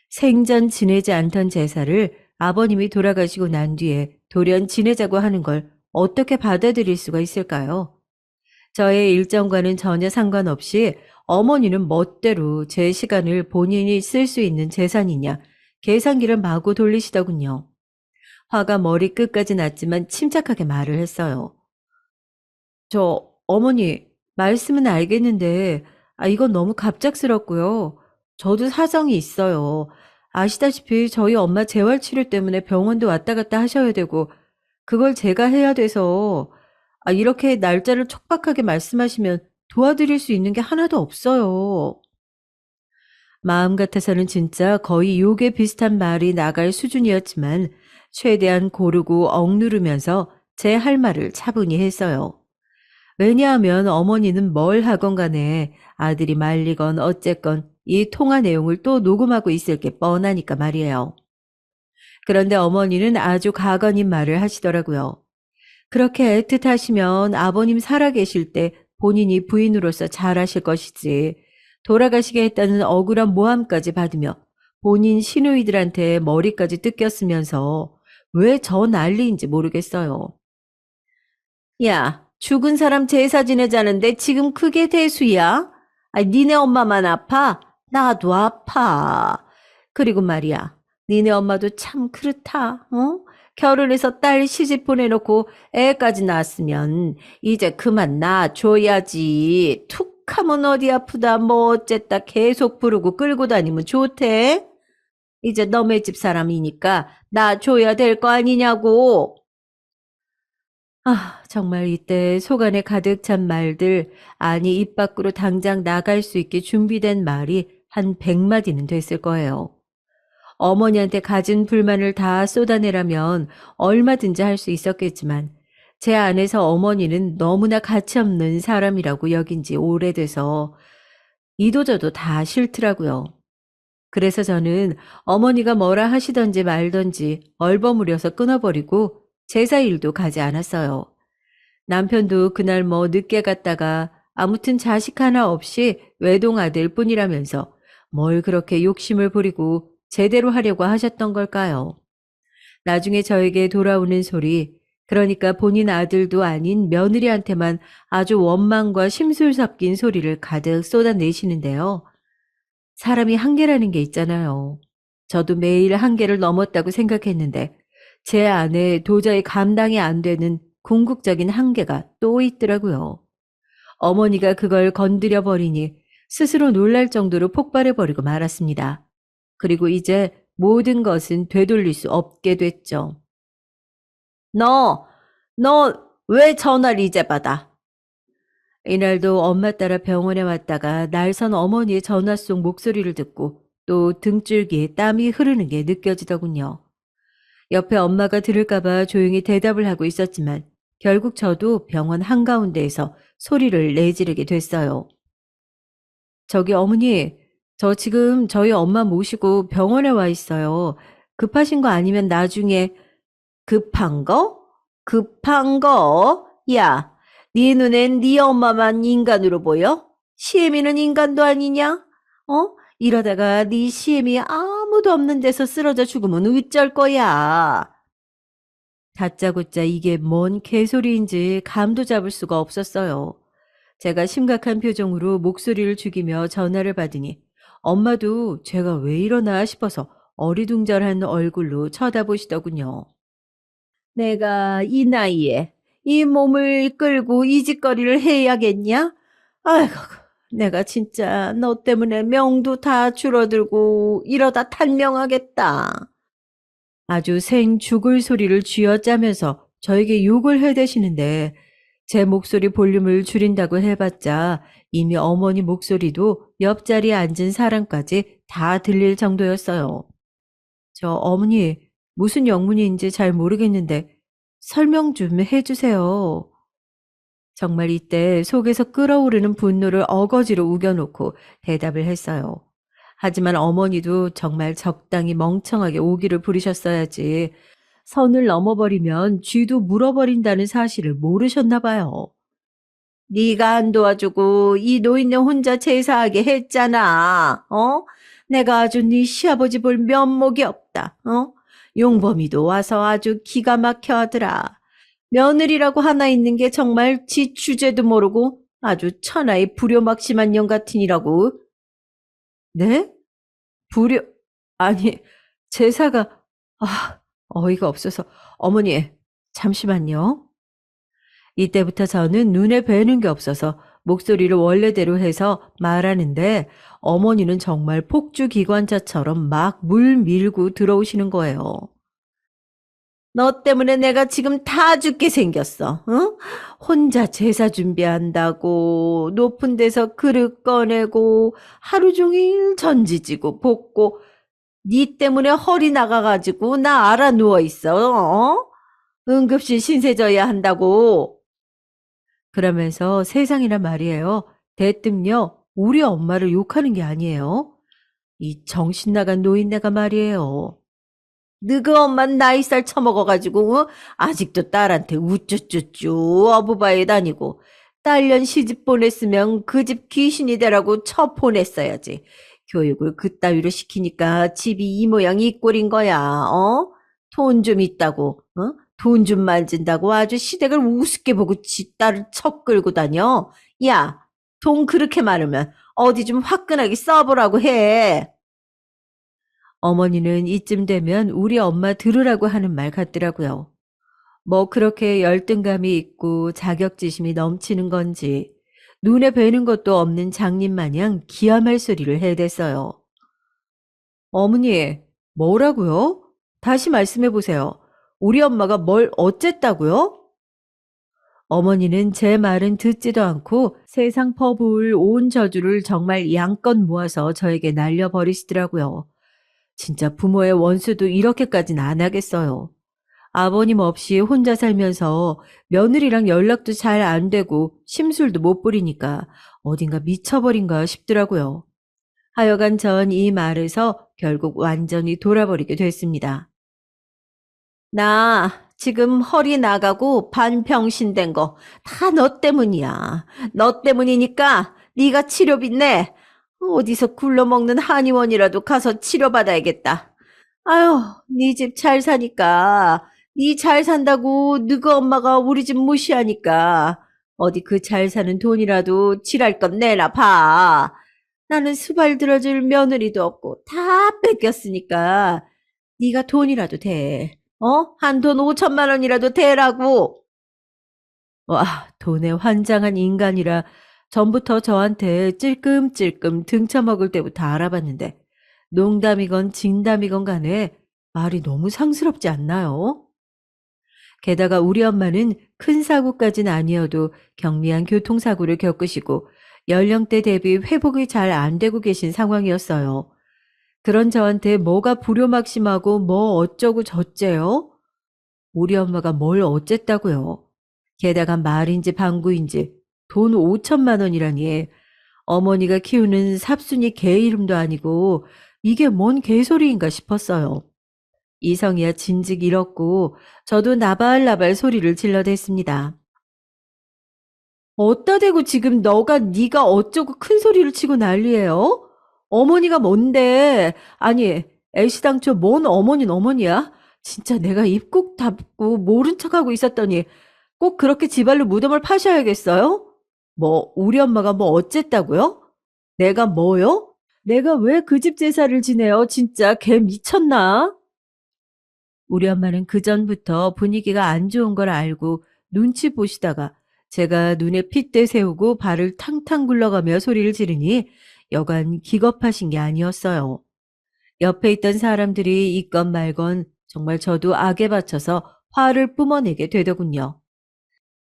생전 지내지 않던 제사를 아버님이 돌아가시고 난 뒤에 돌연 지내자고 하는 걸 어떻게 받아들일 수가 있을까요? 저의 일정과는 전혀 상관없이 어머니는 멋대로 제 시간을 본인이 쓸 수 있는 재산이냐 계산기를 마구 돌리시더군요. 화가 머리끝까지 났지만 침착하게 말을 했어요. 어머니, 말씀은 알겠는데, 이건 너무 갑작스럽고요. 저도 사정이 있어요. 아시다시피 저희 엄마 재활치료 때문에 병원도 왔다 갔다 하셔야 되고, 그걸 제가 해야 돼서, 이렇게 날짜를 촉박하게 말씀하시면 도와드릴 수 있는 게 하나도 없어요. 마음 같아서는 진짜 거의 욕에 비슷한 말이 나갈 수준이었지만, 최대한 고르고 억누르면서 제 할 말을 차분히 했어요. 왜냐하면 어머니는 뭘 하건 간에 아들이 말리건 어쨌건 이 통화 내용을 또 녹음하고 있을 게 뻔하니까 말이에요. 그런데 어머니는 아주 가관인 말을 하시더라고요. 그렇게 애틋하시면 아버님 살아계실 때 본인이 부인으로서 잘하실 것이지 돌아가시게 했다는 억울한 모함까지 받으며 본인 시누이들한테 머리까지 뜯겼으면서 왜 저 난리인지 모르겠어요. 야, 죽은 사람 제사 지내자는데 지금 그게 대수야? 니네 엄마만 아파? 나도 아파. 그리고 말이야, 니네 엄마도 참 그렇다, 어? 결혼해서 딸 시집 보내놓고 애까지 낳았으면 이제 그만 낳아줘야지. 툭 하면 어디 아프다 뭐 어쨌다 계속 부르고 끌고 다니면 좋대. 이제 너네 집 사람이니까 낳아줘야 될 거 아니냐고. 정말 이때 속안에 가득 찬 말들, 아니 입 밖으로 당장 나갈 수 있게 준비된 말이 한 100마디는 됐을 거예요. 어머니한테 가진 불만을 다 쏟아내라면 얼마든지 할 수 있었겠지만 제 안에서 어머니는 너무나 가치없는 사람이라고 여긴 지 오래돼서 이도저도 다 싫더라고요. 그래서 저는 어머니가 뭐라 하시던지 말던지 얼버무려서 끊어버리고 제사 일도 가지 않았어요. 남편도 그날 뭐 늦게 갔다가 아무튼 자식 하나 없이 외동아들 뿐이라면서 뭘 그렇게 욕심을 부리고 제대로 하려고 하셨던 걸까요? 나중에 저에게 돌아오는 소리, 그러니까 본인 아들도 아닌 며느리한테만 아주 원망과 심술 섞인 소리를 가득 쏟아내시는데요. 사람이 한계라는 게 있잖아요. 저도 매일 한계를 넘었다고 생각했는데 제 안에 도저히 감당이 안 되는 궁극적인 한계가 또 있더라고요. 어머니가 그걸 건드려 버리니 스스로 놀랄 정도로 폭발해 버리고 말았습니다. 그리고 이제 모든 것은 되돌릴 수 없게 됐죠. 너 왜 전화를 이제 받아? 이날도 엄마 따라 병원에 왔다가 날선 어머니의 전화 속 목소리를 듣고 또 등줄기에 땀이 흐르는 게 느껴지더군요. 옆에 엄마가 들을까봐 조용히 대답을 하고 있었지만 결국 저도 병원 한가운데에서 소리를 내지르게 됐어요. 저기 어머니, 저 지금 저희 엄마 모시고 병원에 와 있어요. 급하신 거 아니면 나중에. 급한 거? 급한 거? 야, 네 눈엔 네 엄마만 인간으로 보여? 시애미는 인간도 아니냐? 어? 이러다가 네 시애미 아무도 없는 데서 쓰러져 죽으면 어쩔 거야. 다짜고짜 이게 뭔 개소리인지 감도 잡을 수가 없었어요. 제가 심각한 표정으로 목소리를 죽이며 전화를 받으니 엄마도 제가 왜 이러나 싶어서 어리둥절한 얼굴로 쳐다보시더군요. 내가 이 나이에 이 몸을 끌고 이 짓거리를 해야겠냐? 아이고, 내가 진짜 너 때문에 명도 다 줄어들고 이러다 탄명하겠다. 아주 생 죽을 소리를 쥐어짜면서 저에게 욕을 해대시는데 제 목소리 볼륨을 줄인다고 해봤자 이미 어머니 목소리도 옆자리에 앉은 사람까지 다 들릴 정도였어요. 저 어머니 무슨 영문인지 잘 모르겠는데 설명 좀 해주세요. 정말 이때 속에서 끓어오르는 분노를 어거지로 우겨놓고 대답을 했어요. 하지만 어머니도 정말 적당히 멍청하게 오기를 부리셨어야지 선을 넘어버리면 쥐도 물어버린다는 사실을 모르셨나 봐요. 네가 안 도와주고 이 노인네 혼자 제사하게 했잖아. 어? 내가 아주 네 시아버지 볼 면목이 없다. 어? 용범이도 와서 아주 기가 막혀 하더라. 며느리라고 하나 있는 게 정말 지 주제도 모르고 아주 천하의 불효막심한 년 같으니라고. 네? 불효, 아니, 제사가, 어이가 없어서. 어머니, 잠시만요. 이때부터 저는 눈에 뵈는 게 없어서 목소리를 원래대로 해서 말하는데 어머니는 정말 폭주 기관차처럼 막 물 밀고 들어오시는 거예요. 너 때문에 내가 지금 다 죽게 생겼어. 응? 혼자 제사 준비한다고 높은 데서 그릇 꺼내고 하루 종일 전지지고 볶고 네 때문에 허리 나가가지고 나 알아 누워 있어. 어? 응급실 신세져야 한다고. 그러면서 세상이란 말이에요. 대뜸요, 우리 엄마를 욕하는 게 아니에요. 이 정신 나간 노인네가 말이에요. 너그 엄만 나이살 처먹어가지고 아직도 딸한테 우쭈쭈쭈 어부바에 다니고 딸년 시집 보냈으면 그 집 귀신이 되라고 쳐 보냈어야지. 교육을 그따위로 시키니까 집이 이 모양 이 꼴인 거야. 어? 돈 좀 있다고, 어? 돈 좀 만진다고 아주 시댁을 우습게 보고 지 딸을 척 끌고 다녀. 야, 돈 그렇게 많으면 어디 좀 화끈하게 써보라고 해. 어머니는 이쯤 되면 우리 엄마 들으라고 하는 말 같더라고요. 뭐 그렇게 열등감이 있고 자격지심이 넘치는 건지 눈에 뵈는 것도 없는 장님 마냥 기함할 소리를 해댔어요. 어머니, 뭐라고요? 다시 말씀해 보세요. 우리 엄마가 뭘 어쨌다고요? 어머니는 제 말은 듣지도 않고 세상 퍼부을 온 저주를 정말 양껏 모아서 저에게 날려버리시더라고요. 진짜 부모의 원수도 이렇게까지는 안 하겠어요. 아버님 없이 혼자 살면서 며느리랑 연락도 잘 안 되고 심술도 못 부리니까 어딘가 미쳐버린가 싶더라고요. 하여간 전 이 말에서 결국 완전히 돌아버리게 됐습니다. 나 지금 허리 나가고 반병신 된 거 다 너 때문이야. 너 때문이니까 네가 치료비 내. 어디서 굴러먹는 한의원이라도 가서 치료받아야겠다. 아유, 네 집 잘 사니까, 네 잘 산다고 너그 엄마가 우리 집 무시하니까 어디 그 잘 사는 돈이라도 칠할 건 내놔 봐. 나는 수발 들어줄 며느리도 없고 다 뺏겼으니까 네가 돈이라도 대. 어? 한 돈 5천만 원이라도 대라고. 와, 돈에 환장한 인간이라 전부터 저한테 찔끔찔끔 등쳐먹을 때부터 알아봤는데 농담이건 진담이건 간에 말이 너무 상스럽지 않나요? 게다가 우리 엄마는 큰 사고까진 아니어도 경미한 교통사고를 겪으시고 연령대 대비 회복이 잘 안 되고 계신 상황이었어요. 그런 저한테 뭐가 불효막심하고 뭐 어쩌고 저쩌요? 우리 엄마가 뭘 어쨌다고요? 게다가 말인지 방구인지 돈 5천만 원이라니 어머니가 키우는 삽순이 개 이름도 아니고 이게 뭔 개소리인가 싶었어요. 이성이야 진즉 잃었고 저도 나발나발 소리를 질러댔습니다. 어따 대고 지금 네가 어쩌고 큰 소리를 치고 난리예요? 어머니가 뭔데? 아니, 애시당초 뭔 어머니는 어머니야? 진짜 내가 입 꾹 닫고 모른 척하고 있었더니 꼭 그렇게 지발로 무덤을 파셔야겠어요? 뭐 우리 엄마가 뭐 어쨌다고요? 내가 뭐요? 내가 왜 그 집 제사를 지내요? 진짜 걔 미쳤나? 우리 엄마는 그전부터 분위기가 안 좋은 걸 알고 눈치 보시다가 제가 눈에 핏대 세우고 발을 탕탕 굴러가며 소리를 지르니 여간 기겁하신 게 아니었어요. 옆에 있던 사람들이 있건 말건 정말 저도 악에 받쳐서 화를 뿜어내게 되더군요.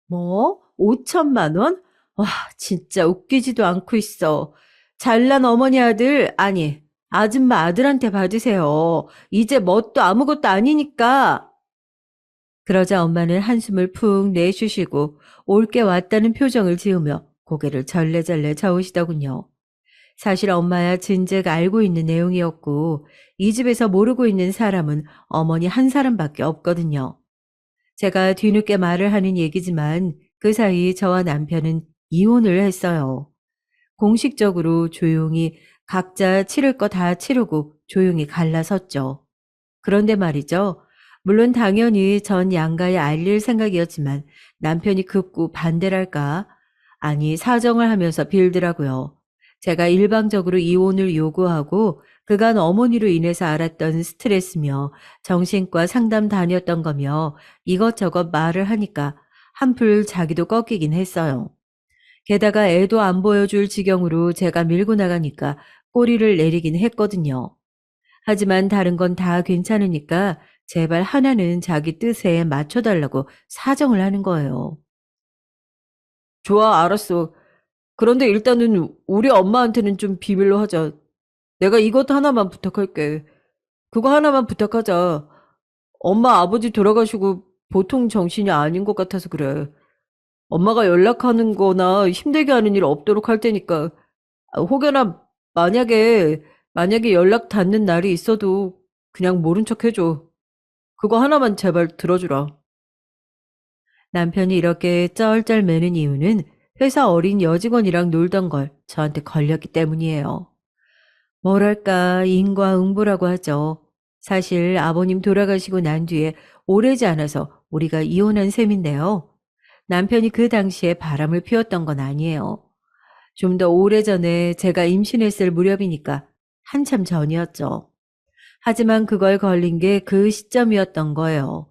뭐? 5천만 원? 와, 진짜 웃기지도 않고 있어. 잘난 어머니 아들, 아니, 아줌마 아들한테 받으세요. 이제 뭣도 아무것도 아니니까. 그러자 엄마는 한숨을 푹 내쉬시고 올게 왔다는 표정을 지으며 고개를 절레절레 저으시더군요. 사실 엄마야 진즉 알고 있는 내용이었고 이 집에서 모르고 있는 사람은 어머니 한 사람밖에 없거든요. 제가 뒤늦게 말을 하는 얘기지만 그 사이 저와 남편은 이혼을 했어요. 공식적으로 조용히 각자 치를 거 다 치르고 조용히 갈라섰죠. 그런데 말이죠. 물론 당연히 전 양가에 알릴 생각이었지만 남편이 극구 반대랄까? 아니, 사정을 하면서 빌더라고요. 제가 일방적으로 이혼을 요구하고 그간 어머니로 인해서 알았던 스트레스며 정신과 상담 다녔던 거며 이것저것 말을 하니까 한풀 자기도 꺾이긴 했어요. 게다가 애도 안 보여줄 지경으로 제가 밀고 나가니까 꼬리를 내리긴 했거든요. 하지만 다른 건 다 괜찮으니까 제발 하나는 자기 뜻에 맞춰달라고 사정을 하는 거예요. 좋아, 알았어. 그런데 일단은 우리 엄마한테는 좀 비밀로 하자. 내가 이것 하나만 부탁할게. 그거 하나만 부탁하자. 엄마 아버지 돌아가시고 보통 정신이 아닌 것 같아서 그래. 엄마가 연락하는 거나 힘들게 하는 일 없도록 할 테니까 혹여나 만약에 연락 닿는 날이 있어도 그냥 모른 척 해줘. 그거 하나만 제발 들어주라. 남편이 이렇게 쩔쩔매는 이유는 회사 어린 여직원이랑 놀던 걸 저한테 걸렸기 때문이에요. 뭐랄까 인과응보라고 하죠. 사실 아버님 돌아가시고 난 뒤에 오래지 않아서 우리가 이혼한 셈인데요. 남편이 그 당시에 바람을 피웠던 건 아니에요. 좀 더 오래전에 제가 임신했을 무렵이니까 한참 전이었죠. 하지만 그걸 걸린 게 그 시점이었던 거예요.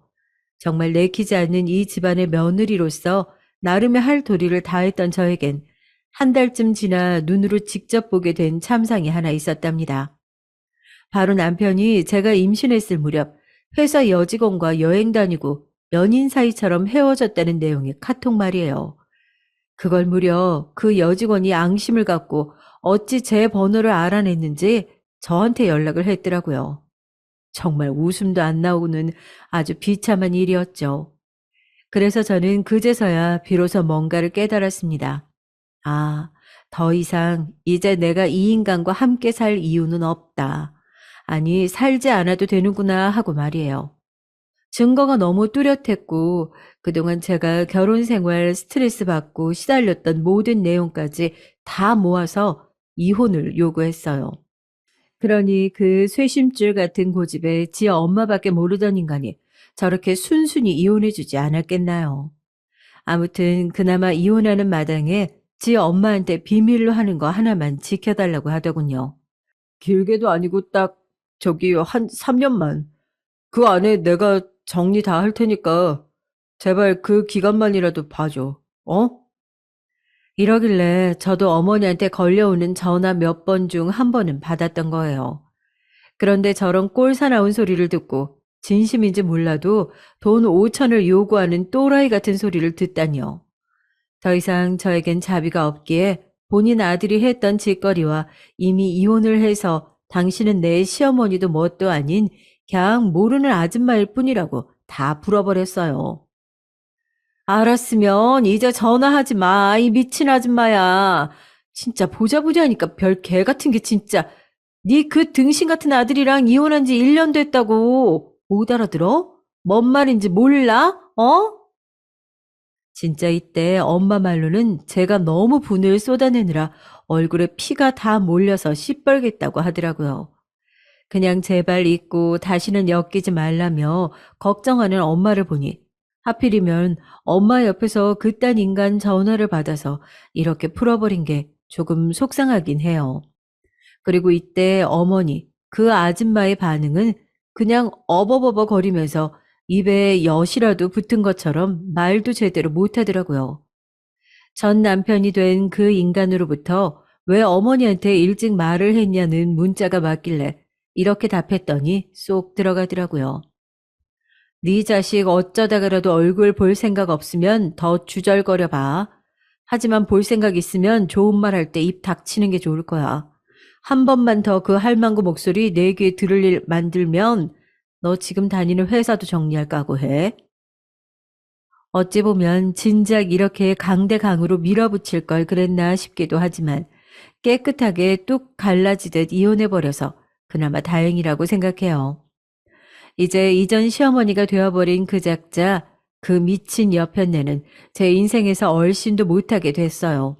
정말 내키지 않는 이 집안의 며느리로서 나름의 할 도리를 다했던 저에겐 한 달쯤 지나 눈으로 직접 보게 된 참상이 하나 있었답니다. 바로 남편이 제가 임신했을 무렵 회사 여직원과 여행 다니고 연인 사이처럼 헤어졌다는 내용의 카톡 말이에요. 그걸 무려 그 여직원이 앙심을 갖고 어찌 제 번호를 알아냈는지 저한테 연락을 했더라고요. 정말 웃음도 안 나오는 아주 비참한 일이었죠. 그래서 저는 그제서야 비로소 뭔가를 깨달았습니다. 아, 더 이상 이제 내가 이 인간과 함께 살 이유는 없다. 아니, 살지 않아도 되는구나 하고 말이에요. 증거가 너무 뚜렷했고 그동안 제가 결혼 생활 스트레스 받고 시달렸던 모든 내용까지 다 모아서 이혼을 요구했어요. 그러니 그 쇠심줄 같은 고집에 지 엄마밖에 모르던 인간이 저렇게 순순히 이혼해주지 않았겠나요? 아무튼 그나마 이혼하는 마당에 지 엄마한테 비밀로 하는 거 하나만 지켜달라고 하더군요. 길게도 아니고 딱 저기 한 3년만. 그 안에 내가 정리 다 할 테니까 제발 그 기간만이라도 봐줘. 어? 이러길래 저도 어머니한테 걸려오는 전화 몇 번 중 한 번은 받았던 거예요. 그런데 저런 꼴사나운 소리를 듣고 진심인지 몰라도 돈 5천을 요구하는 또라이 같은 소리를 듣다니요. 더 이상 저에겐 자비가 없기에 본인 아들이 했던 짓거리와 이미 이혼을 해서 당신은 내 시어머니도 뭣도 아닌 그냥 모르는 아줌마일 뿐이라고 다 불어버렸어요. 알았으면 이제 전화하지 마, 이 미친 아줌마야. 진짜 보자 하니까 별 개 같은 게 진짜. 네 그 등신 같은 아들이랑 이혼한 지 1년 됐다고. 못 알아들어? 뭔 말인지 몰라? 어? 진짜 이때 엄마 말로는 제가 너무 분을 쏟아내느라 얼굴에 피가 다 몰려서 시뻘겠다고 하더라고요. 그냥 제발 잊고 다시는 엮이지 말라며 걱정하는 엄마를 보니 하필이면 엄마 옆에서 그딴 인간 전화를 받아서 이렇게 풀어버린 게 조금 속상하긴 해요. 그리고 이때 어머니, 그 아줌마의 반응은 그냥 어버버버 거리면서 입에 엿이라도 붙은 것처럼 말도 제대로 못하더라고요. 전 남편이 된 그 인간으로부터 왜 어머니한테 일찍 말을 했냐는 문자가 왔길래 이렇게 답했더니 쏙 들어가더라고요. 네 자식 어쩌다가라도 얼굴 볼 생각 없으면 더 주절거려 봐. 하지만 볼 생각 있으면 좋은 말 할 때 입 닥치는 게 좋을 거야. 한 번만 더 그 할망구 목소리 내 귀에 들을 일 만들면 너 지금 다니는 회사도 정리할 각오해. 어찌 보면 진작 이렇게 강대강으로 밀어붙일 걸 그랬나 싶기도 하지만 깨끗하게 뚝 갈라지듯 이혼해버려서 그나마 다행이라고 생각해요. 이제 이전 시어머니가 되어버린 그 작자, 그 미친 여편네는 제 인생에서 얼씬도 못하게 됐어요.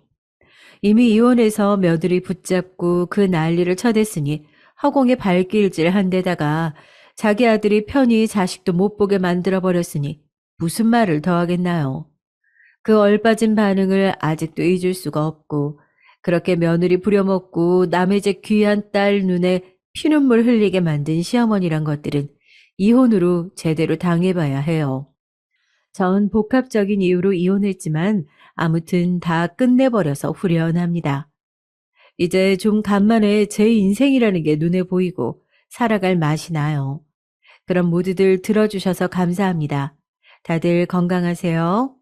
이미 이혼해서 며느리 붙잡고 그 난리를 쳐댔으니 허공에 발길질 한 데다가 자기 아들이 편히 자식도 못 보게 만들어버렸으니 무슨 말을 더 하겠나요? 그 얼빠진 반응을 아직도 잊을 수가 없고 그렇게 며느리 부려먹고 남의 집 귀한 딸 눈에 피눈물 흘리게 만든 시어머니란 것들은 이혼으로 제대로 당해봐야 해요. 전 복합적인 이유로 이혼했지만 아무튼 다 끝내버려서 후련합니다. 이제 좀 간만에 제 인생이라는 게 눈에 보이고 살아갈 맛이 나요. 그럼 모두들 들어주셔서 감사합니다. 다들 건강하세요.